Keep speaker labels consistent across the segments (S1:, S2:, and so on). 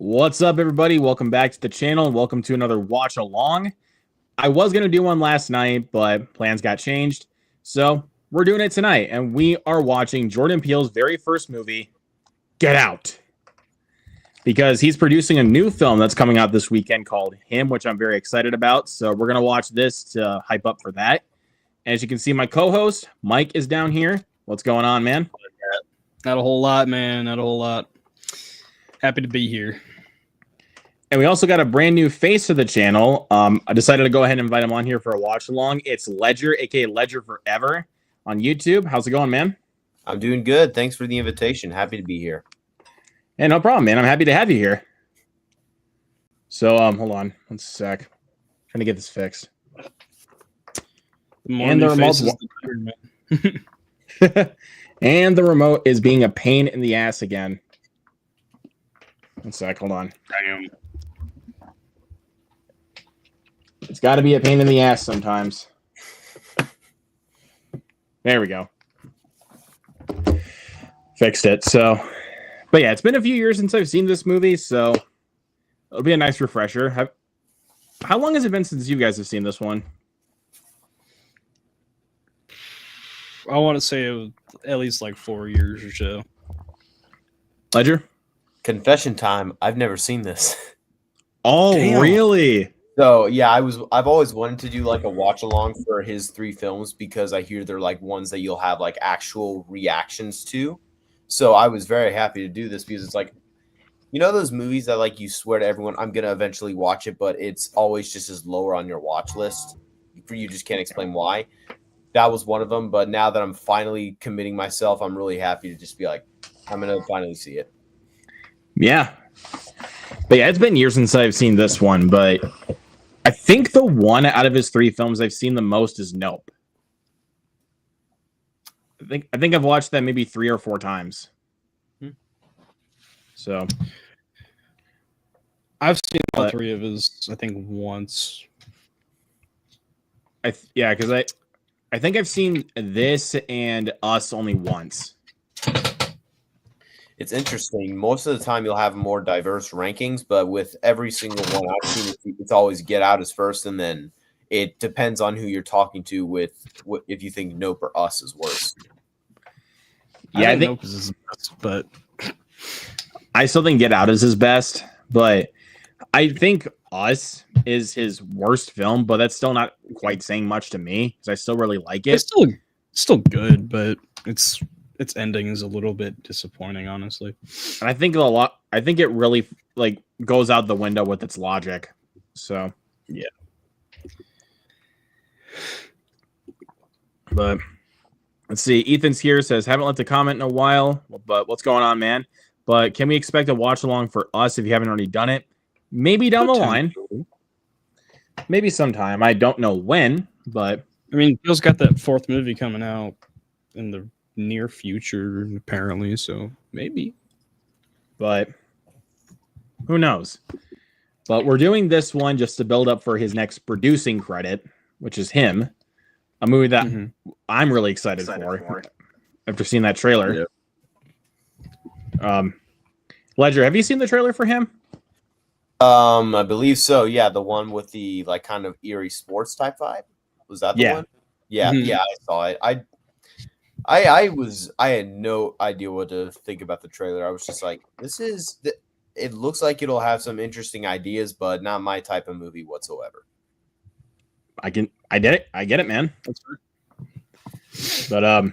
S1: What's up, everybody? Welcome back to the channel and welcome to another watch along. I was going to do one last night, but plans got changed. So we're doing it tonight, and we are watching Jordan Peele's very first movie, Get Out. Because he's producing a new film that's coming out this weekend called Him, which I'm very excited about. So we're going to watch this to hype up for that. As you can see, my co-host, Mike, is down here. What's going on, man?
S2: Not a whole lot, man. Not a whole lot. Happy to be here.
S1: And we also got a brand new face to the channel. I decided to go ahead and invite him on here for a watch along. It's Ledger, aka Ledger Forever, on YouTube. How's it going, man?
S3: I'm doing good. Thanks for the invitation. Happy to be here.
S1: Yeah, no problem, man. I'm happy to have you here. So, hold on one sec. Trying to get this fixed.
S2: And the remote,
S1: and the remote is being a pain in the ass again. One sec, hold on.
S2: Damn.
S1: It's got to be a pain in the ass sometimes. There we go. Fixed it. So, but yeah, it's been a few years since I've seen this movie, so it'll be a nice refresher. How long has it been since you guys have seen this one?
S2: I want to say it was at least like 4 years or so.
S1: Ledger?
S3: Confession time. I've never seen this.
S1: Oh,
S2: Damn.
S1: really?
S3: So yeah, I've always wanted to do like a watch along for his 3 films because I hear they're like ones that you'll have like actual reactions to. So I was very happy to do this because it's like, you know, those movies that like you swear to everyone, I'm gonna eventually watch it, but it's always just as lower on your watch list. You just can't explain why. That was one of them. But now that I'm finally committing myself, I'm really happy to just be like, I'm gonna finally see it.
S1: Yeah. But yeah, it's been years since I've seen this one, but I think the one out of his 3 films I've seen the most is Nope. I think I've watched that maybe 3 or 4 times. So
S2: I've seen all 3 of his, I think, once.
S1: yeah, because I think I've seen this and Us only once.
S3: It's interesting. Most of the time, you'll have more diverse rankings, but with every single one I've seen, it's always Get Out is first, and then it depends on who you're talking to with if you think Nope or Us is worse.
S1: Yeah, I think
S2: Nope is his best, but
S1: I still think Get Out is his best, but I think Us is his worst film, but that's still not quite saying much to me because I still really like it.
S2: it's still good, but its ending is a little bit disappointing, honestly.
S1: And I think it really like goes out the window with its logic. So
S2: Yeah.
S1: But let's see. Ethan's here, says haven't left a comment in a while, but what's going on, man? But can we expect a watch along for Us if you haven't already done it? Maybe down the line. Maybe sometime. I don't know when, but
S2: I mean, Bill's got that 4th movie coming out in the near future, apparently, so maybe.
S1: But who knows? But we're doing this one just to build up for his next producing credit, which is Him, a movie that I'm really excited for after seeing that trailer.
S3: Yeah.
S1: Ledger, have you seen the trailer for Him?
S3: I believe so. Yeah, the one with the like kind of eerie sports type vibe. Was that the one? Yeah, yeah, I saw it. I had no idea what to think about the trailer. I was just like, it looks like it'll have some interesting ideas, but not my type of movie whatsoever.
S1: I get it, man. That's right. But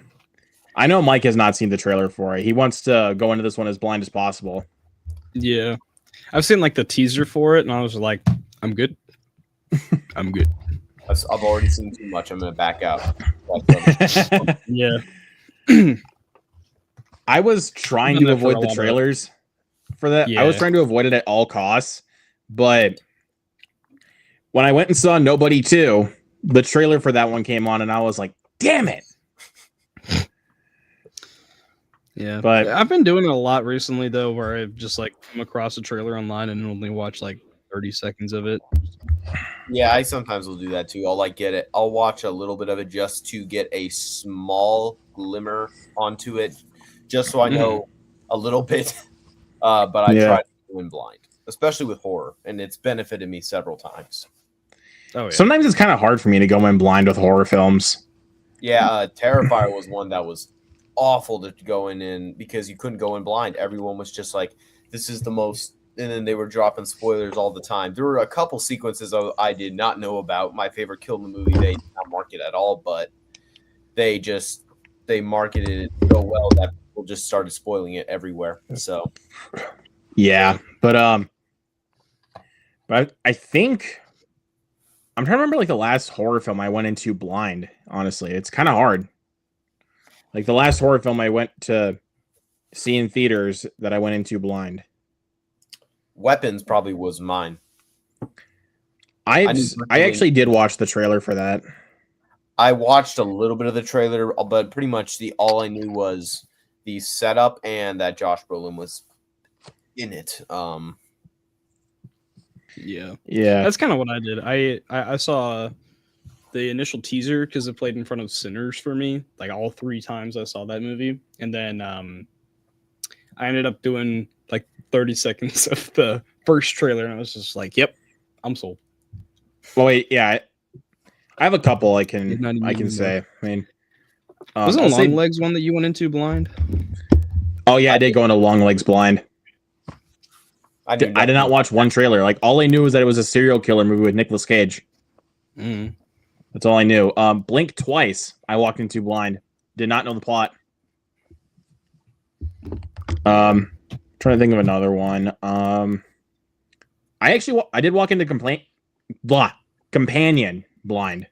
S1: I know Mike has not seen the trailer for it. He wants to go into this one as blind as possible.
S2: Yeah. I've seen like the teaser for it, and I was like, I'm good. I'm good.
S3: I've already seen too much. I'm gonna back out.
S2: Yeah.
S1: I was trying to avoid the trailers for that.
S2: Yeah.
S1: I was trying to avoid it at all costs, but when I went and saw Nobody 2, the trailer for that one came on, and I was like, damn it.
S2: Yeah,
S1: but
S2: I've been doing it a lot recently though, where I've just like come across a trailer online and only watch like 30 seconds of it.
S3: Yeah, I sometimes will do that too. I'll like get it. I'll watch a little bit of it just to get a small glimmer onto it, just so I know a little bit. But I try to go in blind. especially with horror, and it's benefited me several times.
S2: Oh yeah.
S1: Sometimes it's kind of hard for me to go in blind with horror films.
S3: Yeah, Terrifier was one that was awful to go in because you couldn't go in blind. Everyone was just like, "This is the most," and then they were dropping spoilers all the time. There were a couple sequences I did not know about. My favorite kill in the movie, they did not market at all, but they marketed it so well that people just started spoiling it everywhere. So
S1: Yeah, but I think I'm trying to remember like the last horror film I went into blind. Honestly, it's kind of hard. Like the last horror film I went to see in theaters that I went into blind.
S3: Weapons probably was mine.
S1: I actually did watch the trailer for that.
S3: I watched a little bit of the trailer, but pretty much all I knew was the setup and that Josh Brolin was in it.
S2: Yeah.
S1: Yeah.
S2: That's kind of what I did. I saw the initial teaser because it played in front of Sinners for me, like all 3 times I saw that movie. And then I ended up doing like 30 seconds of the first trailer, and I was just like, yep, I'm sold.
S1: Well, wait, yeah. I have a couple I can say. I mean,
S2: wasn't Long Legs one that you went into blind?
S1: Oh yeah, I did go into Long Legs blind. I did not watch one trailer. Like all I knew was that it was a serial killer movie with Nicolas Cage.
S2: Mm.
S1: That's all I knew. Blink Twice. I walked into blind. Did not know the plot. Trying to think of another one. I did walk into Companion blind.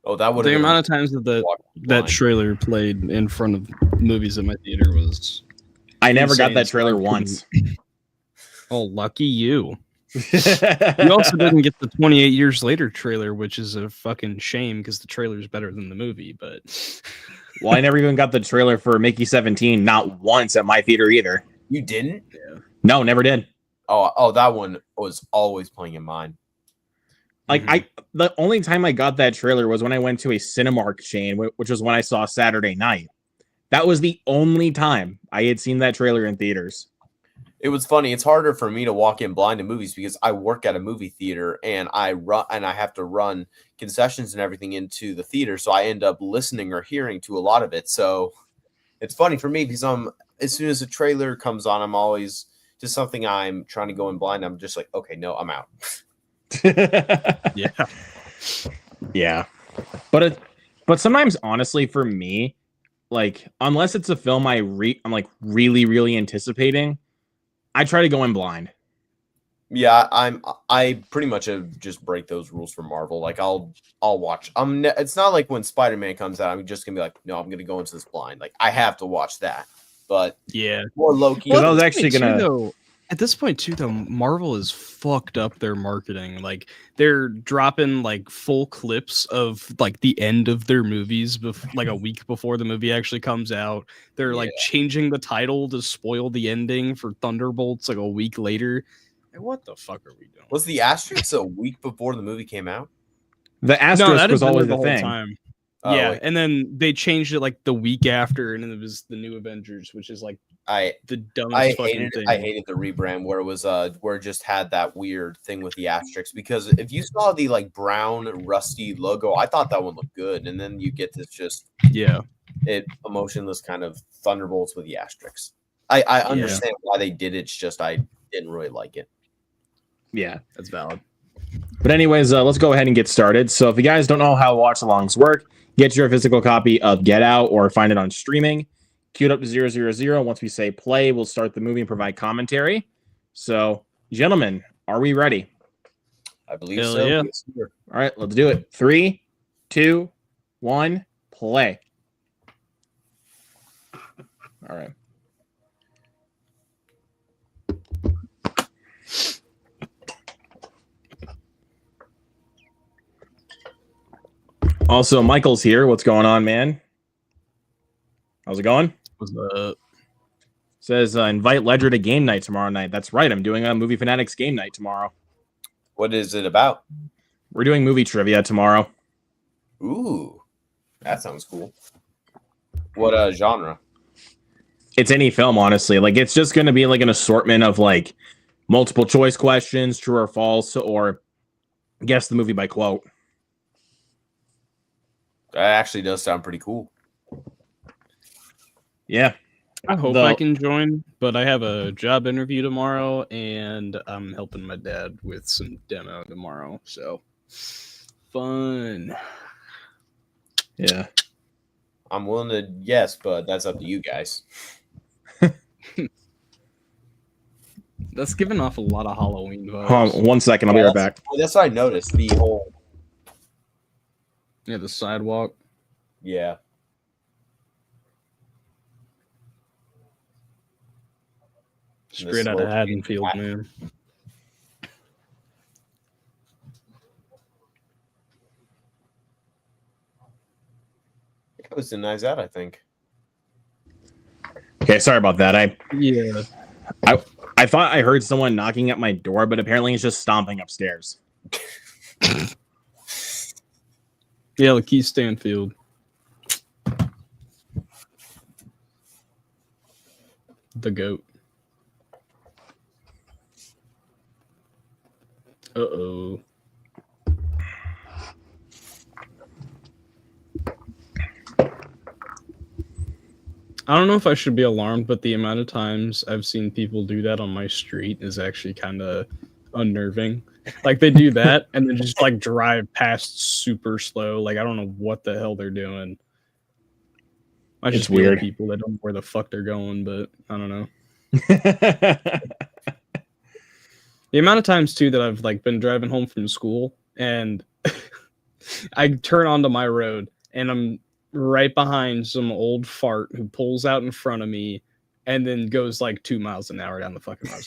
S3: Oh, that would
S2: the amount of times that trailer played in front of movies in my theater was.
S1: I never got that trailer once.
S2: Oh, lucky you. You also didn't get the 28 Years Later trailer, which is a fucking shame because the trailer is better than the movie. But
S1: well, I never even got the trailer for Mickey 17, not once at my theater either.
S3: You didn't?
S2: Yeah.
S1: No, never did.
S3: Oh, that one was always playing in mine.
S1: Like the only time I got that trailer was when I went to a Cinemark chain, which was when I saw Saturday Night. That was the only time I had seen that trailer in theaters.
S3: It was funny. It's harder for me to walk in blind to movies because I work at a movie theater and I have to run concessions and everything into the theater. So I end up listening or hearing to a lot of it. So it's funny for me because as soon as a trailer comes on, I'm always just something I'm trying to go in blind. I'm just like, okay, no, I'm out.
S1: Yeah. But sometimes honestly for me, like unless it's a film I'm like really anticipating, I try to go in blind.
S3: Yeah, I pretty much just break those rules for Marvel. Like I'll watch. It's not like when Spider-Man comes out, I'm just gonna be like, no, I'm gonna go into this blind. Like I have to watch that. But
S2: yeah,
S3: more low key.
S1: I was actually gonna.
S2: At this point, too, though, Marvel has fucked up their marketing. Like, they're dropping, like, full clips of, like, the end of their movies, like, a week before the movie actually comes out. They're, like, changing the title to spoil the ending for Thunderbolts, like, a week later. Like, what the fuck are we doing?
S3: Was the asterisk a week before the movie came out?
S1: The asterisk was always the thing.
S2: Time. Yeah, and then they changed it, like, the week after, and it was the New Avengers, which is, like, the dumbest fucking thing.
S3: I hated the rebrand where it was where it just had that weird thing with the asterisks, because if you saw the like brown rusty logo, I thought that one looked good, and then you get this just emotionless kind of Thunderbolts with the asterisks. I understand why they did it. It's just I didn't really like it.
S1: Yeah,
S2: that's valid.
S1: But anyways, let's go ahead and get started. So if you guys don't know how watch-alongs work, get your physical copy of Get Out or find it on streaming. Queued up to 000. Once we say play, we'll start the movie and provide commentary. So, gentlemen, are we ready?
S3: I believe so.
S2: Yeah.
S1: All right, let's do it. 3, 2, 1, play. All right. Also, Michael's here. What's going on, man? How's it going?
S2: What's up?
S1: Says invite Ledger to game night tomorrow night. That's right. I'm doing a Movie Fanatics game night tomorrow.
S3: What is it about?
S1: We're doing movie trivia tomorrow.
S3: Ooh, that sounds cool. What genre?
S1: It's any film, honestly. Like it's just going to be like an assortment of like multiple choice questions, true or false, or guess the movie by quote.
S3: That actually does sound pretty cool.
S1: Yeah.
S2: I hope I can join, but I have a job interview tomorrow, and I'm helping my dad with some demo tomorrow. So fun.
S1: Yeah.
S3: I'm willing to yes, but that's up to you guys.
S2: That's giving off a lot of Halloween vibes.
S1: Hold on 1 second, I'll be right back.
S3: That's what I noticed. The whole
S2: Yeah, the sidewalk.
S3: yeah.
S2: Straight out of Haddonfield, man.
S3: It was a nice out, I think.
S1: Okay, sorry about that. I thought I heard someone knocking at my door, but apparently it's just stomping upstairs.
S2: Yeah, Lakeith Stanfield. The GOAT. Uh-oh. I don't know if I should be alarmed, but the amount of times I've seen people do that on my street is actually kind of unnerving. Like they do that and then just like drive past super slow. Like I don't know what the hell they're doing. I just feel
S1: weird.
S2: People that don't know where the fuck they're going, but I don't know. The amount of times too that I've like been driving home from school and I turn onto my road and I'm right behind some old fart who pulls out in front of me and then goes like 2 miles an hour down the fucking road.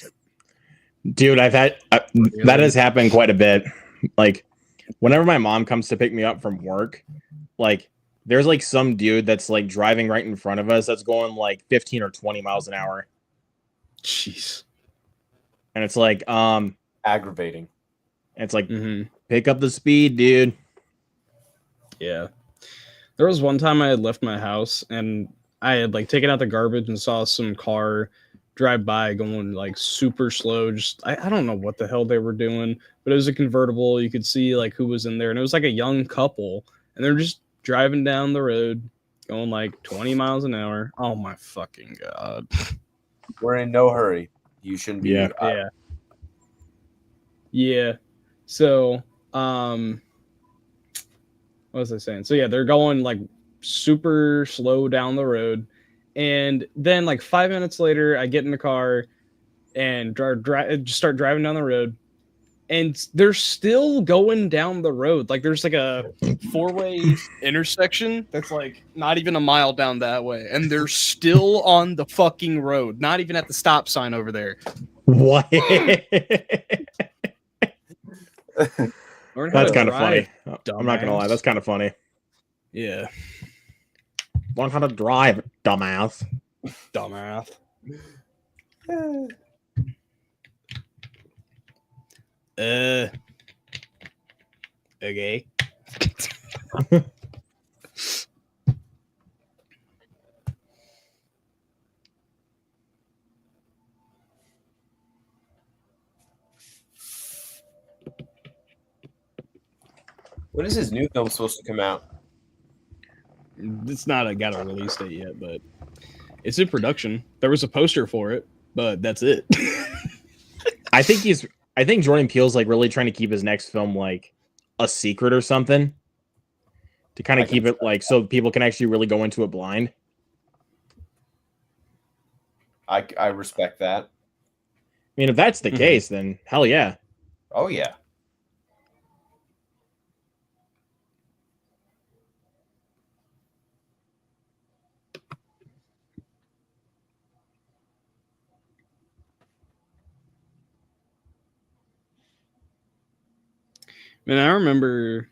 S1: Dude, I've had that has happened quite a bit. Like whenever my mom comes to pick me up from work, like there's like some dude that's like driving right in front of us that's going like 15 or 20 miles an hour.
S2: Jeez.
S1: And it's like
S3: Aggravating.
S1: It's like pick up the speed, dude.
S2: Yeah. There was one time I had left my house and I had like taken out the garbage and saw some car drive by going like super slow. Just I don't know what the hell they were doing, but it was a convertible. You could see like who was in there, and it was like a young couple, and they're just driving down the road going like 20 miles an hour. Oh my fucking god.
S3: We're in no hurry. You shouldn't be.
S2: Yeah. So, what was I saying? So yeah, they're going like super slow down the road. And then like 5 minutes later, I get in the car and just start driving down the road. And they're still going down the road. Like there's like a 4-way intersection that's like not even a mile down that way. And they're still on the fucking road. Not even at the stop sign over there.
S1: What? That's kind of funny. I'm not gonna lie, that's kind of funny.
S2: Yeah.
S1: Learn how to drive, dumbass.
S2: Dumbass. Okay.
S3: When is his new film supposed to come out?
S2: It's not got a release date yet, but it's in production. There was a poster for it, but that's it.
S1: I think Jordan Peele's like really trying to keep his next film like a secret or something to kind of keep it like so people can actually really go into it blind.
S3: I respect that.
S1: I mean, if that's the case, then hell yeah.
S3: Oh yeah.
S2: Man, I remember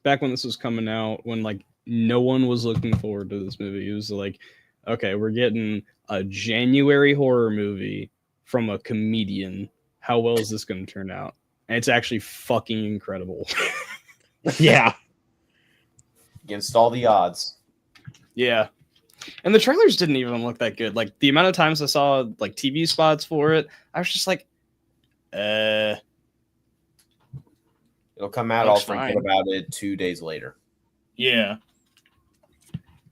S2: back when this was coming out, when like no one was looking forward to this movie. It was like, okay, we're getting a January horror movie from a comedian. How well is this going to turn out? And it's actually fucking incredible.
S1: Yeah.
S3: Against all the odds.
S2: Yeah. And the trailers didn't even look that good. Like the amount of times I saw like TV spots for it, I was just like,
S3: It'll come out.
S2: Looks
S3: I'll forget
S2: fine.
S3: about it 2 days later.
S2: yeah.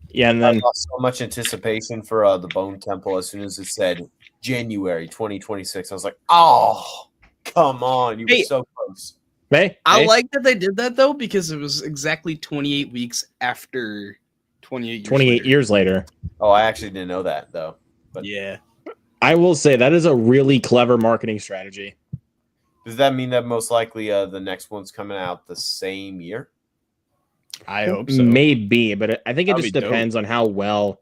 S1: Yeah, and
S3: I
S1: then
S3: lost so much anticipation for the Bone Temple as soon as it said January 2026. I was like, oh, come on, you were
S2: Hey.
S3: so close.
S1: hey,
S2: I
S1: hey,
S2: like that they did that though, because it was exactly 28 weeks after 28 years
S1: 28
S2: later.
S1: years later.
S3: Oh, I actually didn't know that though.
S2: Yeah.
S1: I will say that is a really clever marketing strategy.
S3: Does that mean that most likely the next one's coming out the same year?
S2: I hope so.
S1: Maybe, but I think it
S2: That'd
S1: just
S2: be dope.
S1: depends on how well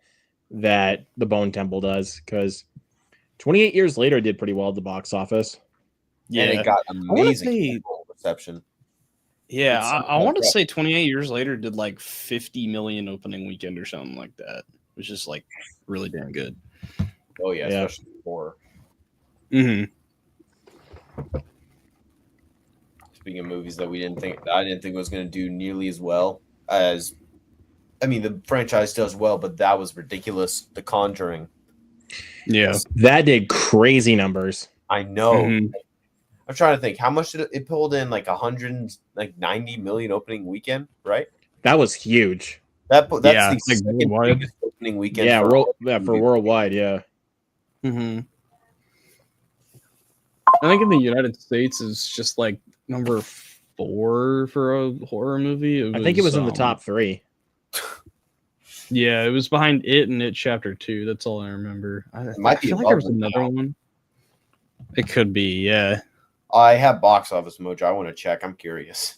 S1: that the Bone Temple does. Because 28 years later did pretty well at the box office.
S2: Yeah.
S3: And it got
S2: wanna
S3: amazing
S2: say-
S3: critical reception.
S2: Yeah,
S3: It's
S2: I want to say 28 years later did like 50 million opening weekend or something like that, which is like really damn good.
S3: Oh yeah,
S1: Yeah.
S3: especially horror.
S2: Mm-hmm.
S3: Speaking of movies that I didn't think was going to do nearly as well as, I mean, the franchise does well, but that was ridiculous. The Conjuring.
S2: Yeah.
S1: That did crazy numbers.
S3: I know.
S2: Mhm.
S3: I'm trying to think how much did it pulled in, like 190 million opening weekend, right?
S1: That was huge.
S3: That's
S2: Yeah,
S3: the
S2: like
S3: second
S2: worldwide.
S3: biggest opening weekend.
S1: Yeah,
S3: for
S1: for worldwide, yeah.
S2: Mm-hmm. I think in the United States is just like number 4 for a horror movie.
S1: I think it was in the top 3.
S2: Yeah, it was behind It and It Chapter 2. That's all I remember. I
S3: might be
S2: feel like there was
S3: above it
S2: another
S3: now.
S2: one. It could be, yeah.
S3: I have Box Office Mojo. I want to check. I'm curious.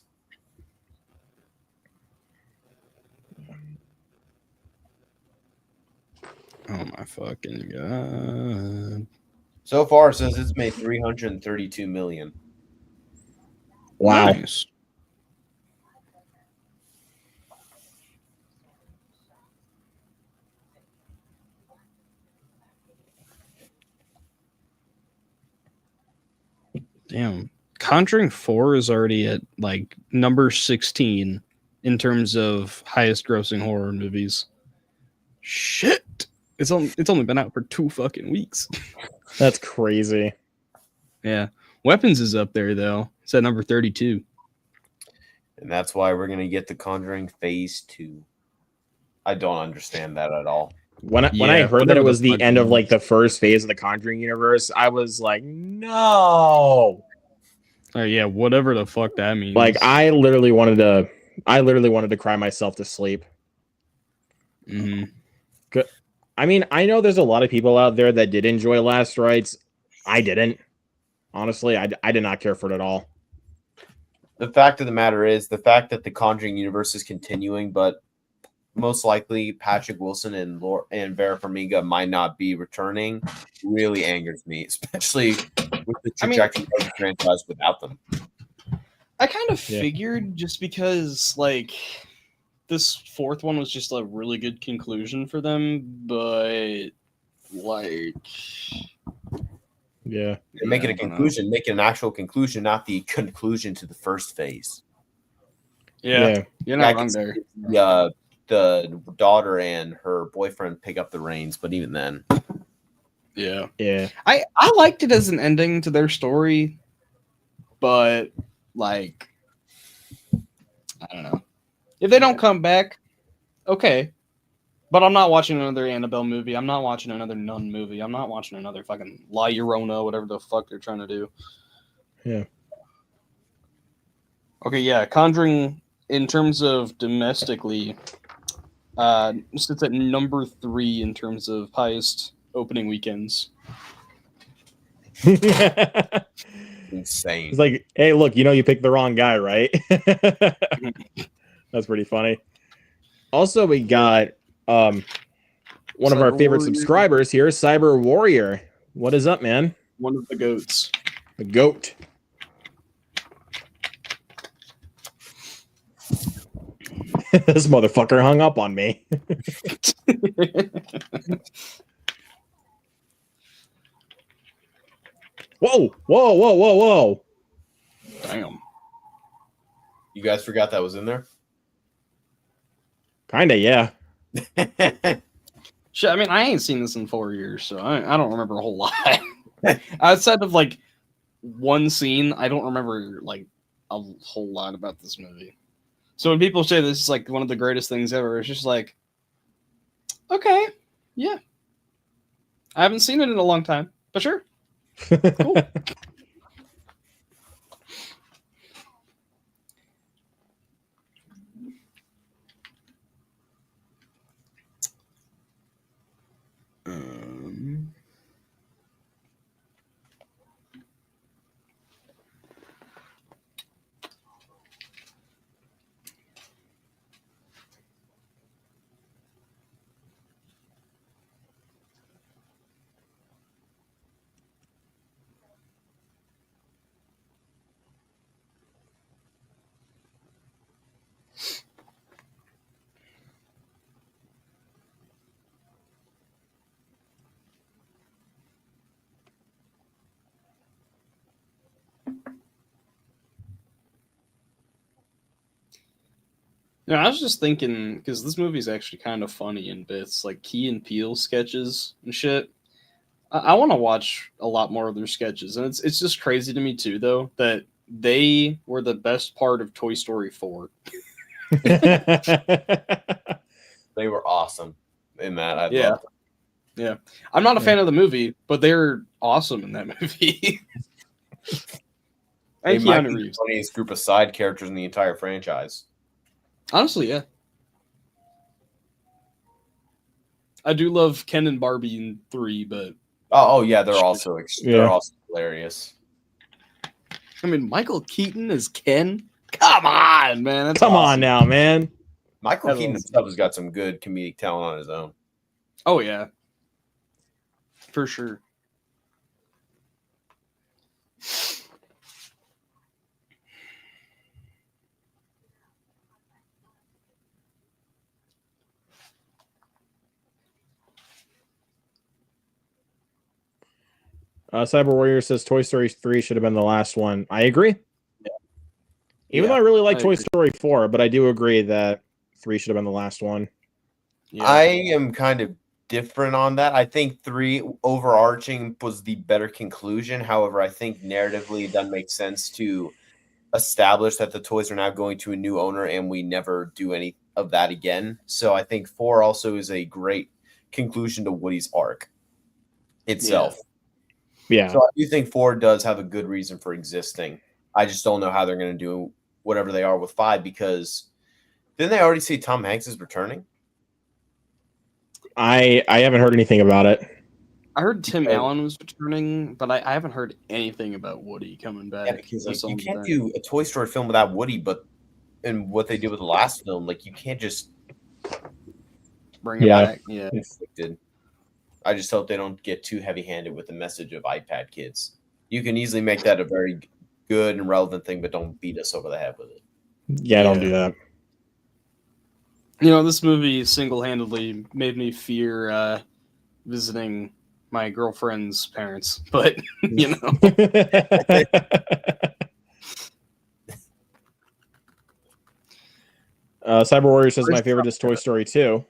S2: Oh my fucking god.
S3: So far, it says it's made 332 million.
S1: Wow.
S2: Nice. Damn. Conjuring 4 is already at like number 16 in terms of highest grossing horror movies. Shit. It's only been out for 2 fucking weeks.
S1: That's crazy.
S2: Yeah. Weapons is up there though. It's at number 32.
S3: And that's why we're going to get The Conjuring Phase 2. I don't understand that at all.
S1: When I
S2: Yeah,
S1: heard that it
S2: whatever
S1: was
S2: the
S1: the
S2: fuck
S1: end
S2: it
S1: of like
S2: is.
S1: the first phase of the Conjuring universe, I was like, no.
S2: Oh yeah, whatever the fuck that means.
S1: Like I literally wanted to cry myself to sleep.
S2: hmm
S1: I mean, I know there's a lot of people out there that did enjoy Last Rites. I didn't. Honestly, I did not care for it at all.
S3: The fact of the matter is, the fact that the Conjuring universe is continuing, but most likely Patrick Wilson and Vera Farmiga might not be returning, really angers me, especially with the
S2: I mean-
S3: trajectory of the franchise without them.
S2: I kind of
S1: Yeah.
S2: figured just because like this fourth one was just a really good conclusion for them, but like
S1: Yeah.
S3: And make it
S2: I
S3: a
S2: don't know.
S3: conclusion, make it an actual conclusion, not the conclusion to the first phase.
S2: Yeah, you're not
S3: I
S2: wrong
S3: can
S2: there.
S3: see, the daughter and her boyfriend pick up the reins, but even then,
S2: Yeah.
S1: Yeah.
S2: I liked it as an ending to their story, but like I don't know. If they don't come back, okay. But I'm not watching another Annabelle movie. I'm not watching another Nun movie. I'm not watching another fucking La Llorona, whatever the fuck they're trying to do.
S1: Yeah.
S2: Okay, yeah, Conjuring in terms of domestically sits at number 3 in terms of highest opening weekends.
S3: insane.
S1: It's like, hey, look, you picked the wrong guy, right? That's pretty funny. Also, we got one of our
S2: Cyber
S1: favorite
S2: Warrior.
S1: subscribers here, Cyber Warrior. What is up, man?
S2: One of the goats.
S1: The goat. This motherfucker hung up on me. Whoa, whoa, whoa, whoa, whoa.
S2: Damn.
S3: You guys forgot that was in there?
S1: Kinda, yeah.
S2: Shit, I mean, I ain't seen this in 4 years, so I don't remember a whole lot. Outside of like one scene, I don't remember like a whole lot about this movie. So when people say this is like one of the greatest things ever, it's just like, okay, yeah. I haven't seen it in a long time, but sure. Cool. No, I was just thinking because this movie's actually kind of funny in bits, like Key and Peele sketches and shit. I want to watch a lot more of their sketches, and it's just crazy to me too, though, that they were the best part of Toy Story 4.
S3: They were awesome in that. I
S2: Yeah.
S3: loved them.
S2: Yeah, I'm not a fan of the movie, but they're awesome in that movie.
S3: They
S2: And
S3: might
S2: Keanu
S3: be the
S2: Reeves.
S3: funniest group of side characters in the entire franchise.
S2: Honestly, yeah. I do love Ken and Barbie in 3, but
S3: Oh yeah, they're also hilarious.
S2: I mean, Michael Keaton is Ken. Come on, man. That's
S1: Come on
S2: awesome.
S1: now, man.
S3: Michael
S2: That's
S3: Keaton
S2: awesome.
S3: himself has got some good comedic talent on his own.
S2: Oh yeah, for sure.
S1: Cyber Warrior says Toy Story 3 should have been the last one. I agree.
S2: Yeah.
S1: Even
S2: Yeah,
S1: though I really like
S2: I
S1: Toy
S2: agree.
S1: Story 4, but I do agree that 3 should have been the last one.
S2: Yeah.
S3: I am kind of different on that. I think 3 overarching was the better conclusion. However, I think narratively it doesn't make sense to establish that the toys are now going to a new owner and we never do any of that again. So I think 4 also is a great conclusion to Woody's arc itself.
S1: Yeah.
S3: So I do think 4 does have a good reason for existing. I just don't know how they're going to do whatever they are with 5 because didn't they already say Tom Hanks is returning?
S1: I haven't heard anything about it.
S2: I heard Tim
S3: Because-
S2: Allen was returning, but I haven't heard anything about Woody coming back.
S3: Yeah, because
S2: That's
S3: like, you
S2: the
S3: can't
S2: only thing.
S3: do a Toy Story film without Woody, but and what they did with the last film, like you can't just
S2: Bring it
S1: Yeah.
S2: back. Yeah.
S3: conflicted. I just hope they don't get too heavy-handed with the message of iPad kids. You can easily make that a very good and relevant thing, but don't beat us over the head with it.
S1: Yeah, don't do that.
S2: You know, this movie single-handedly made me fear visiting my girlfriend's parents, but you know,
S1: Cyber Warrior says my favorite is Toy Story 2.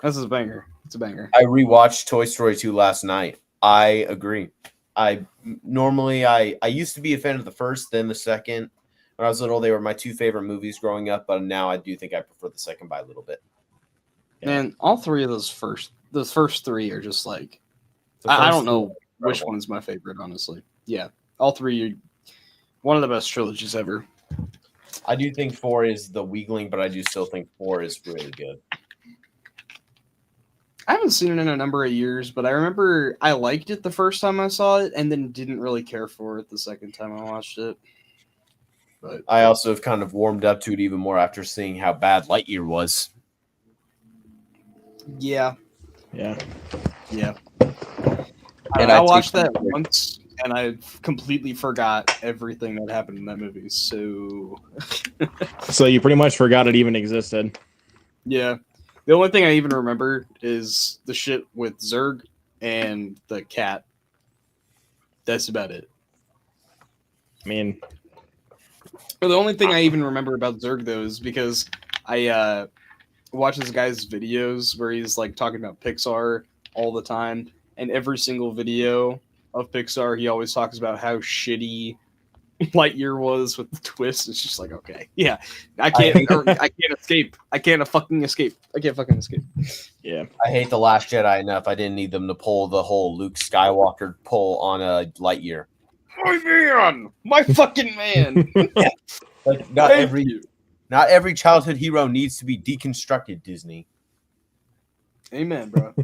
S2: this is a banger. It's a banger.
S3: I rewatched Toy Story 2 last night. I agree. I used to be a fan of the first, then the second. When I was little, they were my 2 favorite movies growing up, but now I do think I prefer the second by a little bit.
S2: Man, all three of those first 3 are just like
S3: The
S2: I
S3: first
S2: don't know
S3: two are
S2: which
S3: incredible.
S2: one's my favorite, honestly. Yeah, all three are one of the best trilogies ever.
S3: I do think 4 is the weakling, but I do still think 4 is really good.
S2: I haven't seen it in a number of years, but I remember I liked it the first time I saw it, and then didn't really care for it the second time I watched it. But
S3: I also have kind of warmed up to it even more after seeing how bad Lightyear was.
S2: yeah,
S1: Yeah.
S3: And
S2: I
S3: I
S2: watched
S3: take-
S2: that once, and I completely forgot everything that happened in that movie. So
S1: So you pretty much forgot it even existed.
S2: yeah, the only thing I even remember is the shit with Zurg and the cat. That's about it.
S1: I mean,
S2: But the only thing I even remember about Zurg though is because I watch this guy's videos where he's like talking about Pixar all the time, and every single video of Pixar, he always talks about how shitty Lightyear was with the twist. It's just like, okay, yeah, I can't escape. I can't fucking escape.
S1: Yeah.
S3: I hate The Last Jedi enough. I didn't need them to pull the whole Luke Skywalker pull on a Lightyear.
S2: My man, my fucking man.
S3: Like
S2: Thank you.
S3: not every childhood hero needs to be deconstructed, Disney.
S2: Amen, bro.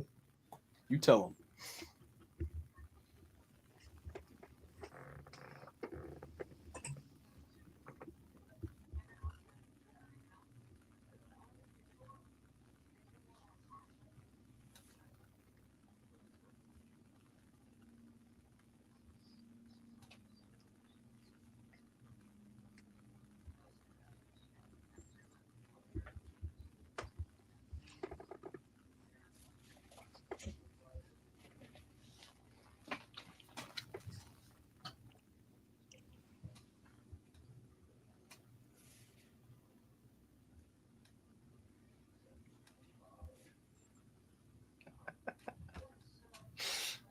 S2: You tell him.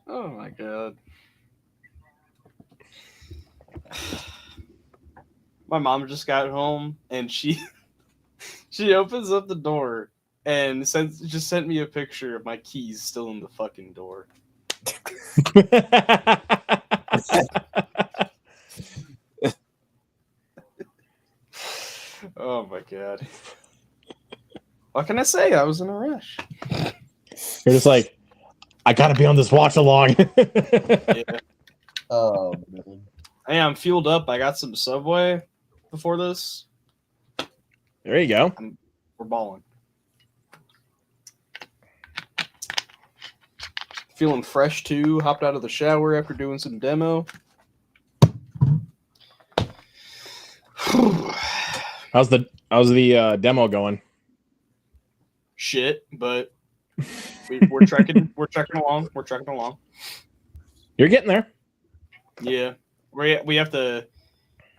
S2: Oh my god. My mom just got home and she opens up the door and just sent me a picture of my keys still in the fucking door. Oh my god. What can I say? I was in a rush.
S1: You're just like, I gotta be on this watch along.
S2: Yeah.
S3: Oh man.
S2: Hey, I'm fueled up. I got some Subway before this.
S1: There you go.
S2: We're balling. Feeling fresh too. Hopped out of the shower after doing some demo.
S1: How's the demo going?
S2: Shit, but we're trekking along. We're trekking along.
S1: You're getting there.
S2: Yeah, we have to.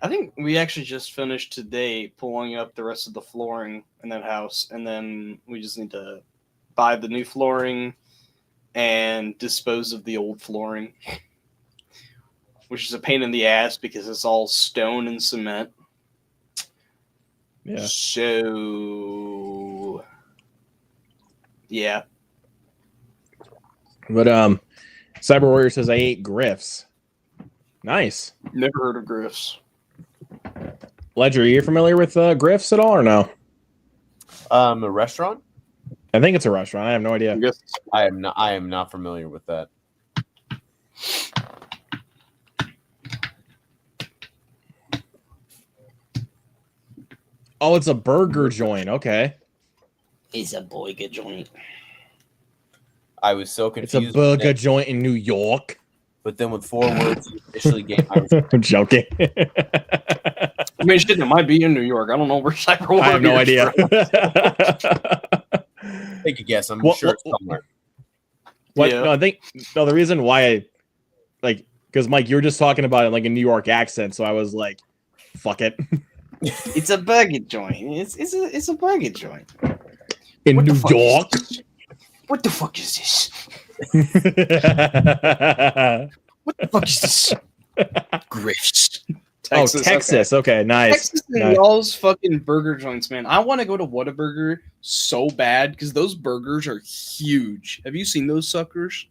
S2: I think we actually just finished today pulling up the rest of the flooring in that house, and then we just need to buy the new flooring and dispose of the old flooring, which is a pain in the ass because it's all stone and cement.
S1: Yeah.
S2: So, yeah.
S1: But Cyber Warrior says I ate Griffs. Nice.
S2: Never heard of Griffs.
S1: Ledger, are you familiar with Griffs at all or no?
S3: A restaurant?
S1: I think it's a restaurant. I have no idea.
S2: I guess
S3: I am not familiar with that.
S1: Oh, it's a burger joint. Okay.
S2: it's a burger joint.
S3: I was so
S1: It's
S3: confused.
S1: a burger joint in New York.
S3: But then with 4 words you initially gave, I was
S1: I'm joking.
S2: I mean, shit, it might be in New York. I don't know where Cyber Warrior
S1: I have no
S2: is
S1: idea.
S2: from.
S3: take a guess. I'm
S1: Well,
S3: sure it's
S1: well,
S3: somewhere.
S1: What?
S2: Yeah.
S1: No, I think the reason why I because Mike, you were just talking about it like a New York accent, so I was like, "Fuck it."
S2: It's a burger joint. It's a burger joint.
S1: In
S2: What the
S1: New
S2: fuck is
S1: York.
S2: this? What the fuck is this? What the fuck is this? Griffs.
S1: Oh, Texas. Okay, nice.
S2: Texas and
S1: Nice.
S2: y'all's fucking burger joints, man. I want to go to Whataburger so bad because those burgers are huge. Have you seen those suckers?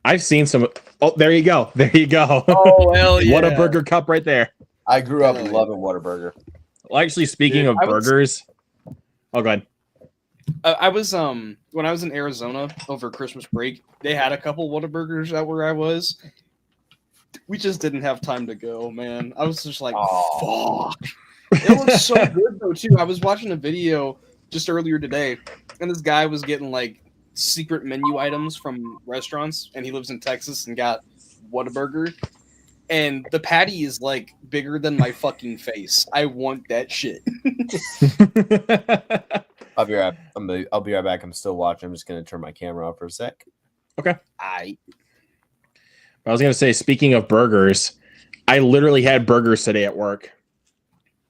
S1: I've seen some. Oh, there you go. There you go.
S2: Oh, hell yeah.
S1: What a burger cup right there.
S3: I grew up
S2: Yeah.
S3: loving Whataburger.
S1: Well, actually, speaking
S2: Dude,
S1: of
S2: I was-
S1: burgers, oh, go ahead.
S2: I was when I was in Arizona over Christmas break, they had a couple Whataburgers out where I was. We just didn't have time to go, man. I was just like, fuck. It was so good though too. I was watching a video just earlier today, and this guy was getting like secret menu items from restaurants, and he lives in Texas and got Whataburger. And the patty is like bigger than my fucking face. I want that shit.
S3: I'll be right back. I'm still watching. I'm just gonna turn my camera off for a sec.
S2: I
S1: I was gonna say, speaking of burgers, I literally had burgers today at work.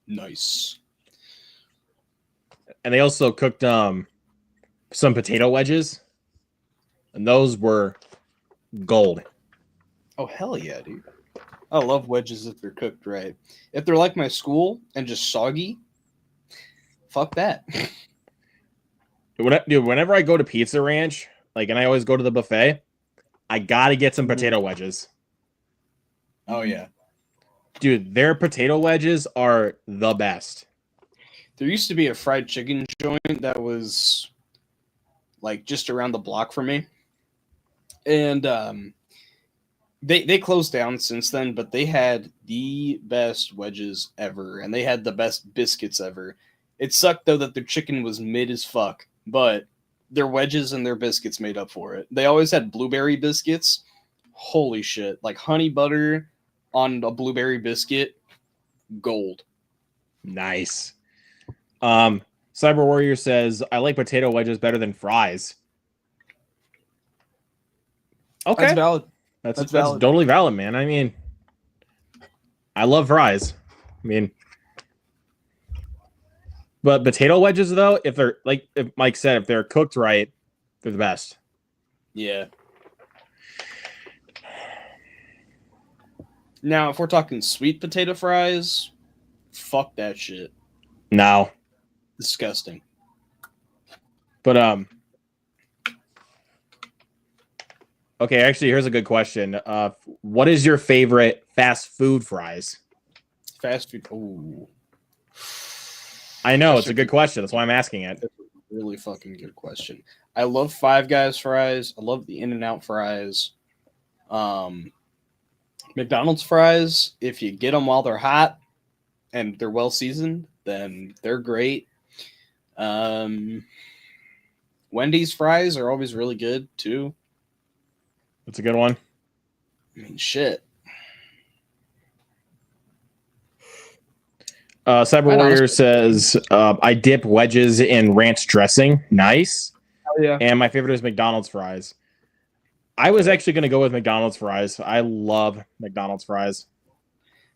S2: nice.
S1: and they also cooked some potato wedges, and those were gold.
S2: Oh hell yeah, dude! I love wedges if they're cooked right. If they're like my school and just soggy, fuck that.
S1: Dude, whenever I go to Pizza Ranch, like, and I always go to the buffet, I gotta get some potato wedges.
S2: Oh yeah.
S1: Dude, their potato wedges are the best.
S2: There used to be a fried chicken joint that was like just around the block from me, and they closed down since then. But they had the best wedges ever, and they had the best biscuits ever. It sucked though that their chicken was mid as fuck, but their wedges and their biscuits made up for it. They always had blueberry biscuits. Holy shit! Like honey butter on a blueberry biscuit, gold.
S1: Nice. Cyber Warrior says, I like potato wedges better than fries. Okay.
S2: That's valid.
S1: That's
S2: valid.
S1: totally valid, man. I mean, I love fries. I mean, but potato wedges, though, if they're like if Mike said, if they're cooked right, they're the best.
S2: Yeah. Now, if we're talking sweet potato fries, fuck that shit.
S1: No.
S2: Disgusting.
S1: But okay, actually, here's a good question. What is your favorite fast food fries?
S2: Fast food. Ooh.
S1: I know it's a good question. That's why I'm asking it.
S2: That's a really fucking good question. I love Five Guys fries. I love the In-N-Out fries. McDonald's fries, if you get them while they're hot and they're well seasoned, then they're great. Wendy's fries are always really good too.
S1: That's a good one.
S2: I mean, shit.
S1: Cyber Warrior says, I dip wedges in ranch dressing. Nice.
S2: Oh, yeah.
S1: And my favorite is McDonald's fries. I was actually going to go with McDonald's fries. I love McDonald's fries.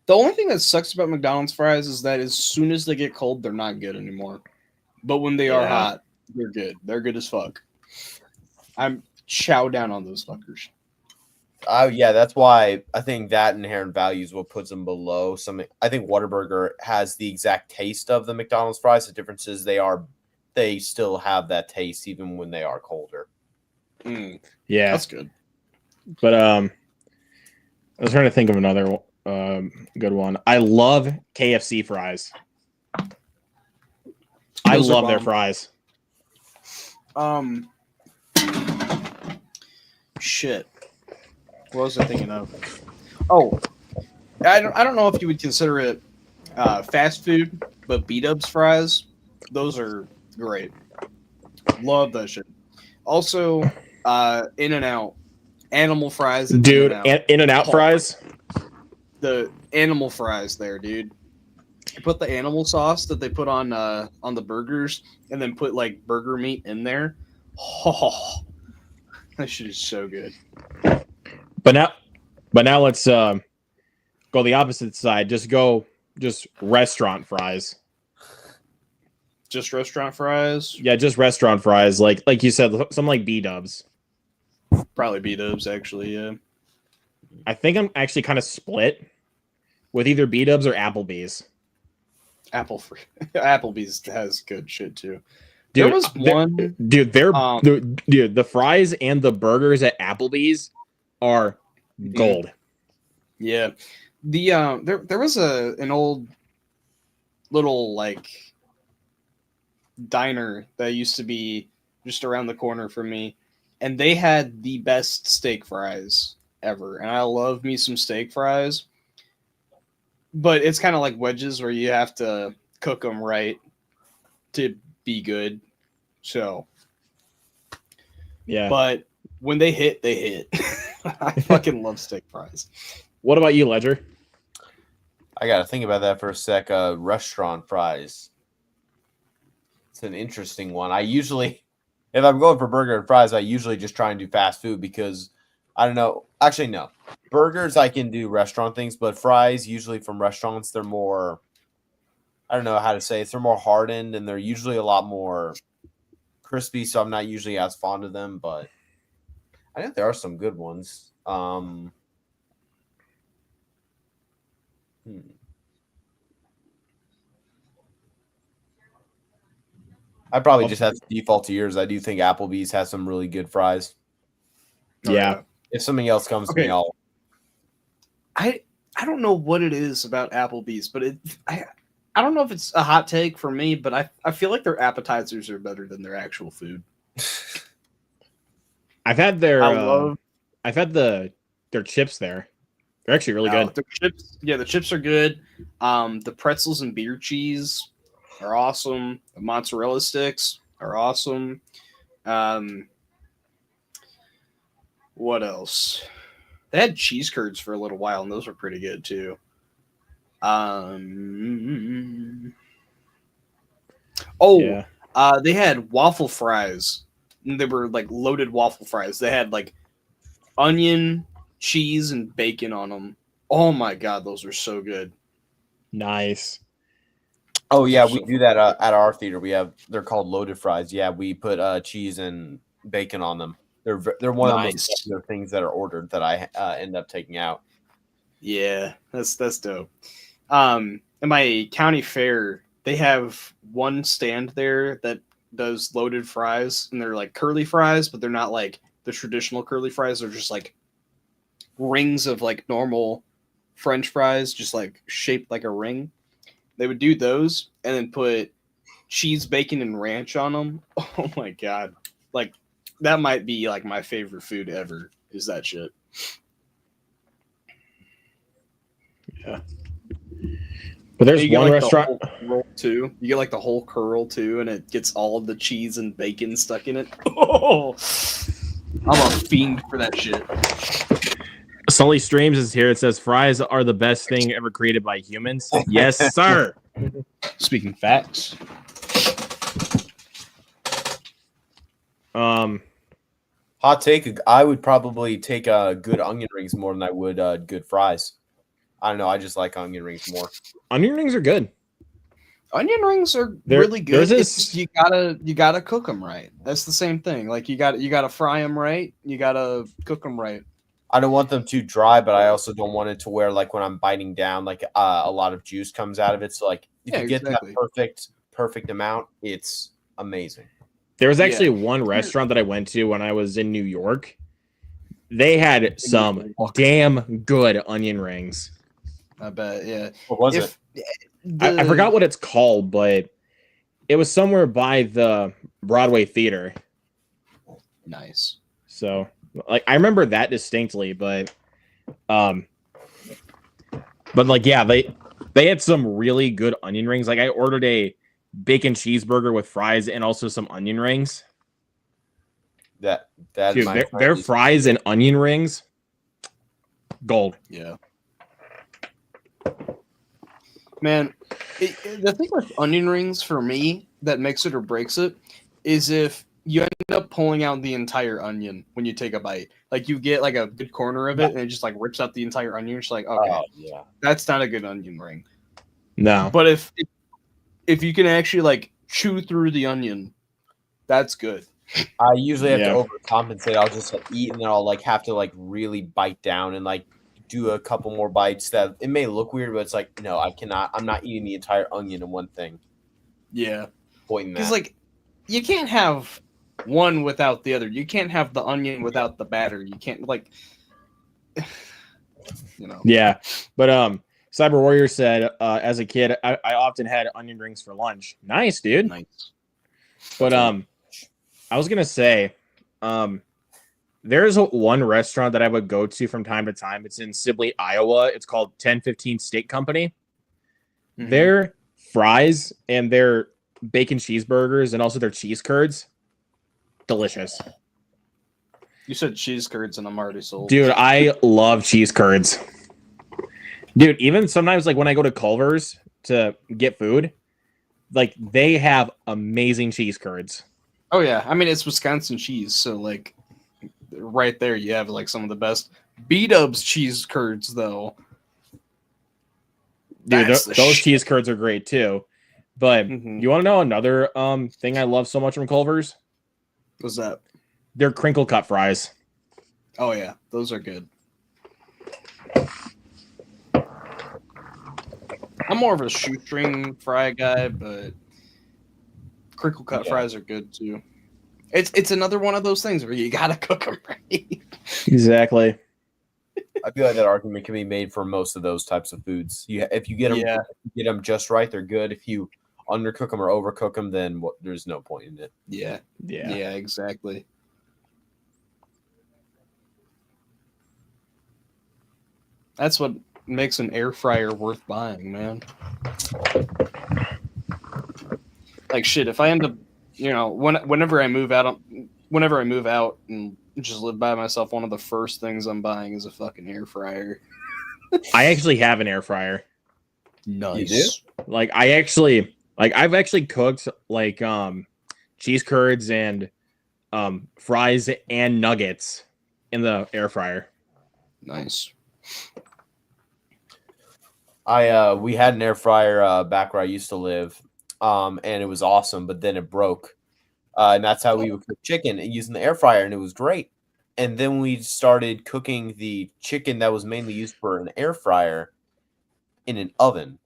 S2: The only thing that sucks about McDonald's fries is that as soon as they get cold, they're not good anymore. But when they are hot, they're good. They're good as fuck. I'm chow down on those fuckers.
S3: Yeah, that's why I think that inherent value is what puts them below something. I think Whataburger has the exact taste of the McDonald's fries. The difference is they still have that taste even when they are colder.
S1: Yeah,
S2: that's good.
S1: But I was trying to think of another good one. I love KFC fries. I love their fries.
S2: Shit. What was I thinking of? Oh, I don't know if you would consider it fast food, but B-Dubs fries, those are great. Love that shit. Also, In-N-Out, animal fries.
S1: Dude, In-N-Out fries?
S2: The animal fries there, dude. You put the animal sauce that they put on the burgers and then put like burger meat in there. Oh, that shit is so good.
S1: But now let's go the opposite side. Just restaurant fries.
S2: Just restaurant fries?
S1: Yeah, just restaurant fries. Like you said, something like B-Dubs.
S2: Probably B-Dubs, actually, yeah.
S1: I think I'm actually kind of split with either B-Dubs or Applebee's.
S2: Applebee's has good shit too.
S1: Dude,
S2: there was one.
S1: Dude, the fries and the burgers at Applebee's are gold.
S2: Yeah, the there was an old little like diner that used to be just around the corner from me, and they had the best steak fries ever, and I love me some steak fries. But it's kind of like wedges where you have to cook them right to be good. So,
S1: yeah.
S2: But when they hit, they hit. I fucking love steak fries.
S1: What about you, Ledger?
S3: I got to think about that for a sec. Restaurant fries. It's an interesting one. I usually, if I'm going for burger and fries, I usually just try and do fast food because I don't know. Actually, no. Burgers, I can do restaurant things, but fries, usually from restaurants, they're more, I don't know how to say it. They're more hardened and they're usually a lot more crispy, so I'm not usually as fond of them, but I think there are some good ones. I probably just have to default to yours. I do think Applebee's has some really good fries.
S1: Yeah.
S3: If something else comes to me, I'll.
S2: I don't know what it is about Applebee's, but I don't know if it's a hot take for me, but I feel like their appetizers are better than their actual food.
S1: I've had their their chips there. They're actually really good.
S2: The chips, the chips are good. The pretzels and beer cheese are awesome. The mozzarella sticks are awesome. What else? They had cheese curds for a little while, and those were pretty good too. They had waffle fries. They were like loaded waffle fries. They had like onion, cheese, and bacon on them. Oh my god, those are so good.
S1: Nice.
S3: Oh yeah, we do that at our theater. They're called loaded fries. Yeah, we put cheese and bacon on them. They're one of the most popular things that are ordered that I end up taking out.
S2: Yeah, that's dope. In my county fair, they have one stand there that does loaded fries, and they're like curly fries, but they're not like the traditional curly fries. They're just like rings of like normal French fries, just like shaped like a ring. They would do those and then put cheese, bacon, and ranch on them. Oh my god. Like that might be like my favorite food ever is that shit.
S1: Yeah. But there's one restaurant
S2: roll too. You get like the whole curl too, and it gets all of the cheese and bacon stuck in it. Oh, I'm a fiend for that shit.
S1: Sully Streams is here. It says fries are the best thing ever created by humans. Yes, sir.
S2: Speaking facts.
S3: Hot take. I would probably take good onion rings more than I would good fries. I don't know. I just like onion rings more.
S1: Onion rings are good.
S2: Onion rings are really good. You gotta cook them right. That's the same thing. Like you gotta fry them right. You gotta cook them right.
S3: I don't want them too dry, but I also don't want it to where like when I'm biting down, like a lot of juice comes out of it. So like if you get that perfect amount, it's amazing.
S1: There was actually one restaurant that I went to when I was in New York. They had some damn good onion rings.
S2: I bet, yeah.
S3: What was it?
S1: I forgot what it's called, but it was somewhere by the Broadway Theater.
S2: Nice.
S1: So, like, I remember that distinctly, but like, yeah, they had some really good onion rings. Like, I ordered a bacon cheeseburger with fries and also some onion rings.
S3: Dude,
S1: their fries and onion rings, gold.
S2: Yeah. Man, the thing with onion rings for me that makes it or breaks it is if you end up pulling out the entire onion when you take a bite. Like you get like a good corner of it and it just like rips out the entire onion. It's like, okay, that's not a good onion ring.
S1: No.
S2: But if you can actually like chew through the onion, that's good.
S3: I usually have to overcompensate. I'll just eat and then I'll like have to like really bite down and like do a couple more bites. That it may look weird, but it's like, no, I cannot. I'm not eating the entire onion in one thing.
S2: Yeah.
S3: Because
S2: like you can't have one without the other. You can't have the onion without the batter. You can't like
S1: Yeah. But Cyber Warrior said, as a kid, I often had onion rings for lunch. Nice, dude.
S2: Nice.
S1: But I was gonna say, there's one restaurant that I would go to from time to time. It's in Sibley, Iowa. It's called 1015 Steak Company. Mm-hmm. Their fries and their bacon cheeseburgers and also their cheese curds, delicious.
S2: You said cheese curds and I'm already sold.
S1: Dude, I love cheese curds. Dude, even sometimes like when I go to Culver's to get food, like they have amazing cheese curds.
S2: Oh yeah, I mean it's Wisconsin cheese, so like right there you have like some of the best. B-Dubs cheese curds though.
S1: Dude, those cheese curds are great too. But
S2: Mhm.
S1: you want to know another thing I love so much from Culver's?
S2: What's that?
S1: They're crinkle cut fries.
S2: Oh yeah, those are good. I'm more of a shoestring fry guy, but crinkle cut fries are good too. It's another one of those things where you gotta cook them right.
S1: Exactly.
S3: I feel like that argument can be made for most of those types of foods. If you get them just right, they're good. If you undercook them or overcook them, then there's no point in it.
S2: Yeah, exactly. That's what makes an air fryer worth buying, man. Like shit, if I end up, whenever I move out and just live by myself, one of the first things I'm buying is a fucking air fryer.
S1: I actually have an air fryer.
S2: Nice.
S3: You do?
S1: Like I've actually cooked like cheese curds and fries and nuggets in the air fryer.
S2: Nice.
S3: We had an air fryer back where I used to live, and it was awesome. But then it broke, and that's how we would cook chicken using the air fryer, and it was great. And then we started cooking the chicken that was mainly used for an air fryer in an oven.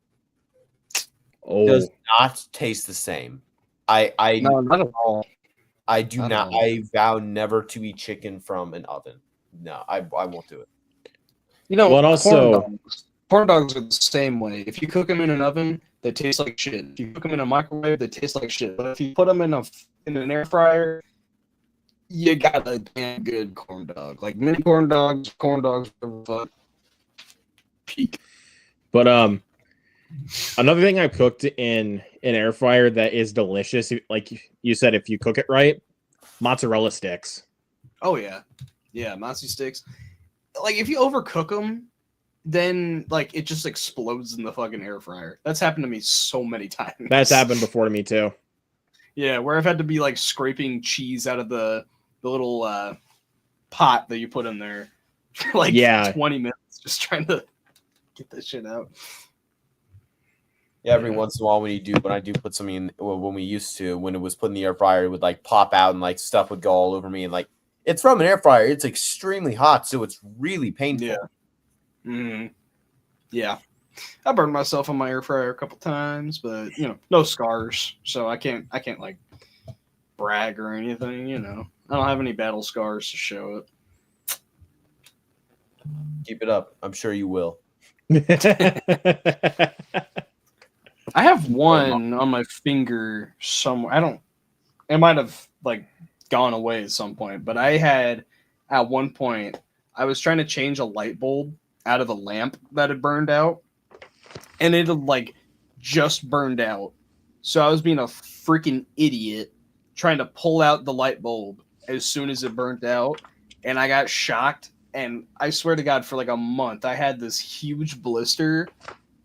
S1: Oh,
S3: Does not taste the same.
S2: No, not at all.
S3: I do
S2: Not
S3: not.
S2: at all.
S3: I vow never to eat chicken from an oven. No, I won't do it.
S1: Well, and also-
S2: corn dogs are the same way. If you cook them in an oven, they taste like shit. If you cook them in a microwave, they taste like shit. But if you put them in an air fryer, you got a damn good corn dog. Like mini corn dogs, fuck. Peak.
S1: But another thing I've cooked in an air fryer that is delicious, like you said, if you cook it right, mozzarella sticks.
S2: Oh yeah, mozzie sticks. Like if you overcook them, then like it just explodes in the fucking air fryer. That's happened to me so many times.
S1: That's happened before to me too.
S2: Yeah, where I've had to be like scraping cheese out of the little pot that you put in there for like 20 minutes, just trying to get this shit out.
S3: Yeah, every once in a while when I do put something in, when we used to, when it was put in the air fryer, it would like pop out and like stuff would go all over me, and like it's from an air fryer. It's extremely hot, so it's really painful.
S2: Yeah. Mm-hmm. Yeah. I burned myself on my air fryer a couple times, but no scars, so I can't like brag or anything. I don't have any battle scars to show it.
S3: Keep it up. I'm sure you will.
S2: I have one on my finger somewhere. It might have like gone away at some point, but I had at one point I was trying to change a light bulb out of a lamp that had burned out, and it had like just burned out. So I was being a freaking idiot trying to pull out the light bulb as soon as it burnt out, and I got shocked. And I swear to God, for like a month, I had this huge blister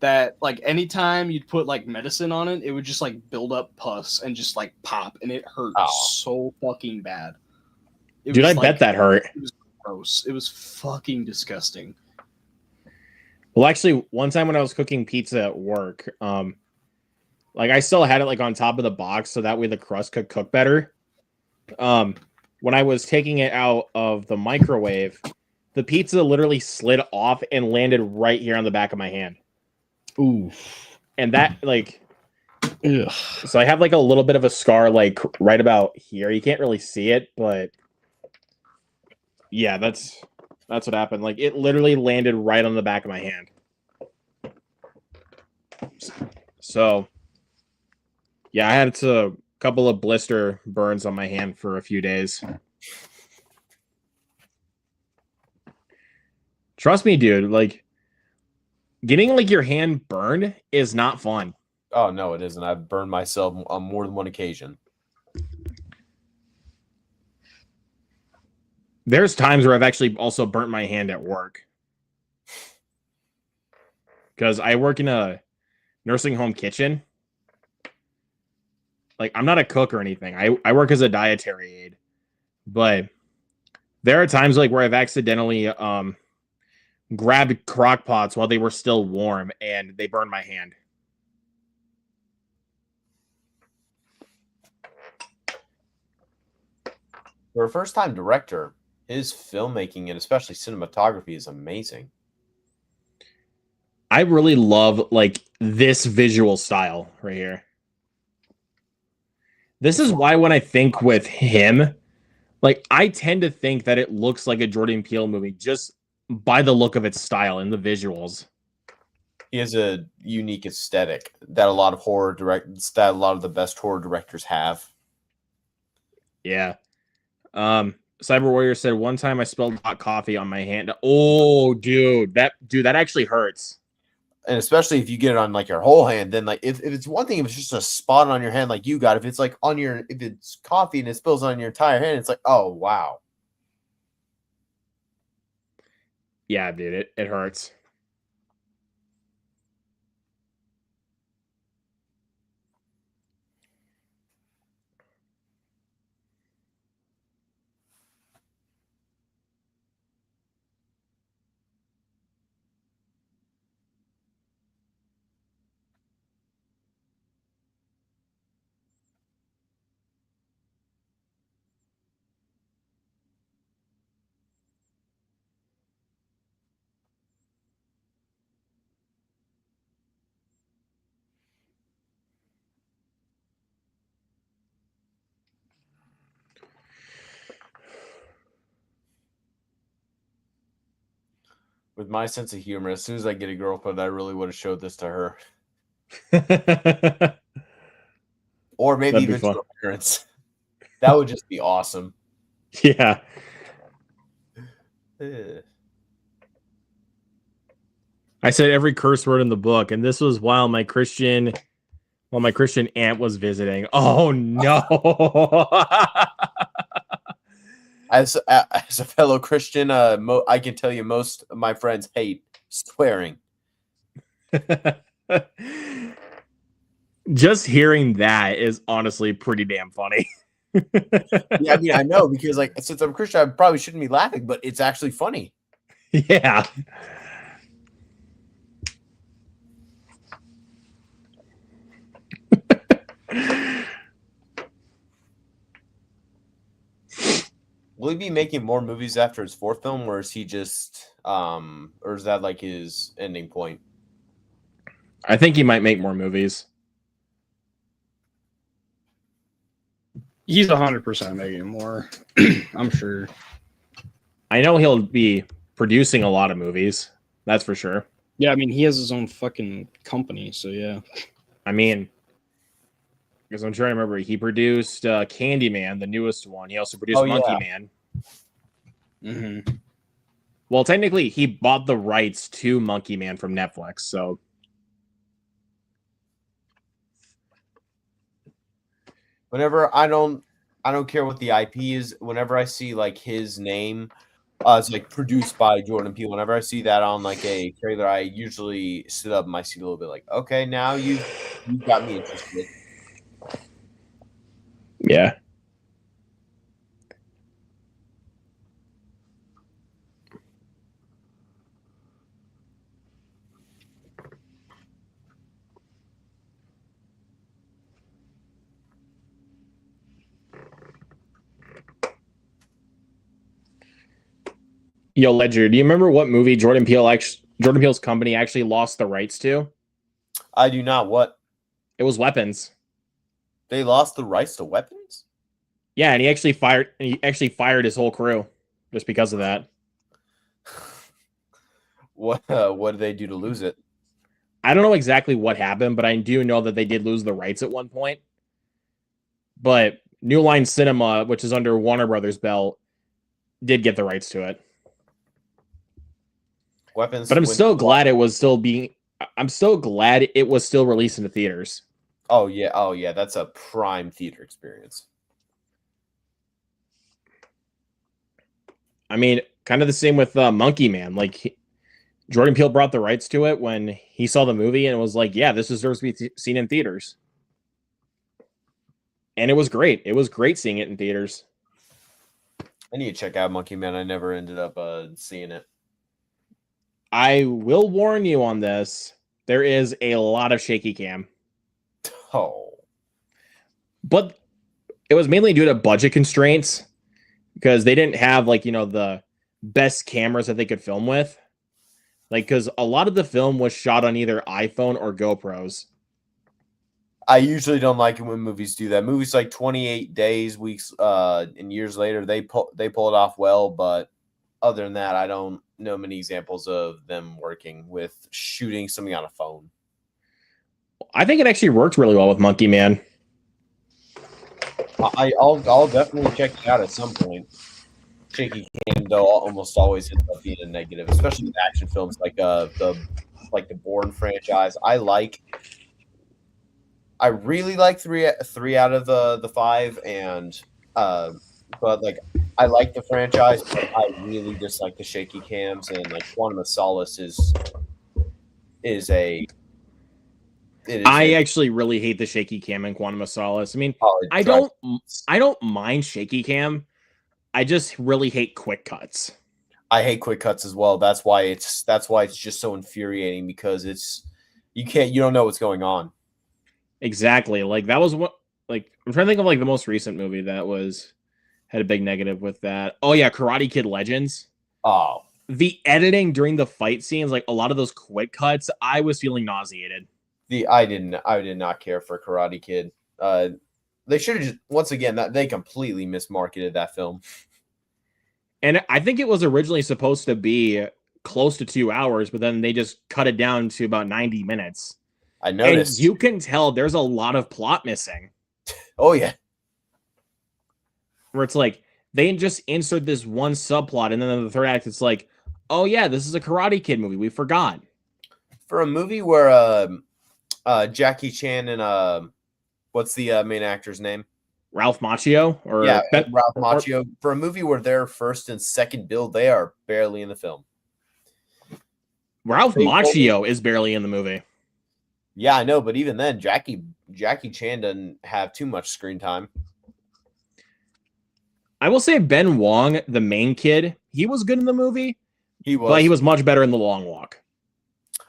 S2: that like anytime you'd put like medicine on it, it would just like build up pus and just like pop, and it hurt so fucking bad.
S1: Dude, I bet that hurt.
S2: It was gross. It was fucking disgusting.
S1: Well, actually, one time when I was cooking pizza at work, like I still had it like on top of the box so that way the crust could cook better. When I was taking it out of the microwave, the pizza literally slid off and landed right here on the back of my hand.
S2: Ooh.
S1: And that like,
S2: ugh.
S1: So I have like a little bit of a scar like right about here. You can't really see it, but yeah, that's what happened. Like it literally landed right on the back of my hand. So yeah, I had a couple of blister burns on my hand for a few days. Trust me, dude, like getting like your hand burned is not fun.
S3: Oh no, it isn't. I've burned myself on more than one occasion.
S1: There's times where I've actually also burnt my hand at work. Because I work in a nursing home kitchen. Like, I'm not a cook or anything. I work as a dietary aide. But there are times like where I've accidentally grabbed crock pots while they were still warm and they burned my hand.
S3: For a first-time director, his filmmaking and especially cinematography is amazing.
S1: I really love like this visual style right here. This is why when I think with him, like I tend to think that it looks like a Jordan Peele movie just by the look of its style and the visuals.
S3: He has a unique aesthetic that a lot of that a lot of the best horror directors have.
S1: Yeah. Cyber Warrior said one time I spilled hot coffee on my hand. Oh, that actually hurts.
S3: And especially if you get it on like your whole hand, then like if it's one thing if it's just a spot on your hand like you got, if it's like if it's coffee and it spills on your entire hand, it's like, oh wow.
S1: Yeah, dude, it hurts.
S3: With my sense of humor, as soon as I get a girlfriend, I really would have showed this to her. Or maybe
S1: That'd be
S3: even
S1: fun.
S3: to her parents. That would just be awesome.
S1: Yeah. I said every curse word in the book, and this was while my Christian aunt was visiting. Oh no.
S3: As a fellow Christian, I can tell you most of my friends hate swearing.
S1: Just hearing that is honestly pretty damn funny.
S3: Yeah, I mean, I know because like since I'm Christian, I probably shouldn't be laughing, but it's actually funny.
S1: Yeah.
S3: Will he be making more movies after his fourth film, or is he just or is that like his ending point?
S1: I think he might make more movies.
S2: He's 100% making more. I'm sure.
S1: I know he'll be producing a lot of movies. That's for sure.
S2: Yeah, I mean, he has his own fucking company, so yeah.
S1: I mean, because I'm trying to remember, he produced Candyman, the newest one. He also produced Monkey Man.
S2: Mm-hmm.
S1: Well, technically, he bought the rights to Monkey Man from Netflix, so.
S3: Whenever I don't care what the IP is. Whenever I see like his name, it's like produced by Jordan Peele. Whenever I see that on like a trailer, I usually sit up in my seat a little bit, like, okay, now you got me interested.
S1: Yeah. Yo, Ledger, do you remember what movie Jordan Peele's company actually lost the rights to?
S3: I do not. What?
S1: It was Weapons.
S3: They lost the rights to Weapons?
S1: Yeah, and he actually fired his whole crew just because of that.
S3: What did they do to lose it?
S1: I don't know exactly what happened, but I do know that they did lose the rights at one point. But New Line Cinema, which is under Warner Brothers belt, did get the rights to it.
S3: Weapons.
S1: But I'm still glad it was still released into theaters.
S3: Oh yeah, that's a prime theater experience.
S1: I mean, kind of the same with Monkey Man. Like, Jordan Peele brought the rights to it when he saw the movie and was like, yeah, this deserves to be seen in theaters. And it was great. It was great seeing it in theaters.
S3: I need to check out Monkey Man. I never ended up seeing it.
S1: I will warn you on this. There is a lot of shaky cam.
S3: Oh.
S1: But it was mainly due to budget constraints because they didn't have like, the best cameras that they could film with. Like, because a lot of the film was shot on either iPhone or GoPros.
S3: I usually don't like it when movies do that. Movies like 28 Days, Weeks, and Years Later, they pull it off well, but other than that, I don't know many examples of them working with shooting something on a phone.
S1: I think it actually worked really well with Monkey Man.
S3: I'll definitely check it out at some point. Shaky cam though almost always ends up being a negative, especially with action films like the Bourne franchise. I really like three out of the five, and but like I like the franchise, but I really dislike the shaky cams, and like Quantum of Solace
S1: I actually really hate the shaky cam in Quantum of Solace. I mean, I don't mind shaky cam. I just really hate quick cuts.
S3: I hate quick cuts as well. That's why it's just so infuriating, because you don't know what's going on.
S1: Exactly. Like that was what, like, I'm trying to think of like the most recent movie that had a big negative with that. Oh yeah, Karate Kid Legends.
S3: Oh,
S1: the editing during the fight scenes, like a lot of those quick cuts, I was feeling nauseated.
S3: I did not care for Karate Kid. They should have just, once again, that they completely mismarketed that film.
S1: And I think it was originally supposed to be close to 2 hours, but then they just cut it down to about 90 minutes.
S3: I noticed.
S1: And you can tell there's a lot of plot missing.
S3: Oh yeah.
S1: Where it's like they just insert this one subplot, and then in the third act it's like, oh yeah, this is a Karate Kid movie. We forgot.
S3: For a movie where Jackie Chan and what's the main actor's name?
S1: Ralph Macchio?
S3: Ralph Macchio. For a movie where they're first and second build, they are barely in the film.
S1: Ralph Macchio is barely in the movie.
S3: Yeah, I know, but even then, Jackie Chan doesn't have too much screen time.
S1: I will say Ben Wong, the main kid, he was good in the movie. But he was much better in The Long Walk.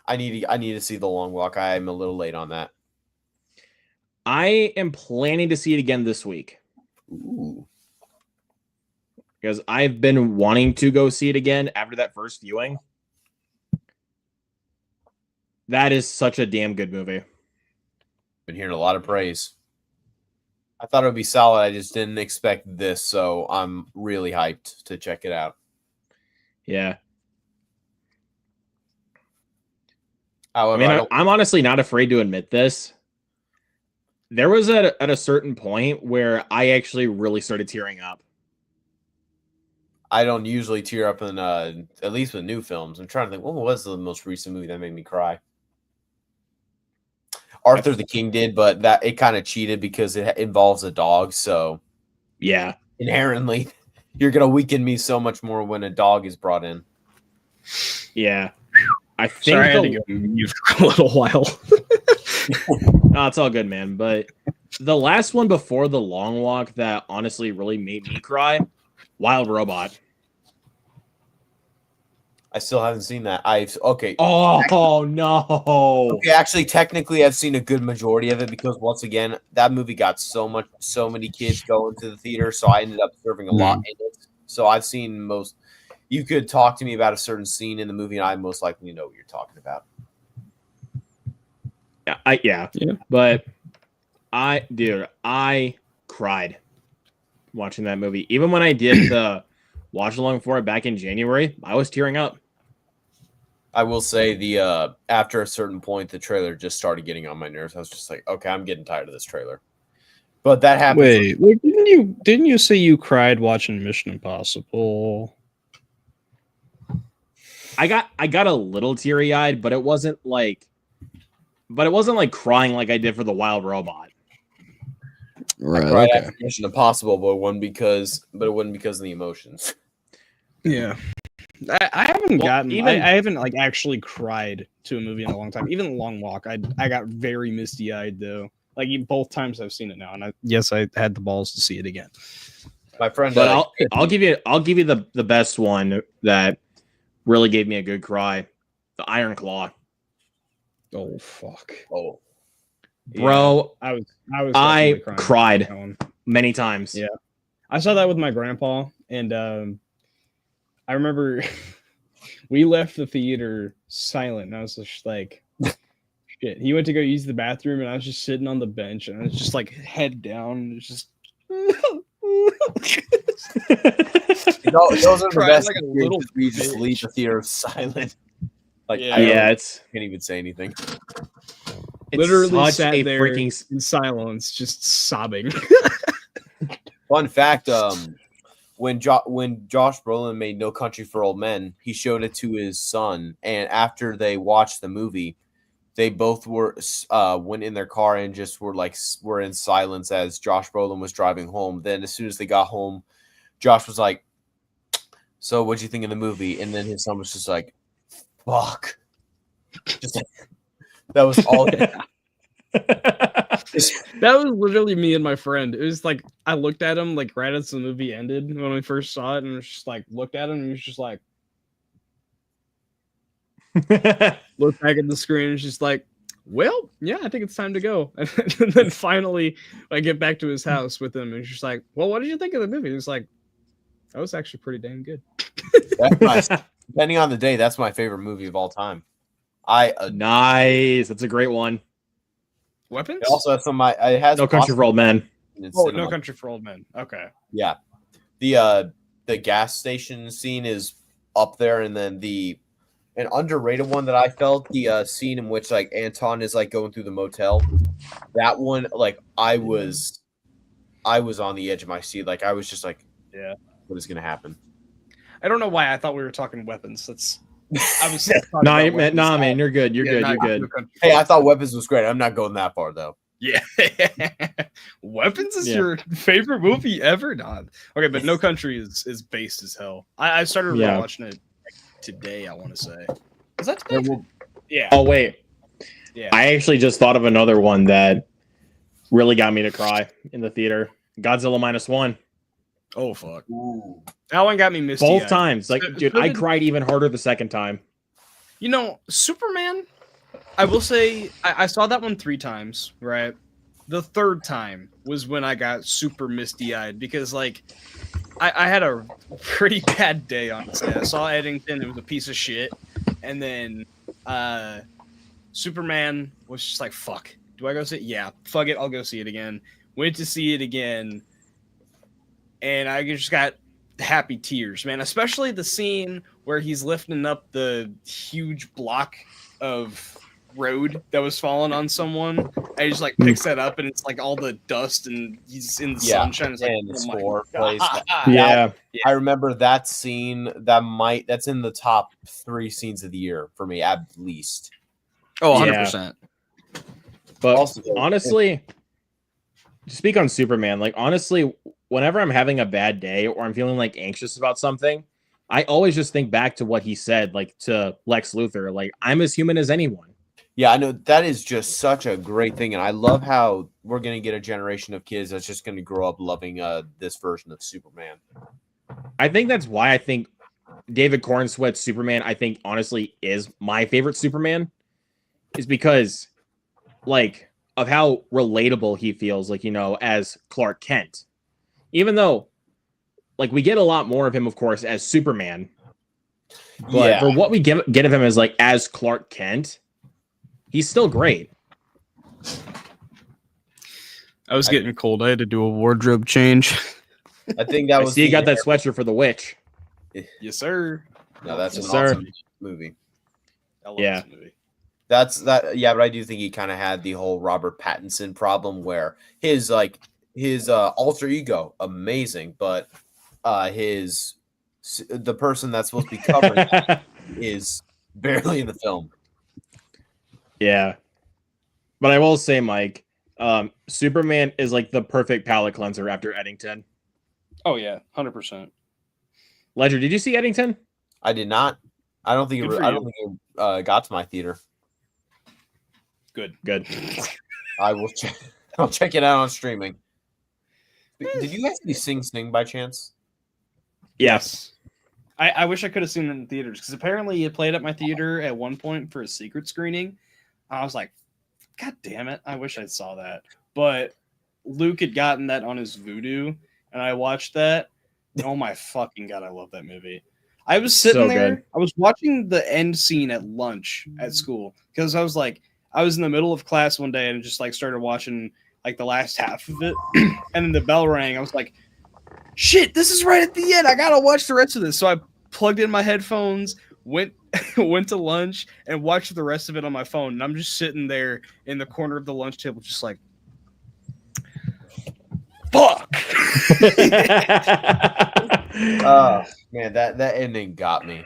S3: I need to see The Long Walk. I am a little late on that.
S1: I am planning to see it again this week.
S3: Ooh.
S1: Because I've been wanting to go see it again after that first viewing. That is such a damn good movie.
S3: Been hearing a lot of praise. I thought it would be solid. I just didn't expect this, so I'm really hyped to check it out.
S1: Yeah.
S3: However,
S1: I mean, I'm honestly not afraid to admit this. There was at a certain point where I actually really started tearing up.
S3: I don't usually tear up in at least with new films. I'm trying to think, what was the most recent movie that made me cry? Arthur the King did, but that it kind of cheated because it involves a dog. So
S1: yeah,
S3: inherently, you're gonna weaken me so much more when a dog is brought in.
S1: Yeah, I think
S2: Sorry, I had to go mute for a little while.
S1: No, it's all good, man. But the last one before The Long Walk that honestly really made me cry, Wild Robot.
S3: I still haven't seen that.
S1: Oh no.
S3: Okay, actually, technically, I've seen a good majority of it because once again, that movie got so many kids going to the theater, so I ended up serving a lot in it. So I've seen most. You could talk to me about a certain scene in the movie, and I most likely know what you're talking about.
S1: Yeah. But I cried watching that movie. Even when I did the watch along for it back in January, I was tearing up.
S3: I will say the after a certain point, the trailer just started getting on my nerves. I was just like, okay, I'm getting tired of this trailer. But that happened.
S2: Wait, didn't you say you cried watching Mission Impossible?
S1: I got a little teary eyed, but it wasn't like crying like I did for the Wild Robot.
S3: Right. I cried after Mission Impossible, but it wasn't because of the emotions.
S2: Yeah. I haven't I haven't like actually cried to a movie in a long time. Even The Long Walk, I got very misty eyed though. Like both times I've seen it now, and I had the balls to see it again.
S3: My friend,
S1: but I'll give you the best one that really gave me a good cry. The Iron Claw.
S2: Oh fuck!
S3: Oh,
S1: bro,
S2: yeah,
S1: I cried many times.
S2: Yeah, I saw that with my grandpa, and I remember we left the theater silent, and I was just like, shit. He went to go use the bathroom, and I was just sitting on the bench, and I was just like head down, just.
S3: Those are the
S2: Crying
S3: best
S2: like a
S3: experiences
S2: little
S3: where you just
S2: bitch.
S3: leave the theater silent. Like
S2: Yeah.
S1: Yeah,
S3: I
S1: it's
S3: can't even say anything.
S2: Literally
S1: such
S2: sat
S1: a
S2: there
S1: freaking
S2: in silence, just sobbing.
S3: Fun fact: when Josh Brolin made No Country for Old Men, he showed it to his son, and after they watched the movie, they both went in their car and just were in silence as Josh Brolin was driving home. Then as soon as they got home, Josh was like, "So what'd you think of the movie?" And then his son was just like, "Fuck." Just that was all.
S2: That was literally me and my friend. It was like I looked at him like right as the movie ended when we first saw it, and was just like looked at him and he was just like looked back at the screen and was just like, well, yeah, I think it's time to go. And then finally I get back to his house with him and he's just like, well, what did you think of the movie? He's like, that was actually pretty damn good.
S3: Depending on the day, that's my favorite movie of all time.
S1: Nice. That's a great one.
S2: Weapons?
S3: It also has it has
S1: No Country for Old Men.
S2: Oh, No Country for Old Men. Okay.
S3: Yeah. The gas station scene is up there, and then an underrated one that I felt, the scene in which like Anton is like going through the motel. That one, like I was on the edge of my seat. Like I was just like,
S2: yeah,
S3: what is gonna happen?
S2: I don't know why I thought we were talking weapons. I was
S1: man, you're good. You're good. You're good.
S3: Hey, I thought Weapons was great. I'm not going that far though.
S2: Yeah. Weapons is your favorite movie ever? Not okay, but No Country is based as hell. I started watching it today, I want to say. Was that today? Yeah.
S1: Oh wait.
S2: Yeah.
S1: I actually just thought of another one that really got me to cry in the theater. Godzilla -1.
S2: Oh fuck.
S3: Ooh.
S2: That one got me misty.
S1: Both times. Like, dude, I cried even harder the second time.
S2: You know, Superman, I will say I saw that one 3 times, right? The third time was when I got super misty-eyed because like I had a pretty bad day, honestly. I saw Eddington, it was a piece of shit. And then Superman was just like, fuck. Do I go see it? Yeah, fuck it, I'll go see it again. Went to see it again. And I just got happy tears, man. Especially the scene where he's lifting up the huge block of road that was falling on someone. And he just like picks that up, and it's like all the dust, and he's in the sunshine. It's like,
S3: and the
S2: oh
S3: score
S2: my
S3: plays.
S2: God.
S1: Yeah.
S3: I remember that scene. That's in the top 3 scenes of the year for me, at least.
S2: Oh, 100%.
S1: But
S3: Also,
S1: honestly, to speak on Superman, like honestly, whenever I'm having a bad day or I'm feeling like anxious about something, I always just think back to what he said, like to Lex Luthor, like I'm as human as anyone.
S3: Yeah, I know that is just such a great thing, and I love how we're going to get a generation of kids that's just going to grow up loving this version of Superman.
S1: I think that's why I think David Cornsweet's Superman, I think honestly is my favorite Superman, is because like of how relatable he feels, like, you know, as Clark Kent. Even though, like, we get a lot more of him, of course, as Superman. But for what we get of him as Clark Kent, he's still great.
S2: I was getting cold. I had to do a wardrobe change.
S3: I think that was.
S1: You got that sweatshirt for the witch.
S2: Yes, sir.
S3: No, that's
S1: Yes,
S3: an
S1: sir.
S3: awesome movie.
S2: I love
S1: Yeah.
S2: this movie.
S3: That's that. Yeah, but I do think he kind of had the whole Robert Pattinson problem where his alter ego amazing, but the person that's supposed to be covering is barely in the film.
S1: Yeah. But I will say, Mike, Superman is like the perfect palate cleanser after Eddington.
S2: Oh yeah, 100%.
S1: Ledger, did you see Eddington?
S3: I did not. I don't think
S2: Good
S3: it.
S2: for
S3: I
S2: you.
S3: don't think it got to my theater.
S2: Good.
S3: I will check. I'll check it out on streaming. Did you guys see Sing Sing by chance?
S1: Yes.
S2: I wish I could have seen it in theaters because apparently it played at my theater at one point for a secret screening. I was like, God damn it. I wish I saw that. But Luke had gotten that on his Vudu and I watched that. Oh my fucking god, I love that movie. I was sitting
S1: So
S2: there,
S1: good.
S2: I was watching the end scene at lunch at school because I was in the middle of class one day and just like started watching like the last half of it, and then the bell rang. I was like, "Shit, this is right at the end. I gotta watch the rest of this." So I plugged in my headphones, went went to lunch, and watched the rest of it on my phone. And I'm just sitting there in the corner of the lunch table, just like, "Fuck."
S3: Man, that ending got me.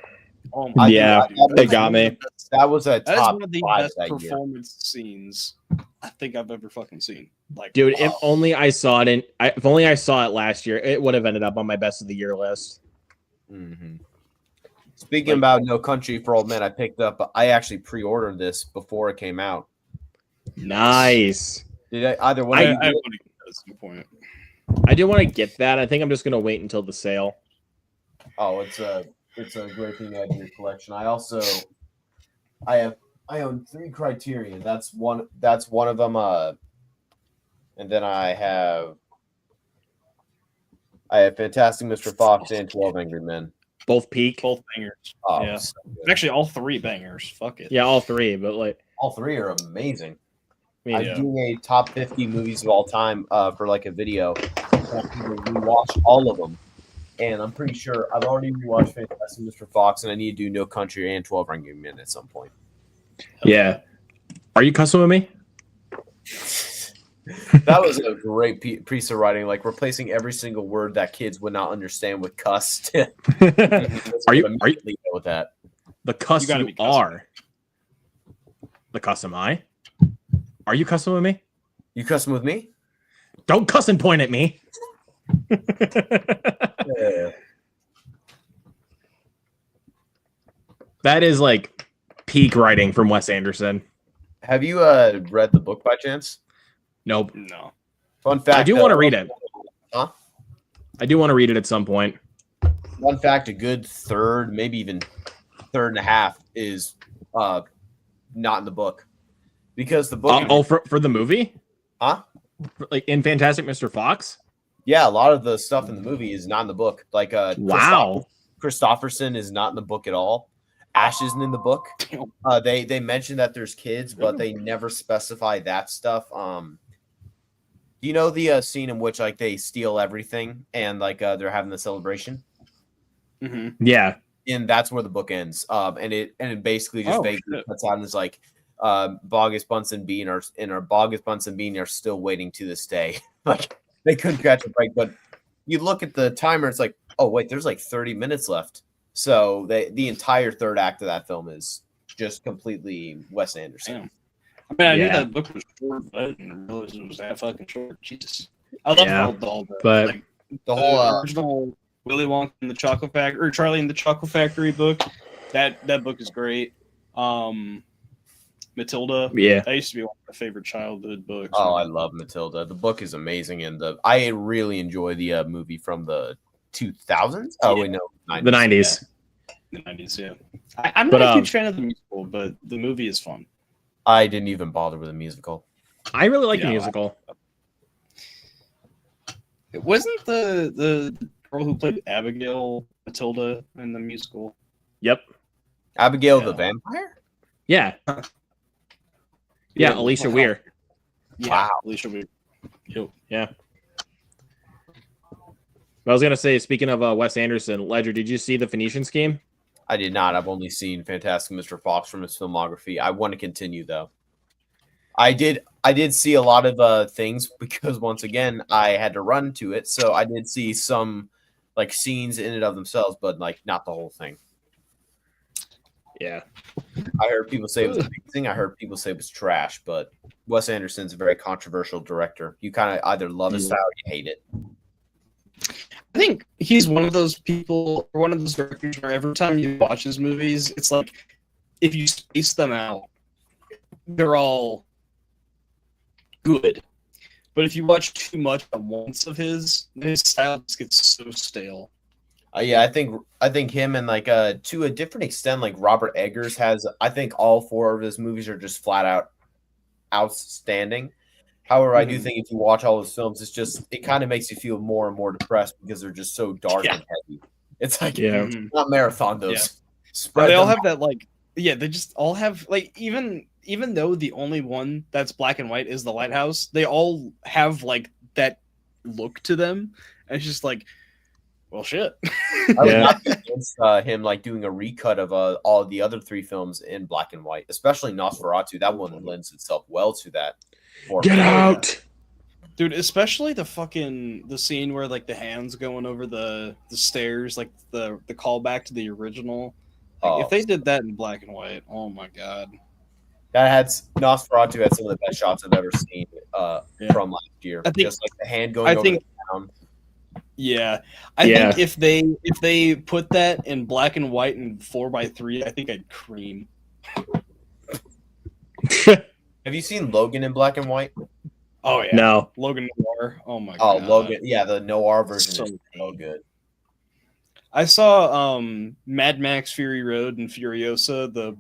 S2: Oh
S3: I think
S1: Yeah,
S3: that
S1: it got me.
S3: That was a
S2: That is
S3: top
S2: one of the
S3: 5
S2: best
S3: that year.
S2: performance scenes I think I've ever fucking seen. Like,
S1: Dude, if only I saw it if only I saw it last year, it would have ended up on my best of the year list.
S3: Mm-hmm. Speaking about No Country for Old Men, I actually pre-ordered this before it came out.
S1: Nice.
S3: Did either one of you?
S2: I want to get that at some point.
S1: I do want to get that. I think I'm just gonna wait until the sale.
S3: Oh, it's a great thing to add to your collection. I own 3 Criterion. That's one of them. And then I have Fantastic Mr. Fox and 12 Angry Men.
S1: Both peak.
S2: Both bangers.
S3: Oh,
S2: Yeah.
S3: so good.
S2: Actually, all 3 bangers. Fuck it.
S1: Yeah, all 3, but like
S3: All 3 are amazing.
S1: I mean,
S3: I'm doing a top 50 movies of all time for like a video. We watched all of them, and I'm pretty sure I've already rewatched Fantastic Mr. Fox, and I need to do No Country and 12 Angry Men at some point.
S1: yeah. Are you cussing with me?
S3: That was a great piece of writing, like replacing every single word that kids would not understand with cuss.
S1: Are you
S3: with that?
S1: the cuss
S2: You gotta
S1: you
S2: be cussing.
S1: are? The cuss am I? Are you cussing with me?
S3: You cussing with me?
S1: Don't cuss and point at me.
S3: Yeah.
S1: That is like peak writing from Wes Anderson.
S3: Have you read the book by chance?
S1: Nope.
S2: No.
S3: Fun fact.
S1: I do want to read it.
S3: Huh?
S1: I do want to read it at some point.
S3: Fun fact: a good third, maybe even third and a half, is not in the book because the book.
S1: For the movie?
S3: Huh?
S1: Like in Fantastic Mr. Fox?
S3: Yeah, a lot of the stuff in the movie is not in the book. Like
S1: Wow.
S3: Christopherson is not in the book at all. Ash isn't in the book. They mention that there's kids, but they never specify that stuff. Do you know the scene in which like they steal everything and like they're having the celebration?
S2: Mm-hmm.
S1: Yeah.
S3: And that's where the book ends. And it basically just vaguely cuts out and is like Bogus Bunsen Bean Bogus Bunsen Bean are still waiting to this day. Like they couldn't catch a break, but you look at the timer, it's like, oh wait, there's like 30 minutes left. So the entire third act of that film is just completely Wes Anderson.
S2: Damn. I mean, I knew
S1: Yeah.
S2: that book was short, but I didn't realize it was that fucking short. Jesus. I love all the
S1: but-
S2: like,
S3: The whole
S2: original Willy Wonka and the Chocolate Factory, or Charlie and the Chocolate Factory book. That book is great. Matilda.
S1: Yeah.
S2: That used to be one of my favorite childhood books.
S3: I love Matilda. The book is amazing, and I really enjoy the movie from the 2000s. Oh wait, no, 90s.
S1: The 90s.
S2: The 90s, yeah. I'm
S1: But,
S2: not a huge fan of the musical, but the movie is fun.
S3: I didn't even bother with a musical.
S1: I really like the
S2: Yeah,
S1: musical.
S2: It wasn't the girl who played Abigail Matilda in the musical.
S1: Yep.
S3: Abigail
S2: Yeah.
S3: the Vampire?
S1: Yeah. Yeah, Alicia Weir.
S2: Yeah,
S3: Wow.
S2: Alicia Weir. Yep.
S1: Yeah. I was gonna say, speaking of Wes Anderson, Ledger, did you see the Phoenician Scheme?
S3: I did not. I've only seen Fantastic Mr. Fox from his filmography. I want to continue though. I did see a lot of things because once again I had to run to it, so I did see some like scenes in and of themselves, but like not the whole thing.
S1: Yeah.
S3: I heard people say it was amazing. I heard people say it was trash, but Wes Anderson's a very controversial director. You kind of either love his style or you hate it.
S2: I think he's one of those people, or one of those directors where every time you watch his movies, it's like if you space them out, they're all good. But if you watch too much at once of his style just gets so stale.
S3: Yeah, I think him and like to a different extent, like Robert Eggers has. I think all 4 of his movies are just flat out outstanding. However, I do think if you watch all those films, it kind of makes you feel more and more depressed because they're just so dark and heavy. It's like
S1: Yeah.
S3: not marathon those.
S2: Yeah.
S3: Spread
S2: they all
S3: them
S2: have that like they just all have like even though the only one that's black and white is the lighthouse, they all have like that look to them. And it's just like, well, shit.
S3: I would
S1: Yeah.
S3: not be against him like doing a recut of all the other 3 films in black and white, especially Nosferatu. That one lends itself well to that.
S1: Get
S3: format.
S1: out.
S2: Dude, especially the scene where like the hands going over the stairs, like the callback to the original. Like, if they did that in black and white, oh my god.
S3: Nosferatu had some of the best shots I've ever seen from last year.
S2: I think-
S3: Just like the hand going over the town.
S2: Yeah, I think if they put that in black and white and 4:3, I think I'd cream.
S3: Have you seen Logan in black and white?
S2: Oh yeah,
S1: No.
S2: Logan Noir. Oh my
S3: Oh,
S2: god,
S3: Logan. Yeah, the noir version
S2: So
S3: is so good.
S2: I saw Mad Max Fury Road and Furiosa, the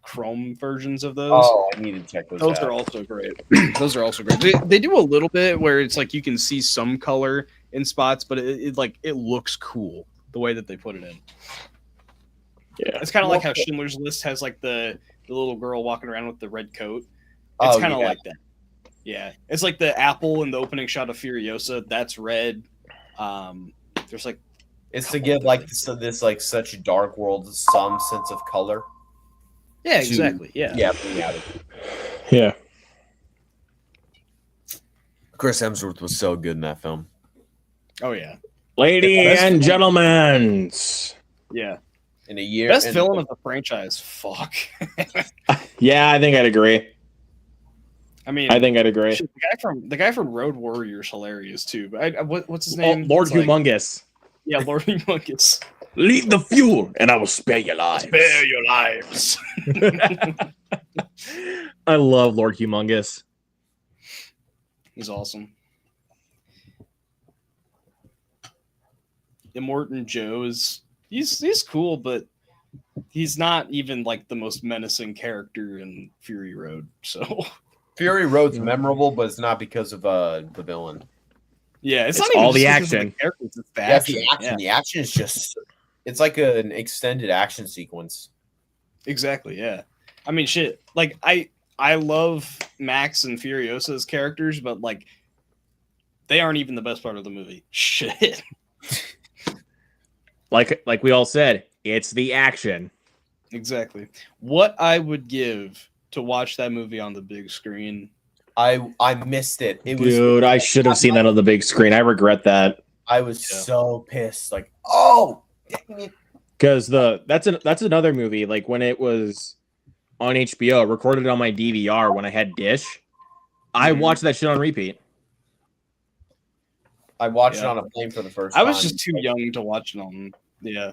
S2: Chrome versions of those.
S3: Oh, I need to check those
S2: Those
S3: out.
S2: are also great. Those are also great. They do a little bit where it's like you can see some color in spots, but it looks cool the way that they put it in.
S1: Yeah.
S2: It's kind of like how Schindler's List has like the little girl walking around with the red coat. It's kind of like that. Yeah, it's like the apple in the opening shot of Furiosa. That's red. There's like
S3: It's to give like this like such a dark world some sense of color.
S2: yeah, exactly. Yeah.
S3: Yeah, bring out it.
S1: Yeah.
S3: Chris Hemsworth was so good in that film.
S2: Oh yeah.
S1: Ladies
S2: Best
S1: and
S2: film.
S1: gentlemen.
S2: Yeah.
S3: In a year,
S2: Best
S3: and-
S2: villain of the franchise. Fuck.
S1: Yeah, I think I'd agree.
S2: I mean,
S1: I think I'd agree.
S2: shit, the guy from Road Warrior's hilarious too. But what's his
S1: Oh,
S2: name?
S1: Lord
S2: It's like-
S1: Humongous.
S2: Yeah, Lord Humongous.
S1: Leave the fuel and I will spare your lives.
S2: Spare your lives.
S1: I love Lord Humongous.
S2: He's awesome. Immortan Joe he's cool, but he's not even like the most menacing character in Fury Road. So
S3: Fury Road's memorable, but it's not because of the villain.
S2: yeah,
S1: It's
S2: not even
S1: all the
S2: just because of
S1: action.
S2: characters, it's the
S3: That's
S2: action.
S3: the action.
S2: Yeah,
S3: The action is just it's like an extended action sequence.
S2: exactly. Yeah, I mean, shit. Like I love Max and Furiosa's characters, but like they aren't even the best part of the movie. Shit.
S1: Like we all said, it's the action.
S2: Exactly. What I would give to watch that movie on the big screen.
S3: I missed it. It was
S1: Dude, I should have seen that on the big screen. I regret that.
S3: I was
S2: Yeah.
S3: so pissed. Like, oh, dang it.
S1: Because that's another movie. Like when it was on HBO, recorded on my DVR when I had Dish, I
S2: Mhm.
S1: watched that shit on repeat.
S3: I watched it
S2: Yeah.
S3: on a plane for the first
S2: I
S3: time.
S2: was just too young to watch it on. Yeah,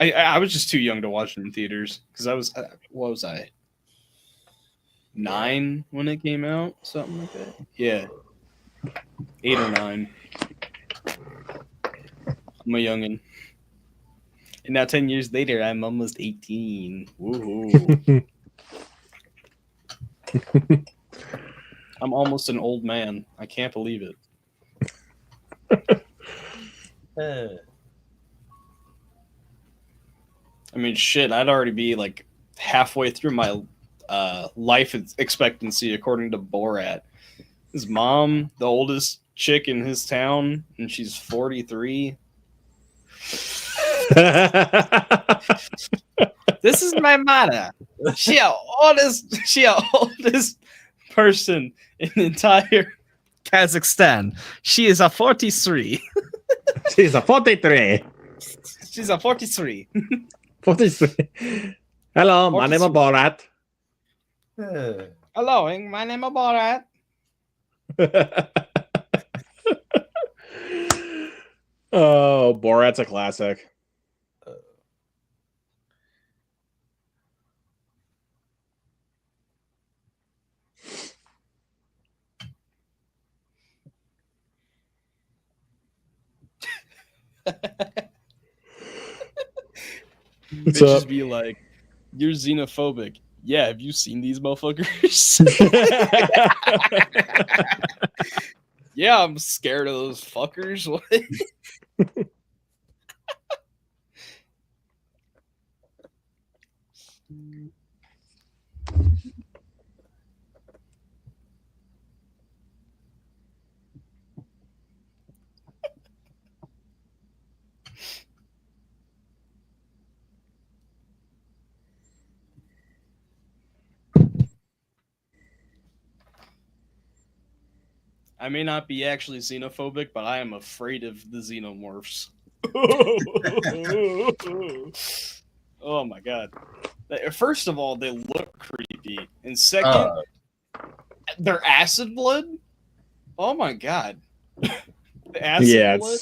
S2: I was just too young to watch it in theaters because I was what was I 9 when it came out, something like that. Yeah, 8 or 9. I'm a youngin. And now 10 years later, I'm almost 18. Woohoo! I'm almost an old man. I can't believe it. I mean, shit, I'd already be like halfway through my life expectancy according to Borat. His mom, the oldest chick in his town, and she's 43. This is my mother. She a oldest person in the entire Kazakhstan. She is a 43.
S1: She's a 43.
S2: She's a 43.
S1: 43. Hello, my name is Borat.
S2: Hello, my name is Borat.
S1: Oh, Borat's a classic. What's
S2: Bitches
S1: up?
S2: be like, you're xenophobic. Yeah, have you seen these motherfuckers? Yeah, I'm scared of those fuckers. What? I may not be actually xenophobic, but I am afraid of the xenomorphs. Oh my god. First of all, they look creepy. And second, their acid blood? Oh my god. The acid blood?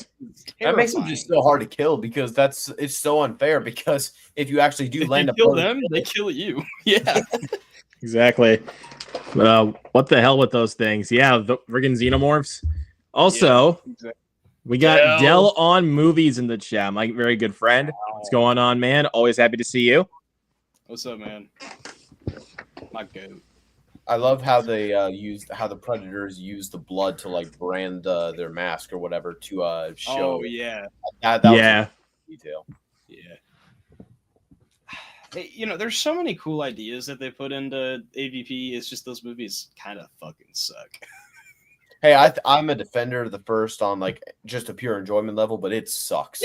S3: That makes them just so hard to kill because it's so unfair because if you actually do
S2: if
S3: land
S2: you kill them, they kill you. Yeah.
S1: Exactly. What the hell with those things? Yeah, the friggin' xenomorphs. Also, we got Dell on movies in the chat. My very good friend. What's going on, man? Always happy to see you.
S2: What's up, man? My goat.
S3: I love how they how the Predators use the blood to like brand their mask or whatever to show.
S2: Oh yeah.
S3: That
S1: yeah.
S3: was a detail.
S2: Yeah. Hey, there's so many cool ideas that they put into AVP. It's just those movies kind of fucking suck.
S3: Hey, I'm a defender of the first on like just a pure enjoyment level, but it sucks.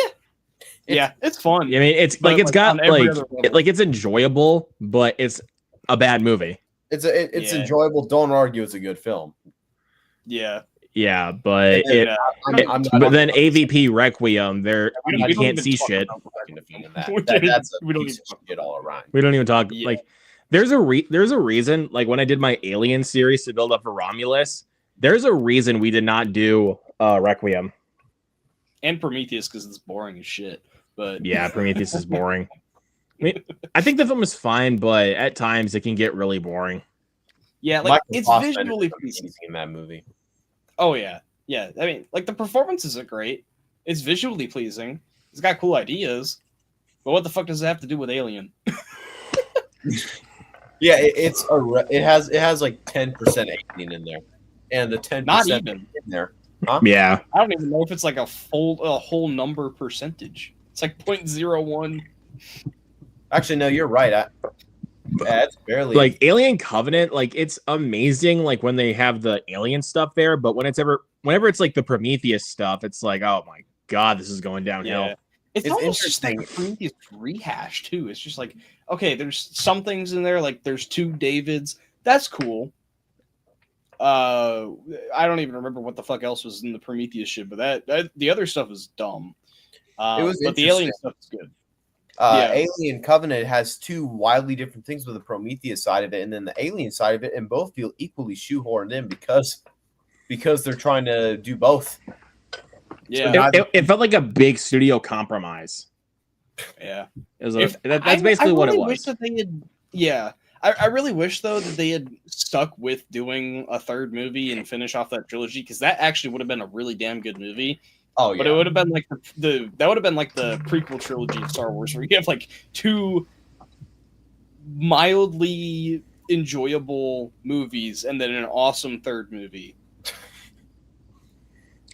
S2: Yeah, it's fun.
S1: I mean, it's like it's got like it's enjoyable, but it's a bad movie.
S3: It's enjoyable. Don't argue. It's a good film.
S2: Yeah.
S1: Yeah, but but then AVP Requiem, you can't see shit.
S3: That's a piece of shit all around.
S1: We don't even talk like there's a reason. Like when I did my Alien series to build up for Romulus, there's a reason we did not do Requiem
S2: and Prometheus because it's boring as shit. But
S1: yeah, Prometheus is boring. I think the film is fine, but at times it can get really boring.
S2: Yeah, like it's visually pleasing
S3: in that movie.
S2: Oh yeah. I mean, like the performances are great. It's visually pleasing. It's got cool ideas. But what the fuck does it have to do with Alien?
S3: Yeah, it has like 10% Alien in there, and the 10%
S2: not even
S3: in there. Huh?
S1: Yeah,
S2: I don't even know if it's like a whole number percentage. It's like 0.01.
S3: Actually, no, you're right. It's barely
S1: like Alien Covenant. Like it's amazing. Like when they have the alien stuff there, but whenever it's like the Prometheus stuff, it's like, oh my god, this is going downhill.
S2: Yeah. It's almost just like Prometheus rehash too. It's just like, okay, there's some things in there, like there's 2 Davids. That's cool. I don't even remember what the fuck else was in the Prometheus shit, but that the other stuff is dumb. But the alien stuff is good.
S3: Alien Covenant has 2 wildly different things with the Prometheus side of it, and then the alien side of it, and both feel equally shoehorned in because they're trying to do both.
S2: Yeah,
S1: it felt like a big studio compromise.
S2: Yeah,
S1: that's basically what it was.
S2: Wish that they had, I really wish though that they had stuck with doing a 3rd movie and finish off that trilogy because that actually would have been a really damn good movie.
S3: Oh, yeah.
S2: But it would have been like that would have been like the prequel trilogy of Star Wars, where you have like 2 mildly enjoyable movies and then an awesome 3rd movie.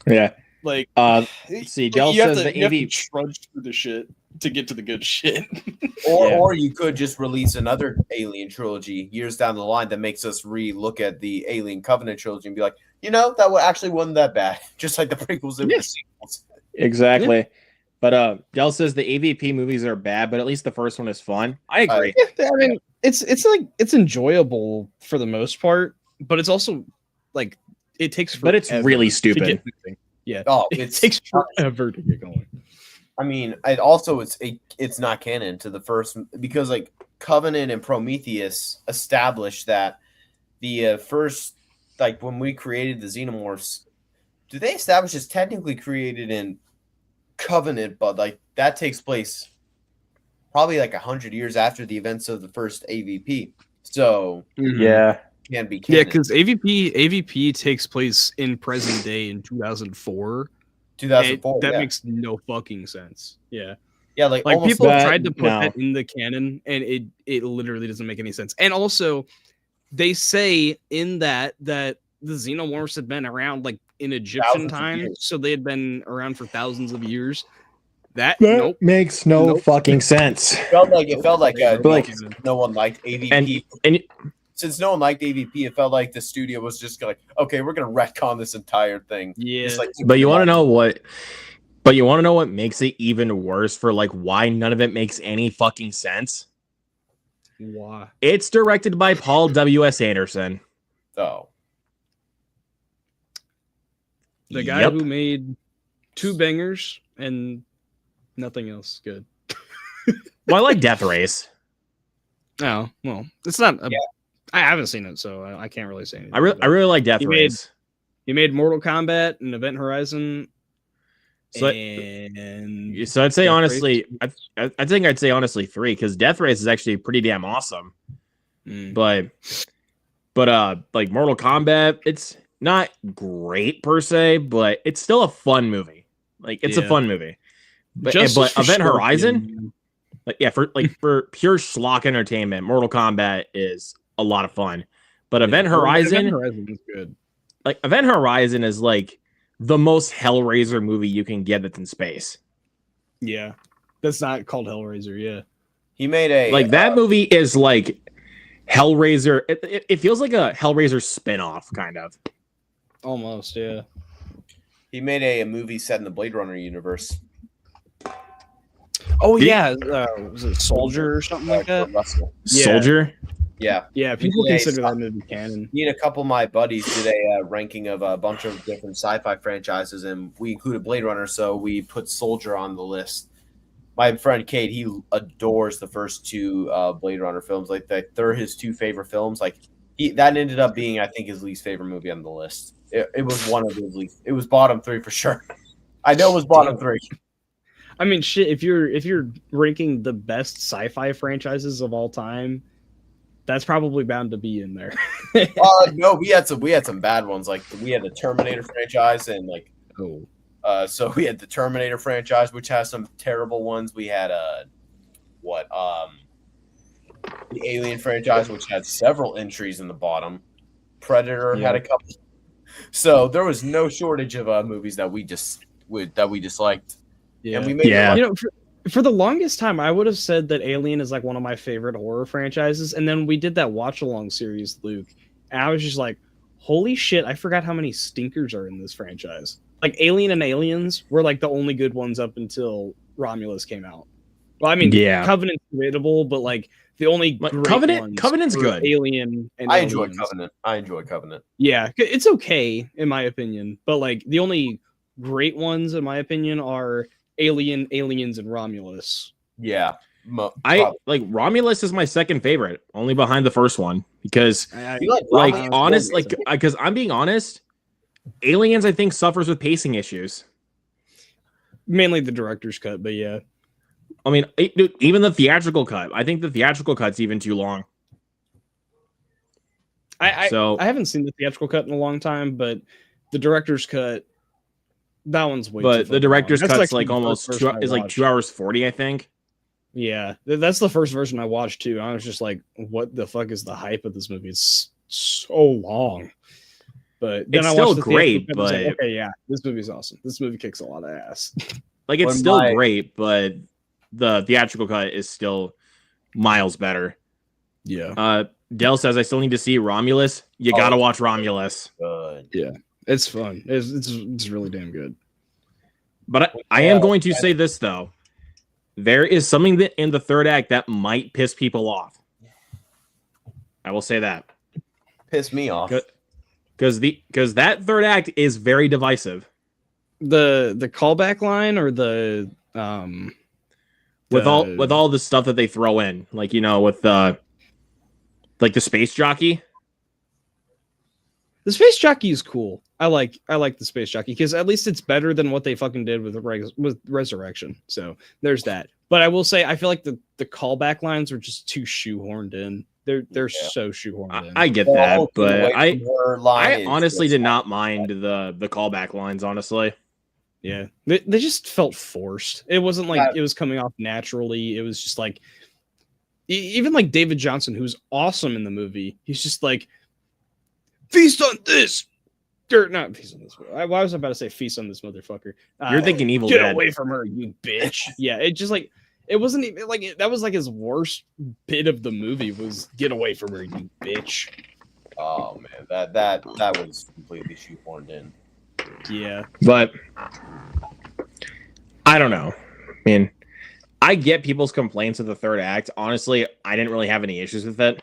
S1: Yeah.
S2: Like,
S1: see, Del says the AV
S2: trudge through the shit to get to the good shit.
S3: Or you could just release another Alien trilogy years down the line that makes us re-look at the Alien Covenant trilogy and be like, that actually wasn't that bad. Just like the prequels and the sequels.
S1: Exactly. Yeah. But Del says the AVP movies are bad, but at least the first one is fun. I agree.
S2: I mean, it's enjoyable for the most part, but it's also like it takes forever.
S1: But it's really stupid.
S2: Yeah.
S3: Oh,
S2: it takes forever to get going.
S3: I mean, it's not canon to the first because like Covenant and Prometheus established that the first, like when we created the xenomorphs, do they establish it's technically created in Covenant, but like that takes place probably like 100 years after the events of the first AVP. So
S1: yeah,
S3: can be canon.
S2: Yeah, because AVP takes place in present day in 2004.
S3: 2004.
S2: That makes no fucking sense. Yeah.
S3: Yeah, like
S2: Like
S3: almost
S2: people have
S1: that-
S2: tried to put
S1: no.
S2: that in the canon, and it literally doesn't make any sense. And also, they say in that the xenomorphs had been around like in Egyptian
S3: Thousands of
S2: times,
S3: years.
S2: so they had been around for thousands of years. That
S1: That
S2: nope.
S1: makes no
S2: Nope.
S1: fucking sense.
S3: it felt like
S2: But
S1: like-
S3: no one liked AVP.
S1: And
S3: Since no one liked AVP, it felt like the studio was just like, okay, we're gonna retcon this entire thing.
S2: Yeah.
S3: Just like,
S1: but you want to know what? But you want to know what makes it even worse for like why none of it makes any fucking sense?
S2: Why?
S1: It's directed by Paul W.S. Anderson.
S3: Oh,
S2: The guy
S1: Yep.
S2: who made two bangers and nothing else good.
S1: Well, I like Death Race.
S2: Oh, well, it's not.
S3: Yeah.
S2: I haven't seen it, so I can't really say anything.
S1: I really like Death
S2: He made-
S1: Race.
S2: He made Mortal Kombat and Event Horizon.
S1: So-
S2: and
S1: So I'd say
S2: Death
S1: honestly, I think I'd say honestly 3 because Death Race is actually pretty damn awesome.
S2: Mm.
S1: But like Mortal Kombat, it's not great per se, but it's still a fun movie. Like it's a
S2: Yeah.
S1: fun movie. But
S2: Justice for
S1: Event Horizon,
S2: Scorpion.
S1: like yeah, for pure schlock entertainment, Mortal Kombat is a lot of fun. But Event
S2: Yeah,
S1: Horizon,
S2: Event Horizon is good.
S1: like Event Horizon is like the most Hellraiser movie you can get that's in space.
S2: Yeah, that's not called Hellraiser. Yeah,
S3: he made a
S1: Like that movie is like Hellraiser. It feels like a Hellraiser spin-off kind of.
S2: almost. Yeah.
S3: He made a movie set in the Blade Runner universe.
S2: Oh
S1: Did-
S2: yeah, was it Soldier or something like that?
S3: Kurt Russell.
S2: Yeah.
S1: Soldier.
S3: Yeah,
S2: Yeah, people
S3: Yeah,
S2: consider
S3: it's-
S2: that movie canon.
S3: me and a couple of my buddies did a ranking of a bunch of different sci-fi franchises, and we included Blade Runner, so we put Soldier on the list. My friend Kate, he adores the first two Blade Runner films. Like they're his two favorite films. Like that ended up being, I think, his least favorite movie on the list. It was one of his least. It was bottom 3 for sure. I know it was bottom 3.
S2: I mean, shit. If you're ranking the best sci-fi franchises of all time, that's probably bound to be in there.
S3: No, we had some bad ones. Like we had the Terminator franchise, and like
S2: Oh,
S3: so we had the Terminator franchise, which has some terrible ones. We had the Alien franchise, which had several entries in the bottom. Predator had a couple. So there was no shortage of movies that we disliked.
S2: yeah.
S3: And we made
S1: Yeah.
S2: You know, for the longest time, I would have said that Alien is like one of my favorite horror franchises. And then we did that watch along series, Luke. And I was just like, holy shit, I forgot how many stinkers are in this franchise. Like Alien and Aliens were like the only good ones up until Romulus came out. Well, I mean,
S1: Yeah.
S2: Covenant's debatable, but like the only
S1: Like,
S2: great
S1: Covenant's
S2: ones were
S1: good.
S2: Alien and
S3: I enjoy
S2: Aliens.
S3: Covenant. I enjoy Covenant.
S2: Yeah, it's okay in my opinion, but like the only great ones in my opinion are Alien, Aliens, and Romulus.
S3: Yeah.
S1: I like Romulus is my second favorite, only behind the first one because
S3: You like
S1: like
S3: Romulus?
S1: honest like because I'm being honest, Aliens I think suffers with pacing issues.
S2: Mainly the director's cut, but yeah.
S1: I mean, dude, even the theatrical cut. I think the theatrical cut's even too long.
S2: I
S1: So
S2: haven't seen the theatrical cut in a long time, but the director's cut, that one's way. too
S1: but the
S2: fucking
S1: director's
S2: long. That's
S1: cut's
S2: actually
S1: like
S2: the
S1: almost
S2: first
S1: two,
S2: version I
S1: is like
S2: watched.
S1: 2 hours 40, I think.
S2: Yeah, that's the first version I watched too. I was just like, what the fuck is the hype of this movie? It's so long. But then
S1: It's
S2: I
S1: still
S2: watched the
S1: great,
S2: theatrical cut and I was like,
S1: but-
S2: okay, yeah, this movie's awesome. This movie kicks a lot of ass.
S1: Like it's
S3: When
S1: still
S3: my-
S1: great, but the theatrical cut is still miles better.
S2: Yeah,
S1: Dell says I still need to see Romulus. You
S3: Oh,
S1: gotta watch Romulus.
S3: Good.
S2: it's fun. It's really damn good.
S1: But I am going to say this though. There is something that in the third act that might piss people off. I will say that.
S3: Pissed me off.
S1: Good. Because that third act is very divisive.
S2: The callback line or
S1: With all the stuff that they throw in. Like, you know, with like the space jockey.
S2: the space jockey is cool. I like the space jockey because at least it's better than what they fucking did with Resurrection. So there's that. But I will say I feel like the callback lines are just too shoehorned in. They're
S3: Yeah.
S2: so shoehorned in.
S1: I get
S3: The
S1: that,
S3: whole thing
S1: but
S3: away from her line
S1: I
S3: is
S1: honestly
S3: just-
S1: did not mind the callback lines, honestly.
S2: Yeah, they just felt forced. It wasn't like
S3: Yeah.
S2: it was coming off naturally. It was just like even like David Johnson, who's awesome in the movie. He's just like, feast on this. Or not feast on this. I was about to say feast on this motherfucker.
S1: You're thinking Evil
S2: Get
S1: Dead.
S2: away from her, you bitch. Yeah, it just like it wasn't even like that was like his worst bit of the movie was get away from her, you bitch.
S3: Oh man, that was completely shoehorned in.
S2: Yeah.
S1: But I don't know. I mean, I get people's complaints of the third act. Honestly, I didn't really have any issues with it.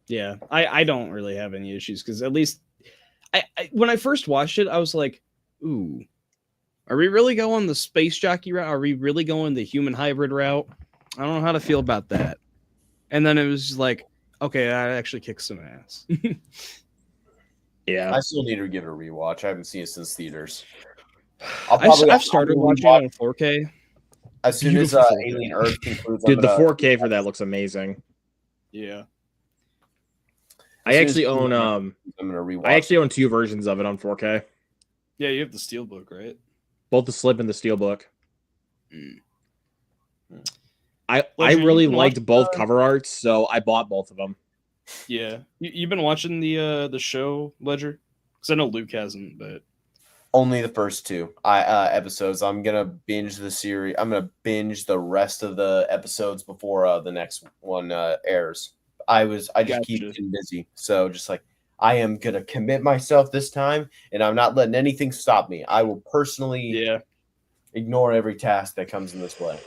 S2: Yeah. I don't really have any issues because at least I when I first watched it, I was like, ooh, are we really going the space jockey route? Are we really going the human hybrid route? I don't know how to feel about that. And then it was just like, okay, that actually kicks some ass.
S1: Yeah.
S3: I still need to give it a rewatch. I haven't seen it since theaters.
S2: I've started watching it on 4K.
S3: as soon as
S2: Beautiful.
S3: Alien Earth concludes.
S1: Dude, the
S3: I'm gonna-
S1: 4K for that looks amazing.
S2: Yeah.
S1: I actually own
S3: I'm gonna rewatch.
S1: I actually own 2 versions of it on 4K.
S2: Yeah, you have the steelbook, right?
S1: Both the slip and the steelbook.
S2: Mm.
S1: I
S2: Ledger, you
S1: really
S2: can
S1: liked
S2: watch,
S1: both cover arts, so I bought both of them.
S2: Yeah. You've been watching the show, Ledger? Because I know Luke hasn't, but
S3: Only the first 2 episodes. I'm gonna binge the series. I'm gonna binge the rest of the episodes before the next one airs. I just keep
S2: Gotcha.
S3: getting busy, so just like I am gonna commit myself this time, and I'm not letting anything stop me. I will personally
S2: yeah.
S3: ignore every task that comes in this way.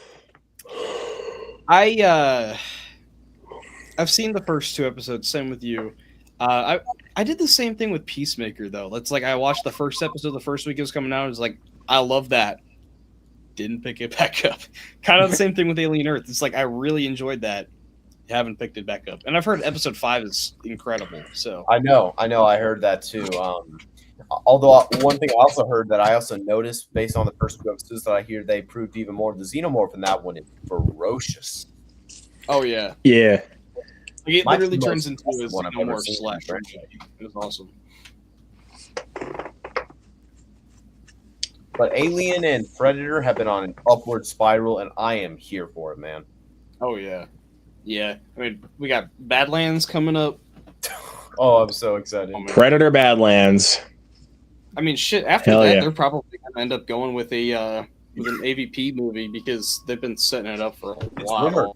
S2: I've seen the first 2 episodes, same with you. I did the same thing with Peacemaker though. It's like I watched the first episode the first week it was coming out. It was like, I love that. Didn't pick it back up. Kind of the same thing with Alien Earth. It's like I really enjoyed that. Haven't picked it back up. And I've heard episode 5 is incredible. So
S3: I know, I heard that too. Although one thing I also heard that I also noticed based on the first 2 episodes that I hear they proved even more the xenomorph in that one is ferocious.
S2: oh yeah.
S1: Yeah.
S2: Like, it
S3: Might
S2: literally
S3: be the
S2: turns
S3: most
S2: into a
S3: impressive one I've ever
S2: xenomorph
S3: seen,
S2: slash.
S3: right?
S2: It was awesome.
S3: But Alien and Predator have been on an upward spiral, and I am here for it, man.
S2: Oh yeah. Yeah. I mean, we got Badlands coming up.
S3: Oh, I'm so excited.
S2: Oh, man.
S1: Predator Badlands.
S2: I mean, shit. After
S1: Hell
S2: that,
S1: yeah.
S2: they're probably gonna end up going with an AVP movie because they've been setting it up for a
S3: It's
S2: while.
S3: rumored.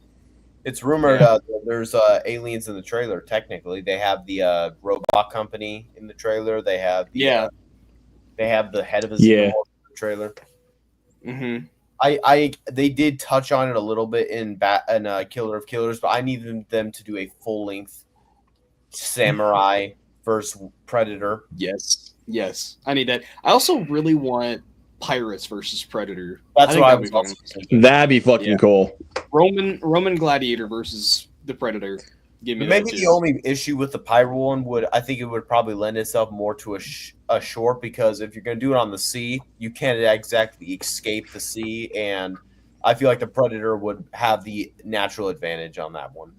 S3: It's rumored
S2: Yeah.
S3: there's aliens in the trailer. Technically, they have the robot company in the trailer. They have the, they have the head of a
S1: Yeah.
S3: xenomorph in the trailer.
S2: Mm-hmm.
S3: They did touch on it a little bit in Killer of Killers, but I need them to do a full length samurai versus Predator.
S2: Yes. I need that. I also really want Pirates versus Predator.
S3: That's
S2: think
S3: what I
S2: that'd
S3: was
S2: be
S3: also
S2: fucking
S3: thinking.
S1: That'd be fucking
S2: Yeah.
S1: cool.
S2: Roman Gladiator versus the Predator. Give me
S3: Maybe
S2: that
S3: the
S2: too.
S3: only issue with the pirate one I think it would probably lend itself more to a short, because if you're going to do it on the sea, you can't exactly escape the sea, and I feel like the Predator would have the natural advantage on that one.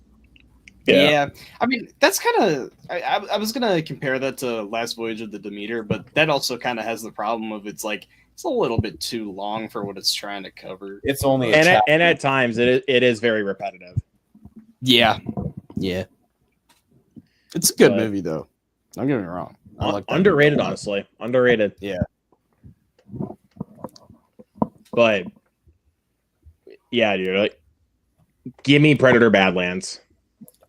S2: Yeah. I mean, that's kind of. I was gonna compare that to Last Voyage of the Demeter, but that also kind of has the problem of it's a little bit too long for what it's trying to cover.
S3: It's only a
S1: And
S3: chapter.
S1: at times it is very repetitive.
S2: Yeah. It's a good
S1: But-
S2: movie though. Don't get me wrong. I like that
S1: Underrated,
S2: movie.
S1: honestly. Underrated.
S2: Yeah.
S1: But yeah, dude. Like, give me Predator Badlands.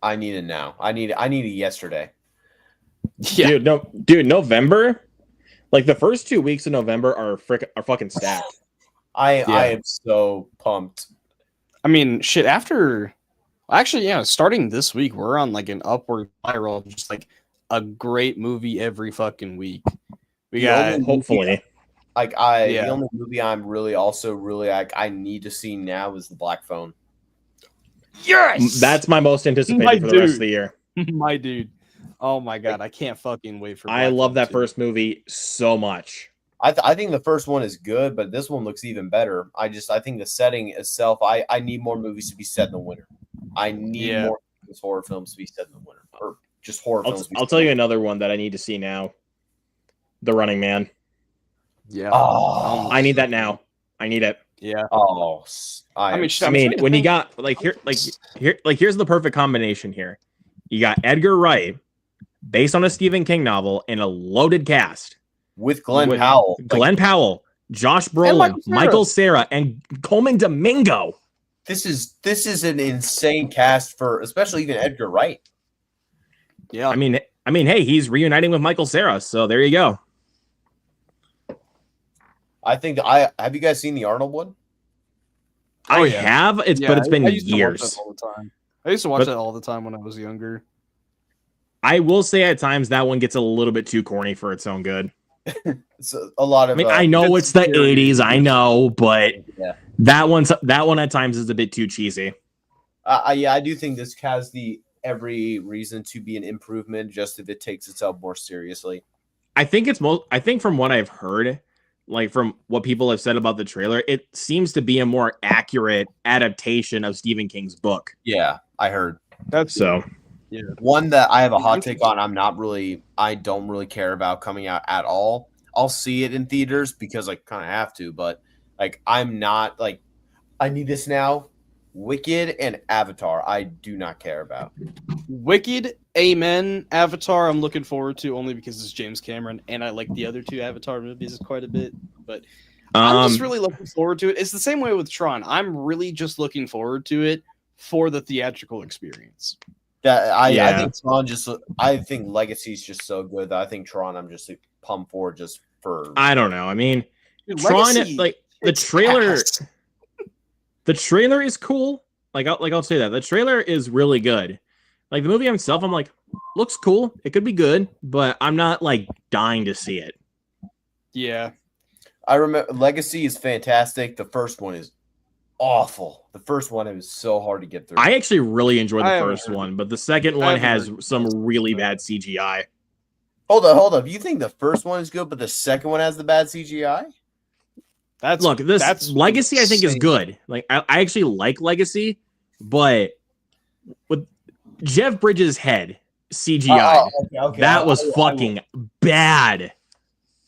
S3: I need it now. I need it yesterday.
S2: Yeah.
S1: Dude, November? Like the first 2 weeks of November are fucking stacked.
S3: I
S2: Yeah.
S3: am so pumped.
S2: I mean, shit. Actually, yeah. Starting this week, we're on like an upward spiral of just like a great movie every fucking week. We
S3: The
S2: got
S3: only-
S1: Hopefully.
S3: Like
S2: Yeah.
S3: the only movie I'm really like I need to see now is The Black Phone.
S2: yes.
S1: That's my most anticipated
S2: My
S1: for the rest
S2: dude.
S1: of the year.
S2: my dude. Oh my god, I can't fucking wait for.
S1: I
S2: Black
S1: love
S2: Phone
S1: that
S2: 2.
S1: first movie so much.
S3: I think the first one is good, but this one looks even better. I think the setting itself. I need more movies to be set in the winter. I need
S2: Yeah.
S3: more horror films to be set in the winter, or just horror films. to be
S1: I'll
S3: set
S1: tell
S3: in
S1: you
S3: the
S1: another one that I need to see now. The Running Man.
S2: Yeah.
S3: Oh,
S1: I need that now. I need it.
S2: Yeah.
S3: oh,
S2: I mean,
S1: I mean, when you got here's the perfect combination here. You got Edgar Wright, based on a Stephen King novel, in a loaded cast
S3: with Glenn
S1: with
S3: Powell.
S1: Glenn Powell, Josh Brolin, Michael Cera, and Coleman Domingo.
S3: This is an insane cast for especially even Edgar Wright.
S2: Yeah.
S1: I mean, hey, he's reuniting with Michael Cera, so there you go.
S3: I think have you guys seen the Arnold one?
S1: I have, but it's been years.
S2: All the time. I used to watch that all the time when I was younger.
S1: I will say at times that one gets a little bit too corny for its own good.
S3: It's a lot of.
S1: I mean, I know it's the '80s, I know, but
S3: yeah.
S1: that one at times is a bit too cheesy.
S3: Yeah, I do think this has every reason to be an improvement, just if it takes itself more seriously.
S1: I think from what I've heard, like from what people have said about the trailer, it seems to be a more accurate adaptation of Stephen King's book.
S3: Yeah, I heard.
S2: That's
S1: so.
S2: Yeah.
S3: One that I have a hot take on. I don't really care about coming out at all. I'll see it in theaters because I kind of have to, but like I'm not like I need this now. Wicked and Avatar, I do not care about.
S2: Wicked, Amen, Avatar. I'm looking forward to only because it's James Cameron, and I like the other two Avatar movies quite a bit. But I'm just really looking forward to it. It's the same way with Tron. I'm really just looking forward to it for the theatrical experience.
S3: I think Tron I think Legacy is just so good that I think Tron I'm just pumped for just for.
S1: I don't know. I mean,
S2: Dude,
S1: Tron,
S2: Legacy,
S1: like the trailer. The trailer is cool. I'll say that the trailer is really good. Like the movie itself, I'm like, looks cool. It could be good, but I'm not like dying to see it.
S2: Yeah,
S3: I remember Legacy is fantastic. The first one is awful. The first one, it was so hard to get through.
S1: I actually really enjoyed the first one, but the second one has some really bad CGI.
S3: Hold up. You think the first one is good, but the second one has the bad CGI?
S2: that's
S1: Legacy
S2: insane.
S1: I think is good. Like I actually like Legacy, but with Jeff Bridges' head CGI, that was fucking bad.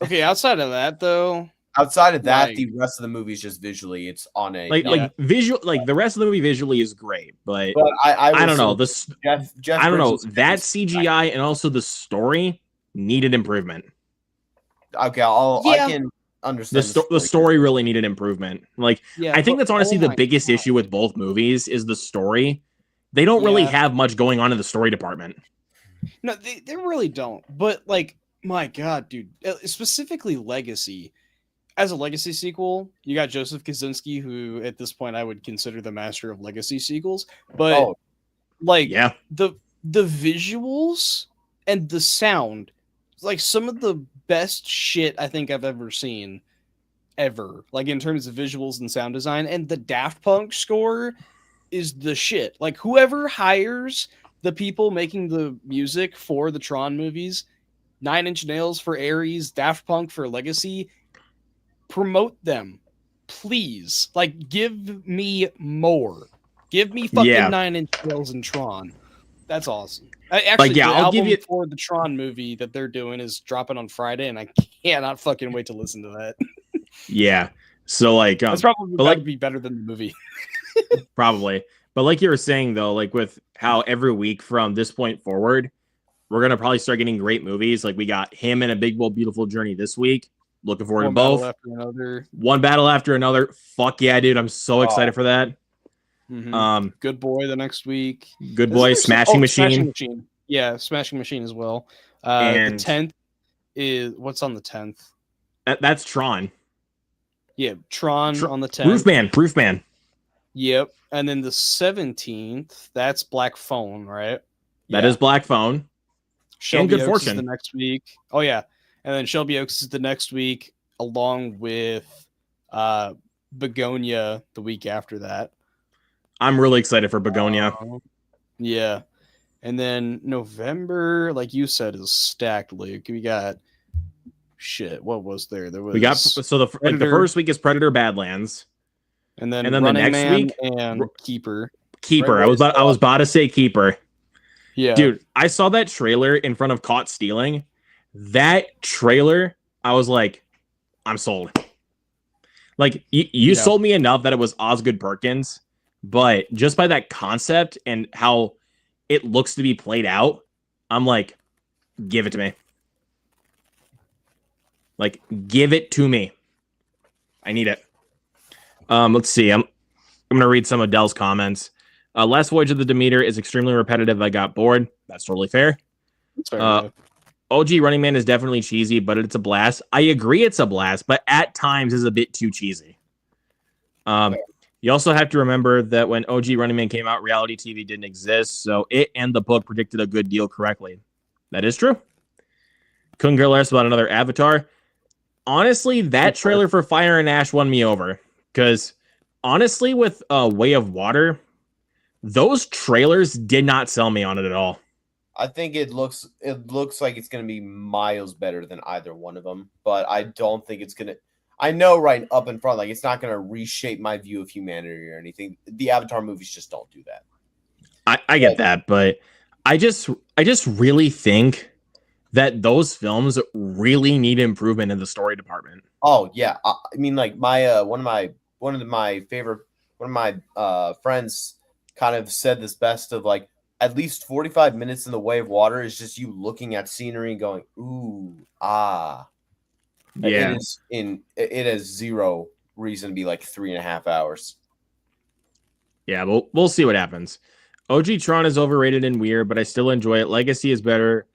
S2: Okay, outside of that though.
S3: Outside of that, the rest of the movie is just visually. It's on a
S1: visual. Like the rest of the movie visually is great, but
S3: I
S1: don't know.
S3: Jeff
S1: I don't know
S3: Bridges
S1: that CGI and also the story needed improvement.
S3: Okay, I can understand
S1: the story really needed improvement. Like I think that's honestly the biggest issue with both movies is the story. They don't really have much going on in the story department.
S2: No, they really don't. But like, my God, dude, specifically Legacy. As a Legacy sequel, you got Joseph Kosinski, who at this point I would consider the master of Legacy sequels. But the visuals and the sound, like some of the best shit I think I've ever seen, ever. Like in terms of visuals and sound design, and the Daft Punk score is the shit. Like whoever hires the people making the music for the Tron movies, Nine Inch Nails for Ares, Daft Punk for Legacy. Promote them, please. Like, give me more. Give me fucking 9 Inch Nails and Tron. That's awesome. Actually, I'll give you for the Tron movie that they're doing is dropping on Friday, and I cannot fucking wait to listen to that.
S1: Yeah. So like,
S2: that's probably would be better than the movie.
S1: Probably, but like you were saying though, like with how every week from this point forward, we're gonna probably start getting great movies. Like we got him in A Big Bold Beautiful Journey this week. Looking forward to both. One battle after another. Fuck yeah, dude! I'm so excited for that.
S2: Mm-hmm. Good Boy the next week.
S1: Good Boy, Smashing Machine.
S2: Yeah, Smashing Machine as well. And the 10th is what's on the 10th?
S1: That's Tron.
S2: Yeah, Tron on the 10th.
S1: Roofman.
S2: Yep, and then the 17th, that's Black Phone, right?
S1: That is Black Phone.
S2: Shelby
S1: and Good
S2: Oaks
S1: Fortune
S2: is the next week. Oh yeah. And then Shelby Oaks is the next week, along with Begonia the week after that.
S1: I'm really excited for Begonia.
S2: Yeah. And then November, like you said, is stacked, Luke. We got what was there? There was
S1: the first week is Predator Badlands.
S2: And then
S1: the next week
S2: and Keeper.
S1: I was about to say Keeper.
S2: Yeah.
S1: Dude, I saw that trailer in front of Caught Stealing. That trailer, I was like, I'm sold. Like you sold me enough that it was Osgood Perkins, but just by that concept and how it looks to be played out, I'm like, give it to me. Like, give it to me. I need it. Let's see. I'm gonna read some of Dell's comments. Last Voyage of the Demeter is extremely repetitive. I got bored. That's totally fair.
S2: That's fair enough.
S1: OG Running Man is definitely cheesy, but it's a blast. I agree it's a blast, but at times is a bit too cheesy. You also have to remember that when OG Running Man came out, reality TV didn't exist, so it and the book predicted a good deal correctly. That is true. Couldn't care less about another Avatar. Honestly, that trailer for Fire and Ash won me over. Because honestly, with Way of Water, those trailers did not sell me on it at all.
S3: I think it looks like it's going to be miles better than either one of them, but I don't think it's going to. I know right up in front, like it's not going to reshape my view of humanity or anything. The Avatar movies just don't do that.
S1: I get that, but I just really think that those films really need improvement in the story department.
S3: Oh yeah, I mean, like my one of my friends kind of said this best of like at least 45 minutes in the Way of Water is just you looking at scenery and going ooh ah.
S1: Yeah,
S3: it has zero reason to be like 3.5 hours.
S1: Yeah, we'll see what happens. OG Tron is overrated and weird, but I still enjoy it. Legacy is better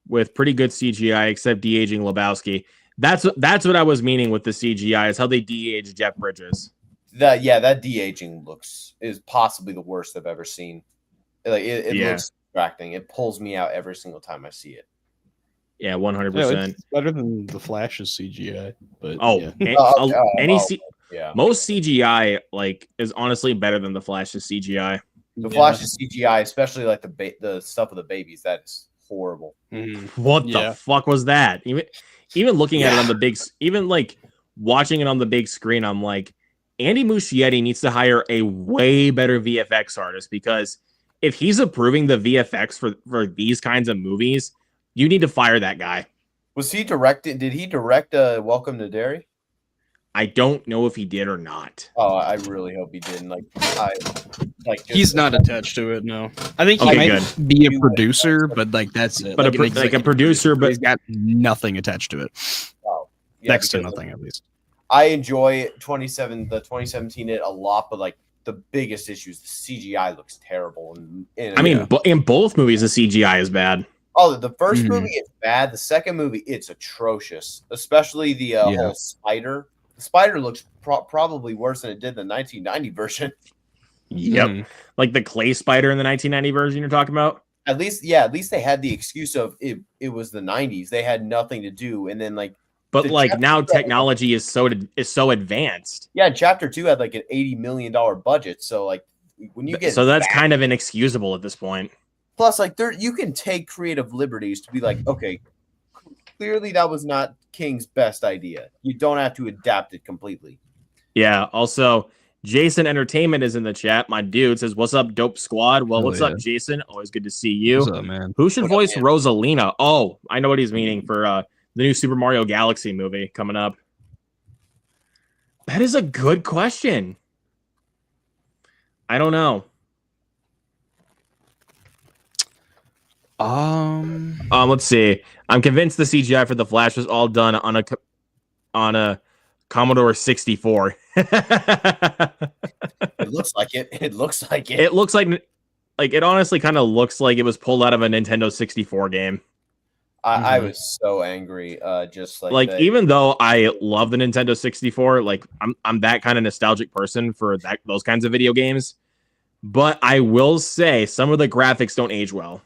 S1: with pretty good CGI, except de-aging Lebowski. That's what I was meaning with the CGI, is how they de-age Jeff Bridges.
S3: That de-aging is possibly the worst I've ever seen. Like it looks distracting. It pulls me out every single time I see it.
S1: Yeah, 100%.
S2: It's better than the Flash's CGI, but
S1: most CGI like is honestly better than the Flash's CGI.
S3: The Flash's CGI, especially like the stuff with the babies, that's horrible.
S2: Mm-hmm.
S1: What the fuck was that? Even looking at it on the big, even like watching it on the big screen, I'm like, Andy Muschietti needs to hire a way better VFX artist, because if he's approving the VFX for these kinds of movies, you need to fire that guy.
S3: Was he directing? Did he direct Welcome to Derry?
S1: I don't know if he did or not.
S3: Oh, I really hope he didn't.
S2: He's not attached to it. No, I think he might be a producer, but like that's it.
S1: But like a producer, but
S2: he's got nothing attached to it.
S3: Oh, yeah,
S2: next to nothing, at least.
S3: I enjoy the 2017 it a lot, but like the biggest issue is the CGI looks terrible.
S1: In both movies, the CGI is bad.
S3: Oh, the first movie is bad. The second movie, it's atrocious. Especially the whole spider. The spider looks probably worse than it did the 1990 version.
S1: Yep, like the clay spider in the 1990 version you're talking about.
S3: At least they had the excuse of it was the 90s. They had nothing to do, and then like.
S1: But like now, technology is so advanced.
S3: Yeah, Chapter 2 had like an $80 million budget, so like when you get
S1: that's kind of inexcusable at this point.
S3: Plus, like you can take creative liberties to be like, okay, clearly that was not King's best idea. You don't have to adapt it completely.
S1: Yeah. Also, Jason Entertainment is in the chat. My dude says, "What's up, Dope Squad?" Well, what's up, Jason? Always good to see you.
S2: What's up, man?
S1: Who should voice Rosalina? Oh, I know what he's meaning for the new Super Mario Galaxy movie coming up. That is a good question. I don't know. Let's see. I'm convinced the CGI for the Flash was all done on a Commodore 64.
S3: It looks like it. It looks like it.
S1: It looks like it honestly kind of looks like it was pulled out of a Nintendo 64 game.
S3: I was so angry. Just like that.
S1: Even though I love the Nintendo 64, like I'm that kind of nostalgic person for those kinds of video games. But I will say some of the graphics don't age well.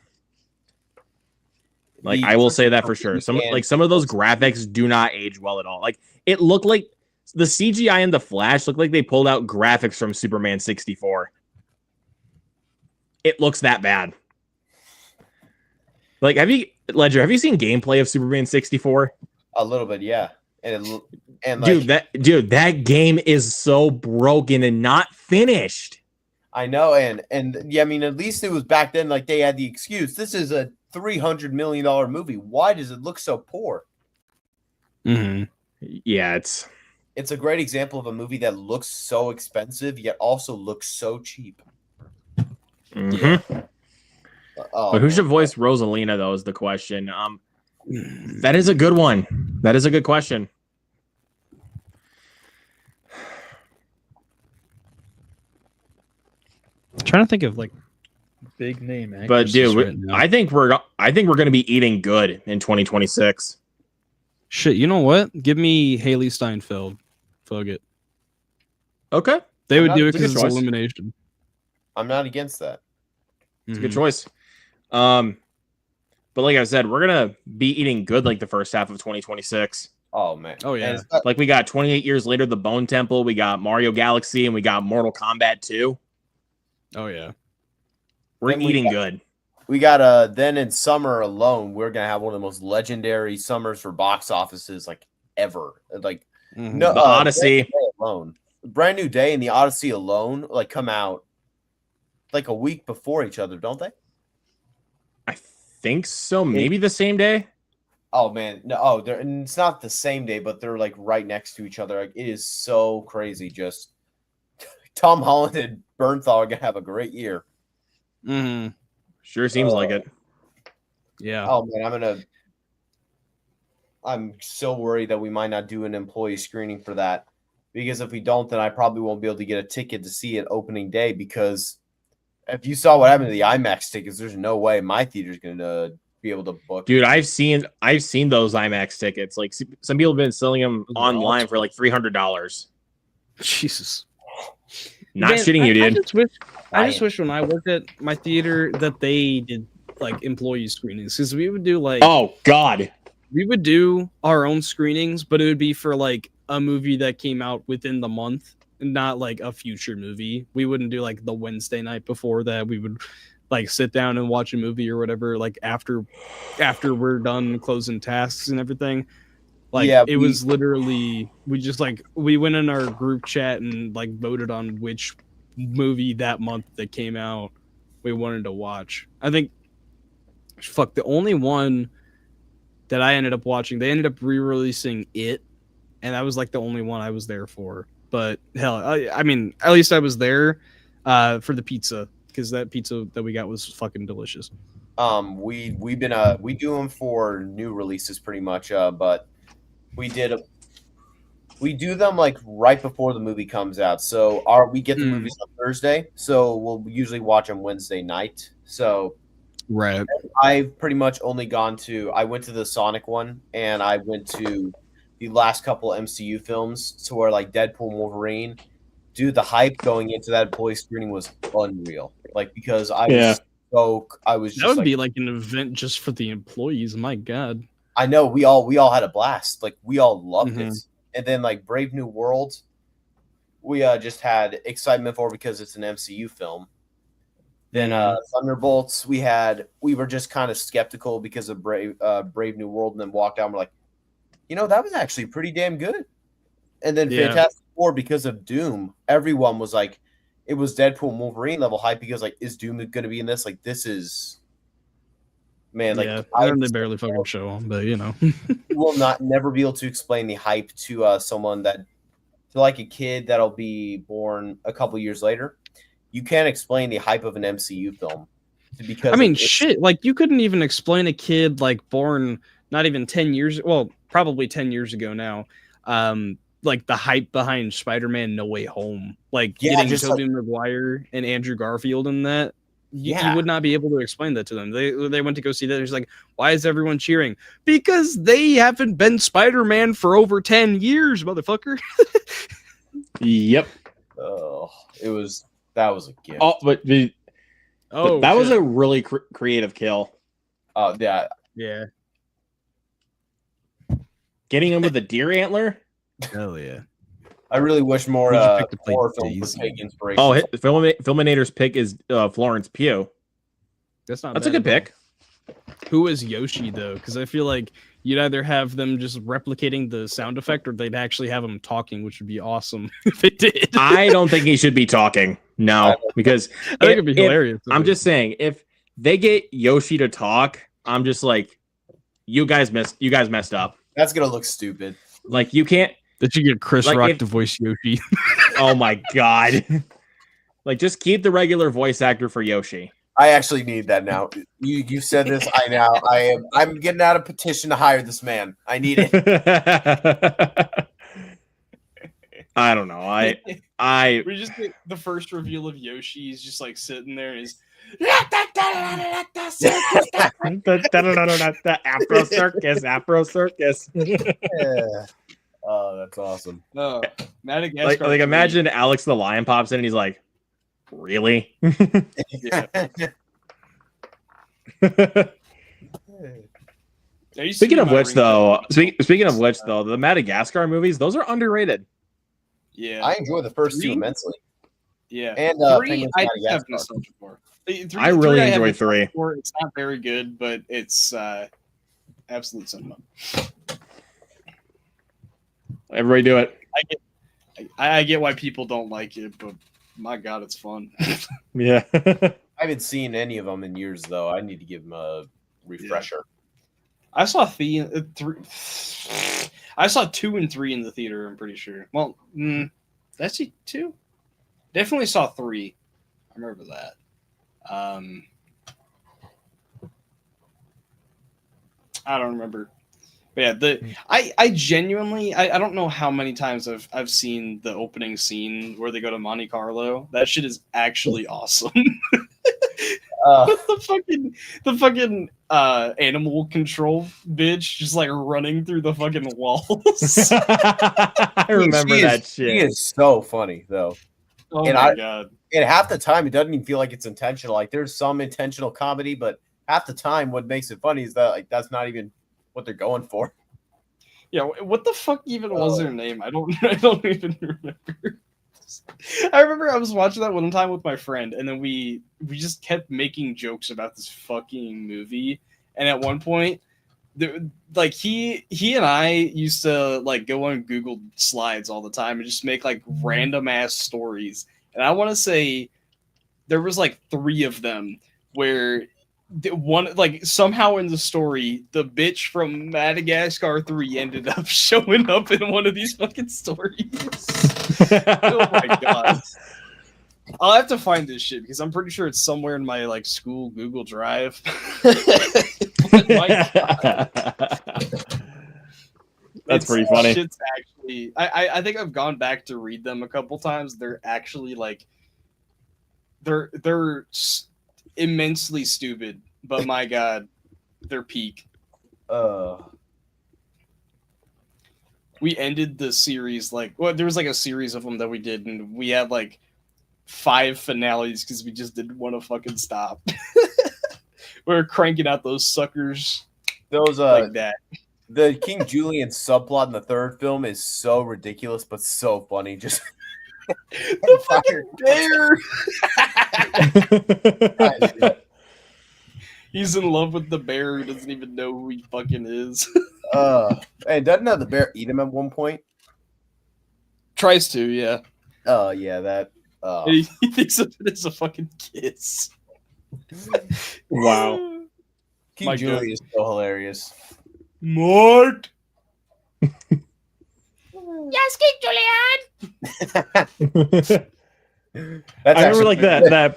S1: Like I will say that for sure. Some of those graphics do not age well at all. Like it looked like the CGI in the Flash looked like they pulled out graphics from Superman 64. It looks that bad. Like, have you seen gameplay of Superman 64?
S3: A little bit, yeah. And
S1: that game is so broken and not finished.
S3: I know, and yeah, I mean, at least it was back then. Like they had the excuse. This is a $300 million movie. Why does it look so poor?
S1: Yeah, Yeah, it's
S3: a great example of a movie that looks so expensive yet also looks so cheap.
S1: mhm.
S3: Oh,
S1: But who
S3: man.
S1: should voice Rosalina though is the question. That is a good one. That is a good question.
S2: Trying to think of like big name actresses
S1: But dude,
S2: right now.
S1: I think we're going to be eating good in 2026.
S2: Shit, you know what? Give me Haley Steinfeld. Fuck it.
S1: Okay,
S2: They would
S3: not-
S2: do it
S1: it's a
S2: because
S1: good
S2: it's
S1: choice.
S2: elimination.
S3: I'm not against that.
S1: it's a
S2: Mhm.
S1: good choice. But like I said, we're gonna be eating good like the first half of 2026.
S3: Oh man.
S2: Oh, yeah.
S3: And it's not-
S1: Like we got 28 years later, the Bone Temple, we got Mario Galaxy, and we got Mortal Kombat 2.
S2: Oh yeah.
S1: We're
S3: Then we
S1: eating
S3: got-
S1: good.
S3: we got then in summer alone, we're gonna have one of the most legendary summers for box offices like ever. Like no
S1: The Odyssey.
S3: Brand New Day alone. Brand New Day and the Odyssey alone like come out like a week before each other, don't they?
S1: I think so. Maybe the same day.
S3: Oh man, no, oh, and it's not the same day, but they're like right next to each other. Like it is so crazy. Just Tom Holland and Bernthal are gonna have a great year.
S2: Mm-hmm.
S1: Sure seems like it.
S2: Yeah.
S3: Oh man, I'm so worried that we might not do an employee screening for that, because if we don't, then I probably won't be able to get a ticket to see it opening day. Because if you saw what happened to the IMAX tickets, there's no way my theater's gonna be able to book.
S1: Dude, I've seen those IMAX tickets. Like some people have been selling them online for like $300.
S2: Jesus.
S1: Not
S2: Man,
S1: shitting you, dude.
S2: I just wish when I worked at my theater that they did like employee screenings, because we would do like
S1: Oh God.
S2: we would do our own screenings, but it would be for like a movie that came out within the month, not like a future movie. We wouldn't do like the Wednesday night before that. We would like sit down and watch a movie or whatever, like after we're done closing tasks and everything. Like
S3: Yeah,
S2: it was literally we went in our group chat and like voted on which movie that month that came out we wanted to watch. I think the only one that I ended up watching, they ended up re-releasing It, and that was like the only one I was there for. But hell, I mean, at least I was there for the pizza, because that pizza that we got was fucking delicious.
S3: We do them for new releases pretty much, but we do them like right before the movie comes out. So we get the movies on Thursday, so we'll usually watch them Wednesday night. So
S2: Right.
S3: I've pretty much only I went to the Sonic one, and I went to the last couple MCU films, to where like Deadpool and Wolverine. Dude, the hype going into that employee screening was unreal. Like, because I was just
S2: That would
S3: like,
S2: be like an event just for the employees. My God.
S3: I know we all had a blast. Like we all loved
S2: Mhm.
S3: it. And then like Brave New World, we just had excitement for, because it's an MCU film. Then Thunderbolts, we were just kind of skeptical because of Brave New World, and then walked out and we're like, that was actually pretty damn good. And then
S2: Yeah.
S3: Fantastic Four, because of Doom, everyone was like, it was Deadpool and Wolverine level hype, because like, is Doom going to be in this? Like, this is, man, like,
S2: Yeah, and they barely fucking show them, but
S3: you will never be able to explain the hype to someone to like a kid that'll be born a couple years later. You can't explain the hype of an MCU film, because
S2: I mean, shit, like you couldn't even explain a kid like born not even 10 years, well, probably 10 years ago now, like the hype behind Spider-Man No Way Home, like getting Tobey Maguire and Andrew Garfield in that. You would not be able to explain that to them. They went to go see that. It's like, why is everyone cheering? Because they haven't been Spider-Man for over 10 years, motherfucker.
S1: Yep.
S3: Oh, that was a gift.
S1: Oh, but that was a really creative kill.
S3: Oh, yeah.
S2: Yeah.
S1: Getting him with the deer antler.
S2: Hell yeah.
S3: I really wish more horror films would take inspiration.
S1: Oh, Filminator's pick is Florence Pugh.
S2: That's
S1: a good pick.
S2: Who is Yoshi though? Because I feel like you'd either have them just replicating the sound effect, or they'd actually have him talking, which would be awesome if they did.
S1: I don't think he should be talking. No, because
S2: I think it'd be hilarious.
S1: I'm just saying, if they get Yoshi to talk, I'm just like, you guys messed up.
S3: That's gonna look stupid.
S1: Like you can't.
S2: That you get Chris
S1: Like,
S2: Rock
S1: if-
S2: to voice Yoshi.
S1: Oh my god! Like just keep the regular voice actor for Yoshi.
S3: I actually need that now. You said this. I'm getting out a petition to hire this man. I need it.
S1: I don't know. I
S4: We just get the first reveal of Yoshi. He's just like sitting there. And he's
S1: the Afro Circus.
S3: Yeah. Oh, that's awesome.
S4: no Madagascar.
S1: Like imagine Alex the Lion pops in and he's like, really?
S4: Yeah.
S1: Speaking of which, though, the Madagascar movies, those are underrated.
S4: Yeah,
S3: I enjoy the first two
S4: Three?
S3: immensely.
S4: yeah.
S3: And
S4: Three,
S3: Penguins
S4: I
S3: Madagascar.
S4: have nostalgia for.
S1: I really
S4: have
S1: enjoy
S4: nostalgia
S1: three.
S4: for. It's not very good, but it's absolute cinema.
S1: Everybody do it.
S4: I get why people don't like it, but my god, it's fun.
S1: Yeah.
S3: I haven't seen any of them in years, though. I need to give them a refresher.
S4: I saw I saw 2 and 3 in the theater. I'm pretty sure. Well, did I see 2? Definitely saw 3. I remember that. I don't remember. But yeah, I genuinely I don't know how many times I've seen the opening scene where they go to Monte Carlo. That shit is actually awesome. the fucking animal control bitch just like running through the fucking walls.
S1: I remember that
S3: She
S1: shit.
S3: is so funny, though.
S4: Oh
S3: And
S4: my god.
S3: And half the time, it doesn't even feel like it's intentional. Like, there's some intentional comedy, but half the time, what makes it funny is that like that's not even what they're going for.
S4: Yeah, what the fuck even was their name? I don't even remember. I remember I was watching that one time with my friend, and then we just kept making jokes about this fucking movie. And at one point, like he and I used to like go on Google Slides all the time and just make like random ass stories. And I want to say there was like 3 of them where one like somehow in the story the bitch from Madagascar 3 ended up showing up in one of these fucking stories. Oh my god. I'll have to find this shit because I'm pretty sure it's somewhere in my like school Google Drive. But my god.
S1: That's pretty funny.
S4: Shit's actually I think I've gone back to read them a couple times. They're actually like they're immensely stupid, but my god, they're peak. We ended the series there was like a series of them that we did, and we had like 5 finales because we just didn't want to fucking stop. We were cranking out those suckers
S3: Those
S4: like that.
S3: the King Julian subplot in the third film is so ridiculous, but so funny. Just
S4: The fucking bear. He's in love with the bear who doesn't even know who he fucking is.
S3: And doesn't the bear eat him at one point?
S4: Tries to, yeah.
S3: Oh yeah, that.
S4: He thinks of it as a fucking kiss.
S1: Wow.
S3: King
S4: My
S3: Julian
S4: God.
S3: is so hilarious.
S4: Mort.
S5: Yes, King Julian.
S3: That's
S1: I remember
S3: actually
S1: like that.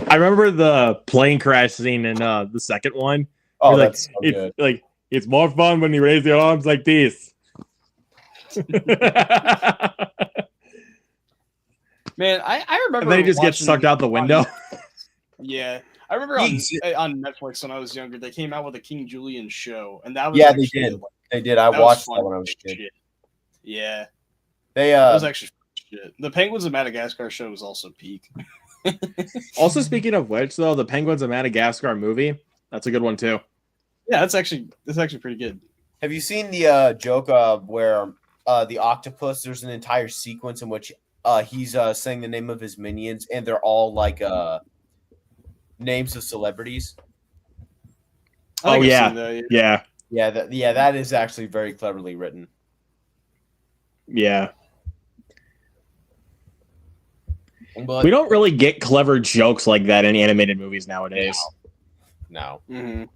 S1: I remember the plane crash scene in the second one.
S3: Oh,
S1: You're like,
S3: that's so good.
S1: It's more fun when you raise your arms like this.
S4: Man, I remember.
S1: And then he just gets
S4: watching-
S1: sucked out the window.
S4: Yeah, I remember on Netflix when I was younger, they came out with a King Julian show, and that was
S3: Yeah, they
S4: actually,
S3: did.
S4: like,
S3: They did. I
S4: that was
S3: watched
S4: fun
S3: that when I was a kid.
S4: shit. Yeah,
S3: They
S4: that was actually fun shit. The Penguins of Madagascar show was also peak.
S1: Also, speaking of which, though, the Penguins of Madagascar movie, that's a good one too.
S4: Yeah, that's actually pretty good.
S3: Have you seen the joke where the octopus? There's an entire sequence in which he's saying the name of his minions, and they're all like names of celebrities.
S4: I think I've
S1: yeah.
S4: seen that,
S1: Yeah,
S3: That is actually very cleverly written.
S1: yeah.
S3: But
S1: We don't really get clever jokes like that in animated movies nowadays.
S3: no.
S4: Mhm.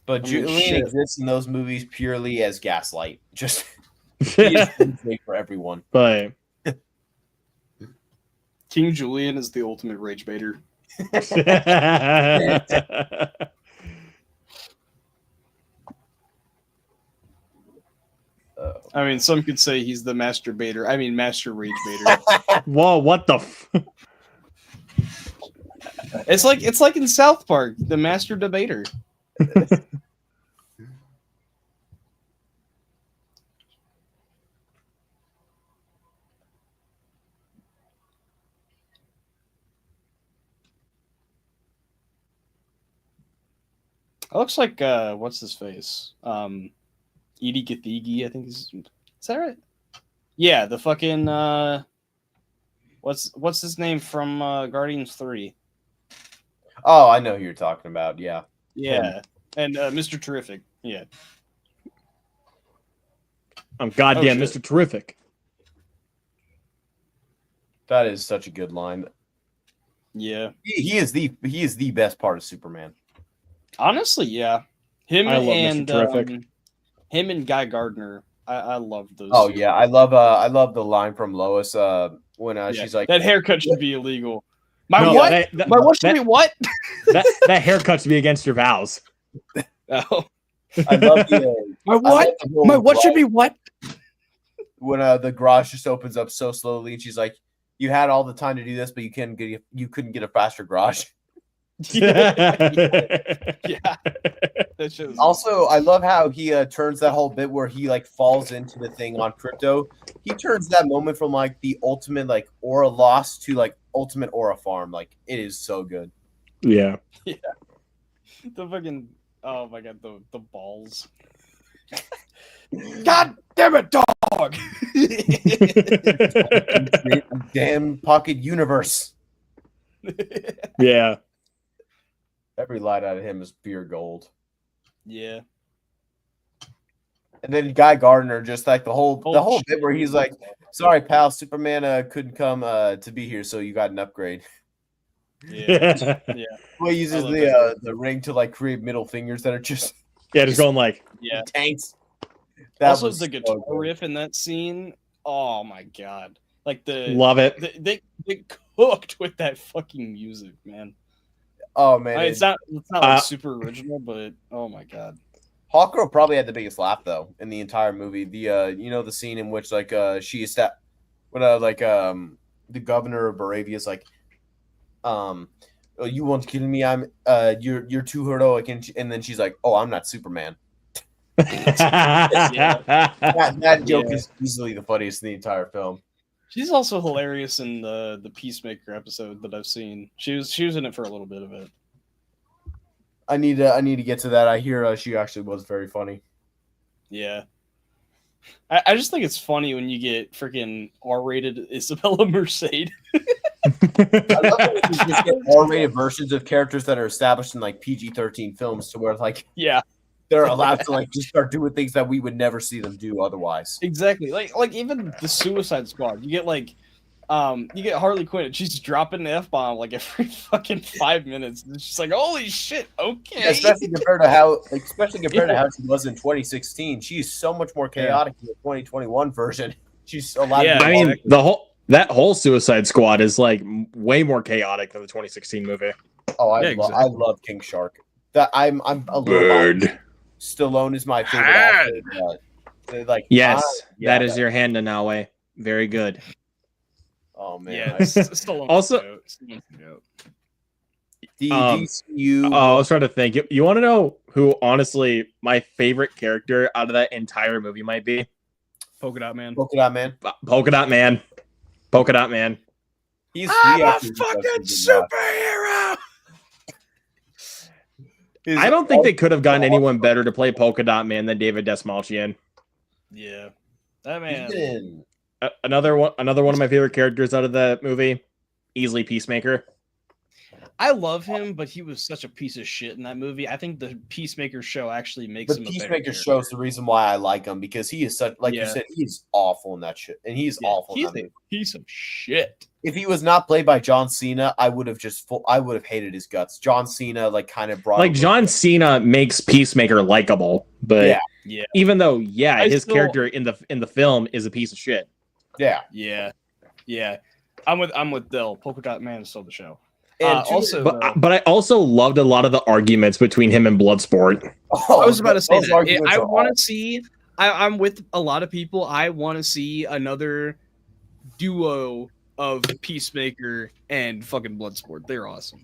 S3: But
S4: I mean,
S3: Julian
S4: shit.
S3: exists in those movies purely as gaslight. Just he is great for everyone.
S1: But
S4: King Julian is the ultimate rage baiter. I mean, some could say he's the master baiter. I mean, master rage baiter.
S1: Whoa, what the
S4: It's like in South Park, the master debater. It looks like what's his face? Edie Gathegi, I think is that right? Yeah, the fucking what's his name from Guardians 3?
S3: Oh, I know who you're talking about. Yeah.
S4: Yeah. And Mr. Terrific. Yeah.
S1: I'm goddamn
S4: Oh, shit.
S1: Mr. Terrific.
S3: That is such a good line.
S4: Yeah.
S3: He is the best part of Superman.
S4: Honestly, yeah. Him
S1: I love Mr.
S4: and
S1: Terrific.
S4: him and Guy Gardner. I love those.
S3: Oh
S4: two.
S3: yeah, I love the line from Lois when
S4: Yeah.
S3: she's like,
S4: that haircut should be illegal. My
S1: No,
S4: what?
S1: that-
S4: My what should
S1: that-
S4: be what?
S1: that haircut should be against your vows.
S4: Oh.
S3: I love the
S4: My
S3: I
S4: what?
S3: love the whole
S4: My what should
S3: garage-
S4: be what?
S3: when the garage just opens up so slowly and she's like, you had all the time to do this, but you couldn't get a faster garage.
S4: Yeah. That shit was
S3: Also, I love how he turns that whole bit where he like falls into the thing on crypto. He turns that moment from like the ultimate like aura loss to like ultimate aura farm. Like it is so good.
S1: Yeah.
S4: the fucking oh my god, the balls. God damn it, dog!
S3: Damn pocket universe.
S1: Yeah.
S3: Every line out of him is pure gold.
S4: Yeah.
S3: And then Guy Gardner, just like the whole
S4: Bullshit.
S3: bit where he's like, "Sorry, pal, Superman couldn't come to be here, so you got an upgrade."
S4: Yeah.
S3: Well, he uses
S4: love
S3: the ring to like create middle fingers that are just
S1: Yeah, just going like,
S4: Yeah.
S3: tanks. That
S4: Also,
S3: was
S4: the
S3: so
S4: guitar
S3: good.
S4: riff in that scene. Oh my god! Like
S1: love it.
S4: they cooked with that fucking music, man.
S3: Oh man,
S4: I mean, it's not like super original, but oh my god.
S3: Hawkgirl probably had the biggest laugh though in the entire movie. The the scene in which like she is that when the governor of Baravia is like, "Oh, you want to kill me? I'm you're too heroic," and then she's like, "Oh, I'm not Superman." That joke
S4: Yeah.
S3: is easily the funniest in the entire film.
S4: She's also hilarious in the Peacemaker episode that I've seen. She was in it for a little bit of it.
S3: I need to get to that. I hear she actually was very funny.
S4: Yeah. I just think it's funny when you get freaking R-rated Isabella Merced.
S3: I love that we just get R-rated versions of characters that are established in like PG-13 films, to where like
S4: Yeah,
S3: they're allowed to like just start doing things that we would never see them do otherwise.
S4: exactly. Like even the Suicide Squad, you get Harley Quinn and she's dropping the F-bomb like every fucking 5 minutes. And it's just like, holy shit, okay.
S3: Yeah, especially compared to how she was in 2016. She's so much more chaotic in the 2021 version. She's allowed.
S4: Yeah,
S3: to
S1: I
S3: do all
S1: mean, that whole Suicide Squad is like way more chaotic than the 2016 movie.
S3: Oh, I
S4: Yeah,
S3: love
S4: exactly.
S3: I love King Shark. That I'm a little biased. Stallone is my favorite actor. Like
S1: Yes,
S3: yeah,
S1: that is your hand in Naue. Very good.
S3: Oh man.
S4: Yeah, Stallone's
S1: Also-
S4: the goat. Stallone's the goat.
S3: The
S1: Um,
S3: DCU.
S1: Oh, I was trying to think. You want to know who, honestly, my favorite character out of that entire movie might be?
S4: Polka Dot Man.
S3: Look at that man.
S1: Polka Dot Man. Polka Dot Man.
S3: He
S4: I'm a
S3: actually does
S4: fucking
S3: a good job.
S4: superhero.
S1: I don't think they could have gotten anyone better to play Polka Dot Man than David Desmalchian.
S4: Yeah, that
S3: He's
S4: man.
S3: been-
S1: Another one of my favorite characters out of the movie, easily Peacemaker.
S4: I love him, but he was such a piece of shit in that movie. I think the Peacemaker show actually makes
S3: The
S4: him a better
S3: Peacemaker
S4: character.
S3: shows the reason why I like him because he is such, like you
S4: Yeah.
S3: said, he's awful in that shit, and he's
S4: Yeah,
S3: awful in
S4: he's
S3: that
S4: a
S3: movie.
S4: piece of shit.
S3: If he was not played by John Cena, I would have hated his guts. John Cena like kind of brought
S1: Like John Cena makes Peacemaker likable, but
S3: Yeah.
S4: Yeah.
S1: even though his
S4: still-
S1: character in the film is a piece of shit.
S3: Yeah.
S4: Yeah. I'm with Dill. Polka Dot Man stole the show.
S3: And
S4: Also,
S1: But I also loved a lot of the arguments between him and Bloodsport.
S4: I was about to say
S3: those
S4: that.
S3: arguments
S4: I
S3: are
S4: want to see. I'm with a lot of people. I want to see another duo of Peacemaker and fucking Bloodsport. They're awesome.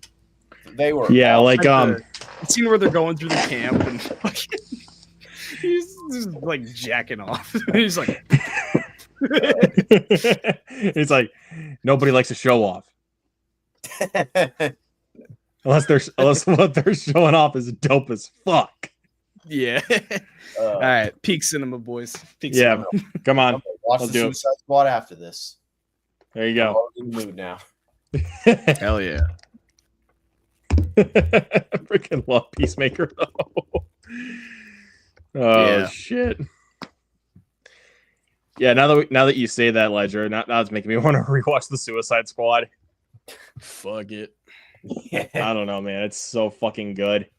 S3: They were
S1: Yeah, like
S4: The scene where they're going through the camp and fucking he's just like jacking off. He's like,
S1: it's like nobody likes to show off unless what they're showing off is dope as fuck.
S4: yeah. All right, peak cinema, boys. Peak
S1: Yeah,
S4: cinema.
S1: come on,
S3: watch
S1: let's
S3: the
S1: do it.
S3: Suicide Squad after this.
S1: There you
S3: I'm
S1: go.
S3: in the mood now.
S2: Hell yeah.
S1: Freaking love Peacemaker though. Oh
S2: Yeah.
S1: shit. Yeah, now that you say that, Ledger, now it's making me want to rewatch the Suicide Squad.
S4: Fuck it.
S1: I don't know, man. It's so fucking good.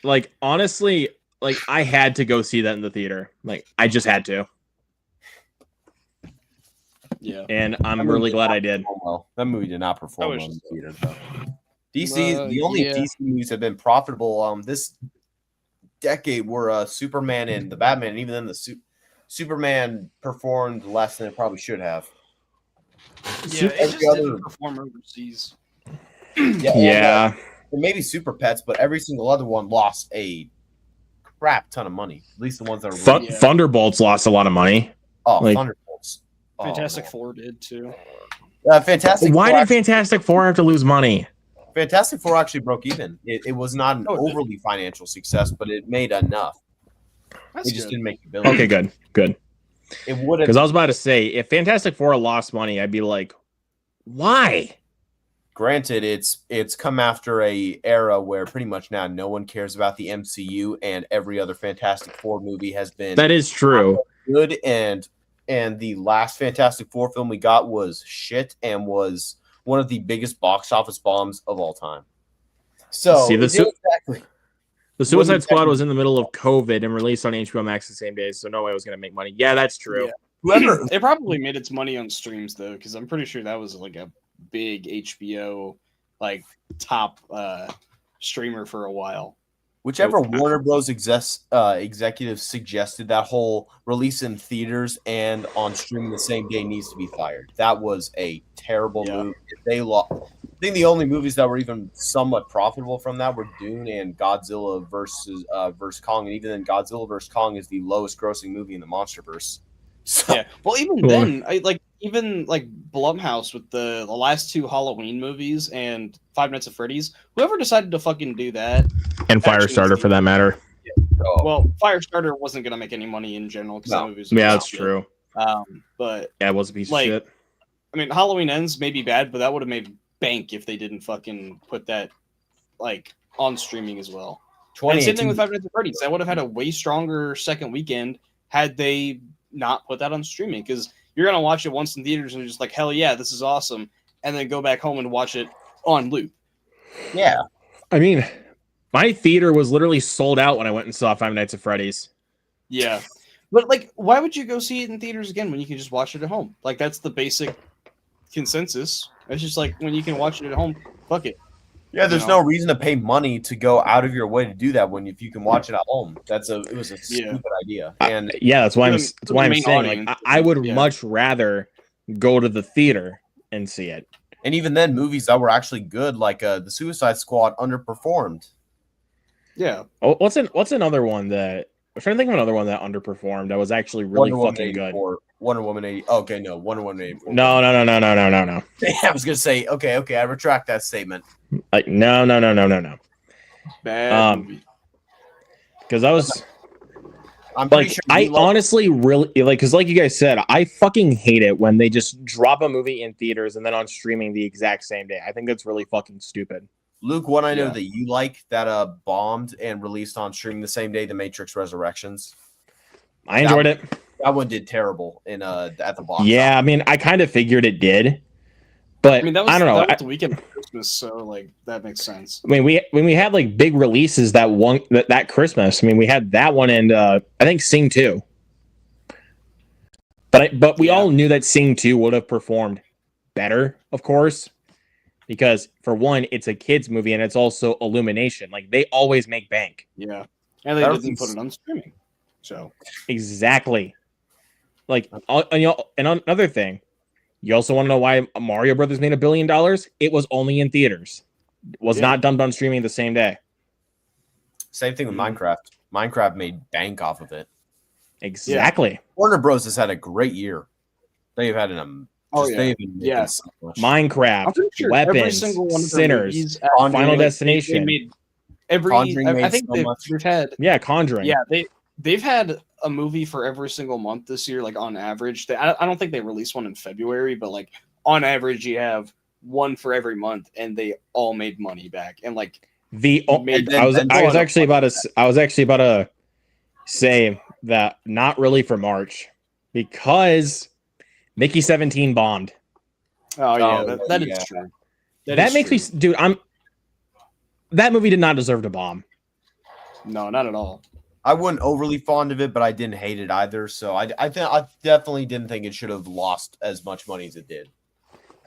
S1: Like, honestly, like I had to go see that in the theater. Like, I just had to.
S4: Yeah.
S1: And I'm
S3: That movie
S1: really glad I did.
S3: perform well. That movie did not perform
S4: I
S3: well in
S4: wish
S3: the theater though. DC, the only
S4: yeah.
S3: DC movies have been profitable this decade were Superman and the Batman, and even then the Superman performed less than it probably should have.
S4: Yeah, it
S3: Every
S4: just
S3: other-
S4: didn't perform overseas.
S1: Yeah.
S3: And maybe Super Pets, but every single other one lost a crap ton of money. At least the ones that are
S4: Yeah.
S1: Thunderbolts lost a lot of money.
S3: Thunderbolts. Oh,
S4: Fantastic
S3: man.
S4: Four did too.
S3: Fantastic.
S1: Why
S3: Four
S1: did Fantastic Four have to lose money?
S3: Fantastic Four actually broke even. It was not an
S4: Oh, it did.
S3: overly financial success, but it made enough.
S4: That's
S3: It just
S4: good.
S3: didn't make the billion.
S1: Okay, good.
S3: It would have.
S1: Because I was about to say, if Fantastic Four lost money, I'd be like, why?
S3: Granted, it's come after a era where pretty much now no one cares about the MCU, and every other Fantastic Four movie has been
S1: That is true.
S3: good, and the last Fantastic Four film we got was shit and was one of the biggest box office bombs of all time. So
S1: See,
S3: exactly.
S1: The Suicide
S3: Wouldn't
S1: Squad
S3: that-
S1: was in the middle of COVID and released on HBO Max the same day, so no way it was going to make money. Yeah, that's true.
S4: Yeah.
S3: Whoever
S4: It probably made its money on streams though, because I'm pretty sure that was like a big HBO like top streamer for a while.
S3: Whichever Warner Bros. Executive suggested that whole release in theaters and on streaming the same day needs to be fired. That was a terrible
S4: Yeah.
S3: move. If they lost, I think the only movies that were even somewhat profitable from that were Dune and Godzilla versus Kong, and even then, Godzilla versus Kong is the lowest grossing movie in the MonsterVerse. So,
S4: Yeah. Well, even
S1: Cool.
S4: then, even Blumhouse with the last two Halloween movies and Five Nights at Freddy's, whoever decided to fucking do that.
S1: And Firestarter, for that matter.
S4: Well, Firestarter wasn't gonna make any money in general because
S3: No.
S4: that movie was
S1: Yeah, that's
S4: shit.
S1: true.
S4: But
S1: Yeah, it was a piece
S4: Like,
S1: of shit.
S4: I mean, Halloween Ends may be bad, but that would have made bank if they didn't fucking put that like on streaming as well. And same thing
S3: 2018
S4: with Five Nights at Freddy's. That would have had a way stronger second weekend had they not put that on streaming. Because you're gonna watch it once in theaters and you're just like, hell yeah, this is awesome, and then go back home and watch it on loop.
S3: yeah.
S1: I mean, my theater was literally sold out when I went and saw Five Nights at Freddy's.
S4: Yeah, but like, why would you go see it in theaters again when you can just watch it at home? Like that's the basic consensus. It's just like when you can watch it at home, fuck it.
S3: Yeah, there's
S4: No.
S3: no reason to pay money to go out of your way to do that if you can watch it at home. It was a stupid idea. And
S1: Yeah, that's why
S4: For
S1: I'm
S4: the-
S1: that's
S4: for
S1: why
S4: the
S1: I'm
S4: main
S1: saying
S4: audience,
S1: like I would
S4: yeah.
S1: much rather go to the theater and see it.
S3: even then, movies that were actually good, like the Suicide Squad, underperformed.
S4: Yeah,
S1: Oh, what's another one that I'm trying to think of another one that underperformed that was actually really
S3: Wonder Woman
S1: fucking good.
S3: 84. Wonder Woman 80. Okay, no, Wonder Woman 84.
S1: No.
S3: I was gonna say, okay, I retract that statement.
S1: Like no.
S4: bad
S1: Um,
S4: movie.
S1: Because
S3: I'm pretty
S1: Like,
S3: sure
S1: I
S3: you love-
S1: honestly really like, because like you guys said, I fucking hate it when they just drop a movie in theaters and then on streaming the exact same day. I think that's really fucking stupid.
S3: Luke, one I know
S4: Yeah.
S3: that you like that bombed and released on streaming the same day, The Matrix Resurrections.
S1: I enjoyed it.
S3: That one did terrible in at the box.
S1: Yeah, I mean, I kind of figured it did, but
S4: I mean, that was
S1: I don't know.
S4: that was the weekend of Christmas, so like that makes sense.
S1: I mean, when we had like big releases that Christmas. I mean, we had that one and I think Sing 2. But we
S4: Yeah.
S1: all knew that Sing 2 would have performed better, of course, because for one, it's a kids movie and it's also Illumination. Like they always make bank.
S4: Yeah, and they
S3: That
S4: didn't
S3: was-
S4: put it on streaming, so
S1: Exactly. Like and another thing, you also want to know why Mario Brothers made $1 billion? It was only in theaters. It was
S4: Yeah.
S1: not dumped on streaming the same day.
S3: Same thing with
S4: Mhm.
S3: Minecraft. Minecraft made bank off of it.
S1: Exactly.
S3: Warner Bros has had a great year. They've had they've been making
S4: Yeah.
S3: so much.
S4: I'm
S1: Minecraft,
S4: pretty sure every
S1: Weapons,
S4: single one of their
S1: Sinners,
S4: movies
S3: Conjuring,
S1: Final
S3: they-
S4: they
S1: Destination.
S4: made every.
S3: Conjuring
S4: I
S3: made
S4: think
S3: so
S4: they've,
S3: much.
S4: they've had.
S1: Yeah, Conjuring.
S4: Yeah, they've had a movie for every single month this year, like on average. I don't think they released one in February, but like on average, you have one for every month, and they all made money back. And like
S3: And then-
S1: I was
S3: and
S1: actually about to say that not really for March because Mickey 17 bombed.
S4: oh yeah,
S3: Oh,
S4: that
S3: yeah.
S4: is true.
S1: That
S4: is
S1: makes
S4: true.
S1: me, dude. That movie did not deserve to bomb.
S4: No, not at all.
S3: I wasn't overly fond of it, but I didn't hate it either. So I definitely didn't think it should have lost as much money as it did.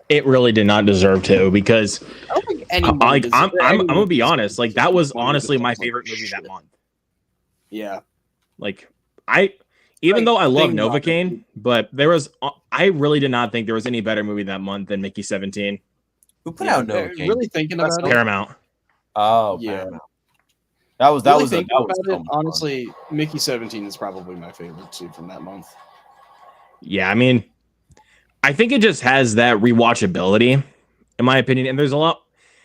S1: It really did not deserve to because
S4: I don't think anyone.
S1: like
S4: deserves-
S1: I'm
S4: anyone
S1: gonna be
S4: deserves
S1: honest, like that was
S4: money
S1: honestly
S4: to
S1: my
S4: look like
S1: favorite movie
S4: shit.
S1: that month.
S4: Yeah,
S1: Like even
S4: Like,
S1: though I love
S4: think about
S1: Novocaine, but there was I really did not think there was any better movie that month than Mickey 17.
S3: Who put
S4: yeah,
S3: out Novocaine?
S4: really thinking
S3: That's
S4: about it.
S1: Paramount.
S3: Oh,
S4: Yeah.
S3: Paramount. That was
S4: Really
S3: that
S4: thinking
S3: was
S4: about
S3: so
S4: it.
S3: much fun.
S4: Honestly, Mickey 17 is probably my favorite too from that month.
S1: Yeah, I mean, I think it just has that rewatchability, in my opinion. And there's a lot.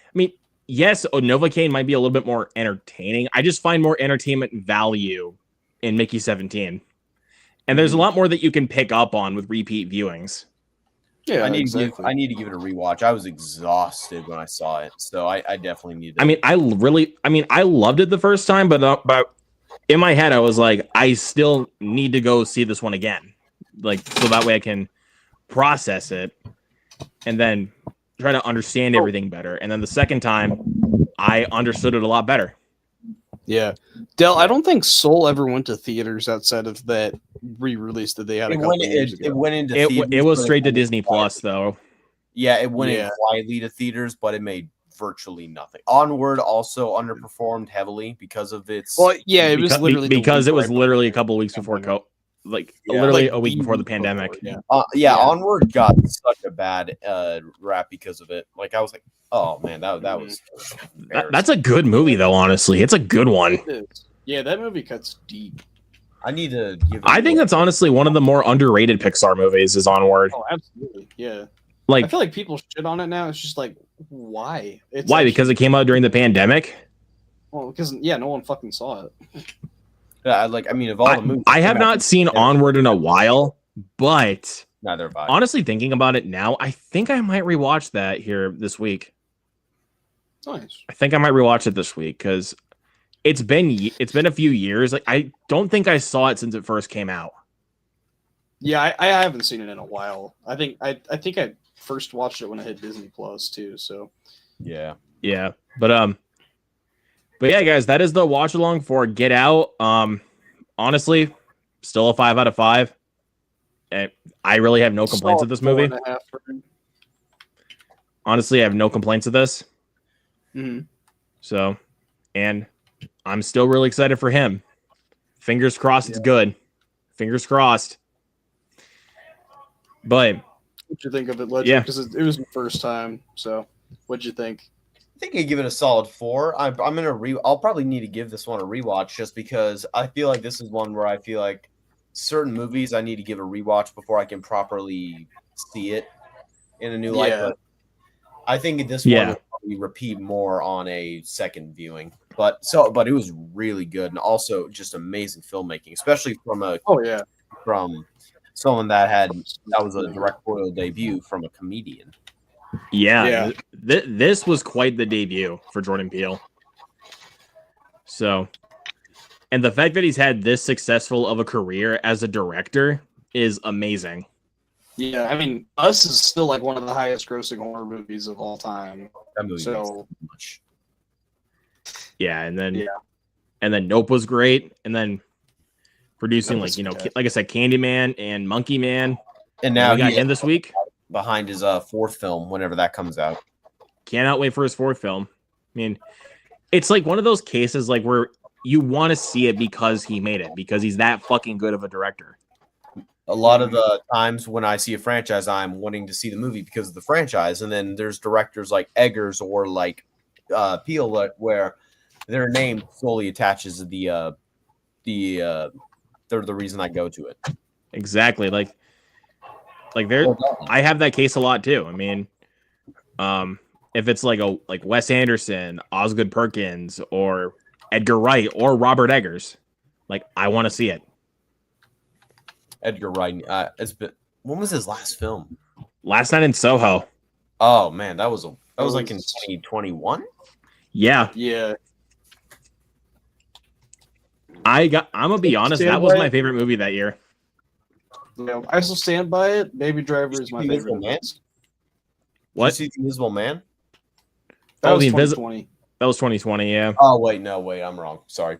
S1: I mean, yes, Novocaine might be a little bit more entertaining. I just find more entertainment value in Mickey 17. And there's a lot more that you can pick up on with repeat viewings.
S4: Yeah,
S3: I need
S4: exactly.
S3: I need to give it a rewatch. I was exhausted when I saw it, so I definitely need.
S1: I mean, I loved it the first time, but in my head, I was like, I still need to go see this one again, like so that way I can process it and then try to understand everything better. And then the second time, I understood it a lot better.
S4: Yeah, Del, I don't think Soul ever went to theaters outside of that re-release that they had a
S3: it
S4: couple
S3: went
S4: years ago.
S3: it went into
S1: It
S3: theaters,
S1: was
S3: but
S1: straight to
S3: went
S1: Disney
S3: quietly.
S1: Plus though.
S3: Yeah, it went
S4: Yeah.
S3: in quietly to theaters, but it made virtually nothing. Onward also underperformed heavily because of its.
S4: Well, yeah, it was
S1: Because,
S4: literally the
S1: because
S4: week
S1: it was
S4: right
S1: literally a
S4: before
S1: couple of weeks before
S4: pandemic.
S3: Yeah,
S1: literally
S4: Like,
S1: a week before the
S4: week
S1: pandemic.
S4: before, yeah.
S3: yeah,
S4: Yeah.
S3: Onward got such a bad rap because of it. Like I was like, oh man, that was.
S1: That's a good movie though. Honestly, it's a good one.
S4: It is. Yeah, that movie cuts deep.
S3: I need to give.
S1: I think that's honestly one of the more underrated Pixar movies. Is Onward.
S4: Oh, absolutely. Yeah. I
S1: Like
S4: feel like people shit on it now. It's just like, why? It's
S1: why?
S4: actually-
S1: Because it came out during the pandemic.
S4: well, because no one fucking saw it.
S3: Yeah, like I mean, of all the movies,
S1: I have
S3: that came out-
S1: not seen Onward in a while, but
S3: Neither have I.
S1: honestly, thinking about it now, I think I might rewatch that here this week.
S4: Nice.
S1: I think I might rewatch it this week because it's been a few years. Like I don't think I saw it since it first came out.
S4: Yeah, I haven't seen it in a while. I think I first watched it when I had Disney Plus too. So
S3: Yeah.
S1: Yeah, but yeah, guys, that is the watch along for Get Out. Honestly, still a 5 out of 5. I really have no complaints with this movie.
S4: 4.5 for him.
S1: Honestly, I have no complaints with this.
S4: Mhm.
S1: So, and I'm still really excited for him. Fingers crossed it's good. Fingers crossed. But
S4: What'd you think of it, Legend?
S1: Yeah.
S4: Because it was the first time. So, what'd you think?
S3: I think I give it a solid 4. I'm gonna I'll probably need to give this one a rewatch just because I feel like this is one where I feel like certain movies I need to give a rewatch before I can properly see it in a new light.
S4: Yeah.
S3: But I think this
S1: Yeah.
S3: one will probably repeat more on a second viewing. but it was really good and also just amazing filmmaking, especially
S4: Oh yeah.
S3: from someone that was a directorial debut from a comedian.
S1: Yeah. This was quite the debut for Jordan Peele. So, and the fact that he's had this successful of a career as a director is amazing.
S4: Yeah, I mean, Us is still like one of the highest grossing horror movies of all time.
S3: That movie
S4: So-
S3: makes so much.
S1: Yeah, and then Nope was great, and then producing
S4: Nope
S1: like
S4: was
S1: you know,
S4: fantastic.
S1: like I said, Candyman and Monkey Man.
S3: And
S1: Now
S3: now
S1: we got
S3: he
S1: him this week.
S3: behind his fourth film whenever that comes out.
S1: Cannot wait for his fourth film. I mean, it's like one of those cases like where you want to see it because he made it, because he's that fucking good of a director.
S3: A lot of the times when I see a franchise, I'm wanting to see the movie because of the franchise, and then there's directors like Eggers or like Peele where their name solely attaches to they're the reason I go to it.
S1: Exactly. Like there, I have that case a lot too. I mean, if it's like Wes Anderson, Osgood Perkins, or Edgar Wright, or Robert Eggers, like I want to see it.
S3: Edgar Wright. When was his last film?
S1: Last Night in Soho.
S3: Oh man, that was like in 2021.
S1: Yeah,
S4: Yeah.
S1: I'm gonna be honest.
S4: Stand
S1: That was
S4: by
S1: my
S4: it.
S1: favorite movie that year.
S4: Yeah, I still stand by it. Baby Driver is my
S3: Invisible
S4: favorite.
S3: Man?
S1: What?
S3: Did you see The Invisible Man?
S4: That
S1: Oh,
S4: was
S1: the
S4: 2020.
S1: That was 2020. Yeah,
S3: Oh wait, I'm wrong. Sorry.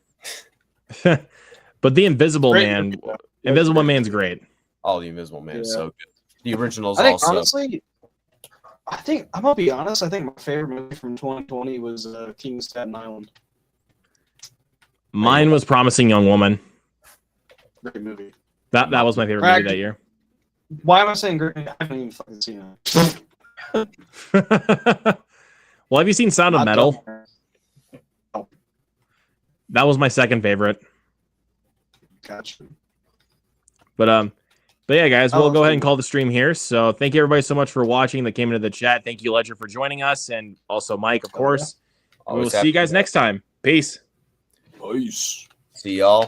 S1: but the Invisible
S4: Great
S1: Man,
S4: movie, though.
S1: Invisible Man's great.
S3: Oh, The Invisible Man is
S4: Yeah.
S3: so good. The original's
S4: I think
S3: also.
S4: honestly, I'm gonna be honest. I think my favorite movie from 2020 was King of Staten Island.
S1: Mine was Promising Young Woman.
S4: Great movie.
S1: That was my favorite movie that year.
S4: Why am I saying great? I haven't even fucking seen it.
S1: Well, have you seen Sound of
S4: I
S1: Metal?
S4: don't-
S1: That was my second favorite.
S4: Gotcha.
S1: But yeah, guys,
S4: I
S1: we'll
S4: love
S1: go ahead and
S4: food.
S1: call the stream here. So thank you everybody so much for watching that came into the chat. Thank you, Ledger, for joining us, and also Mike, of course. And we'll
S3: Always
S1: see you
S3: happy
S1: guys
S3: to-
S1: next time. Peace.
S4: Peace.
S3: See y'all.